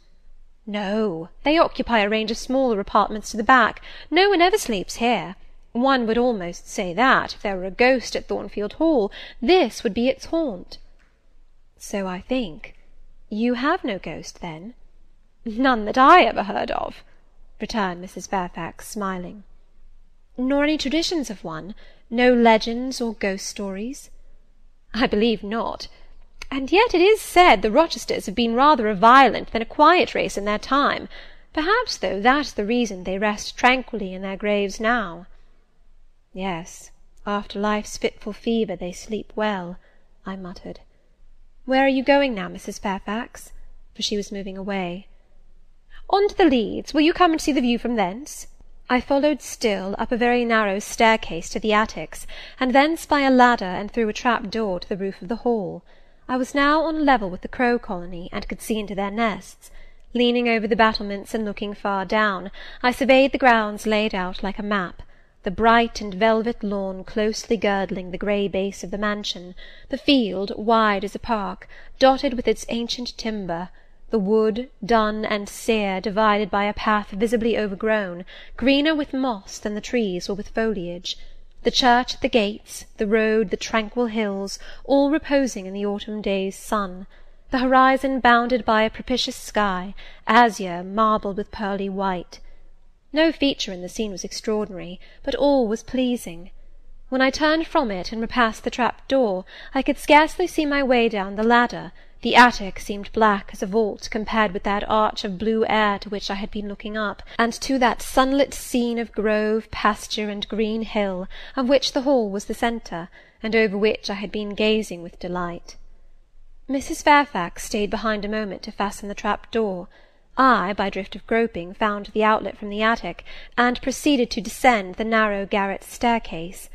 "No, they occupy a range of smaller apartments to the back. No one ever sleeps here. One would almost say that, if there were a ghost at Thornfield Hall, this would be its haunt." "So I think. You have no ghost, then?" "None that I ever heard of," returned Mrs. Fairfax, smiling. "Nor any traditions of one? No legends or ghost stories?" "I believe not. And yet it is said the Rochesters have been rather a violent than a quiet race in their time. Perhaps, though, that's the reason they rest tranquilly in their graves now." "Yes, after life's fitful fever they sleep well," I muttered. "Where are you going now, Mrs. Fairfax?" For she was moving away. "On to the Leads. Will you come and see the view from thence?" I followed still, up a very narrow staircase to the attics, and thence by a ladder and through a trap-door to the roof of the hall. I was now on a level with the crow colony, and could see into their nests. Leaning over the battlements and looking far down, I surveyed the grounds laid out like a map, the bright and velvet lawn closely girdling the grey base of the mansion, the field, wide as a park, dotted with its ancient timber, the wood, dun and sere, divided by a path visibly overgrown, greener with moss than the trees or with foliage, the church at the gates, the road, the tranquil hills, all reposing in the autumn day's sun, the horizon bounded by a propitious sky, azure marbled with pearly white. No feature in the scene was extraordinary, but all was pleasing. When I turned from it and repassed the trap-door, I could scarcely see my way down the ladder. The attic seemed black as a vault compared with that arch of blue air to which I had been looking up, and to that sunlit scene of grove, pasture, and green hill, of which the hall was the centre, and over which I had been gazing with delight. Mrs. Fairfax stayed behind a moment to fasten the trap-door. I, by drift of groping, found the outlet from the attic, and proceeded to descend the narrow garret staircase.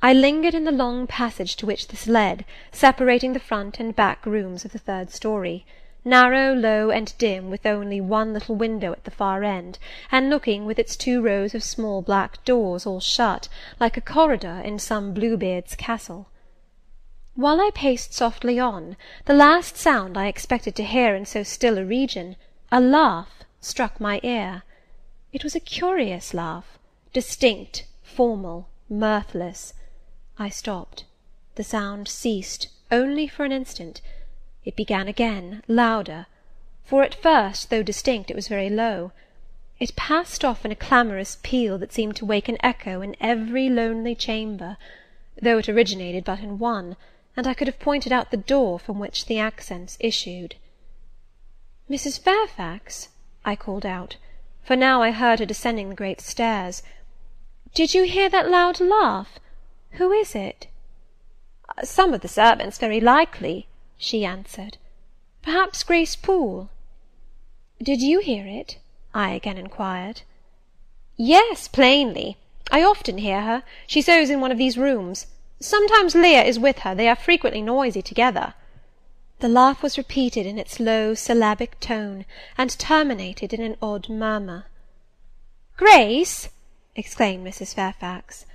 I lingered in the long passage to which this led, separating the front and back rooms of the third story, narrow, low, and dim, with only one little window at the far end, and looking, with its 2 rows of small black doors all shut, like a corridor in some Bluebeard's castle. While I paced softly on, the last sound I expected to hear in so still a region, a laugh, struck my ear. It was a curious laugh, distinct, formal, mirthless. I stopped. The sound ceased, only for an instant. It began again, louder, for at first, though distinct, it was very low. It passed off in a clamorous peal that seemed to wake an echo in every lonely chamber, though it originated but in one, and I could have pointed out the door from which the accents issued. "Mrs. Fairfax," I called out, for now I heard her descending the great stairs, "did you hear that loud laugh? Who is it?" "Some of the servants, very likely," she answered. "Perhaps Grace Poole." "Did you hear it?" I again inquired. "Yes, plainly. I often hear her. She sews in one of these rooms. Sometimes Leah is with her. They are frequently noisy together." The laugh was repeated in its low syllabic tone, and terminated in an odd murmur. "Grace!" exclaimed Mrs. Fairfax.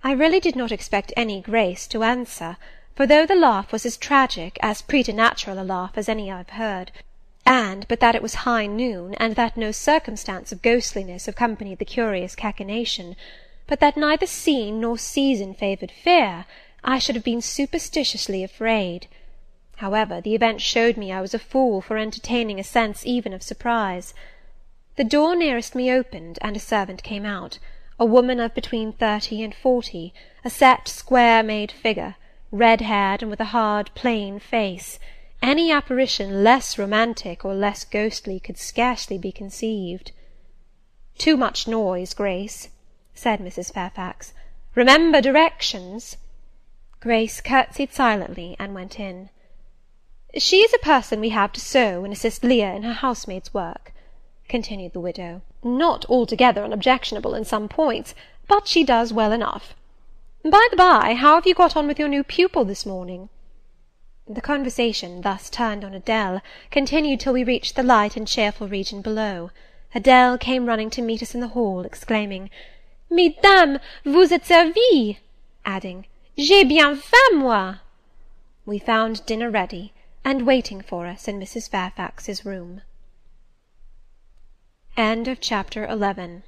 I really did not expect any Grace to answer, for though the laugh was as tragic, as preternatural a laugh as any I have heard, and but that it was high noon, and that no circumstance of ghostliness accompanied the curious cachinnation, but that neither scene nor season favoured fear, I should have been superstitiously afraid. However, the event showed me I was a fool for entertaining a sense even of surprise. The door nearest me opened, and a servant came out, a woman of between 30 and 40, a set, square-made figure, red-haired, and with a hard, plain face. Any apparition less romantic or less ghostly could scarcely be conceived. "Too much noise, Grace," said Mrs. Fairfax. "Remember directions." Grace curtsied silently, and went in. "She is a person we have to sew and assist Leah in her housemaid's work," continued the widow. "Not altogether unobjectionable in some points, but she does well enough. By the by, how have you got on with your new pupil this morning?" The conversation, thus turned on Adele, continued till we reached the light and cheerful region below. Adele came running to meet us in the hall, exclaiming, "Mesdames, vous êtes servies!" adding, "J'ai bien faim, moi!" We found dinner ready, and waiting for us in Mrs. Fairfax's room. Chapter 12.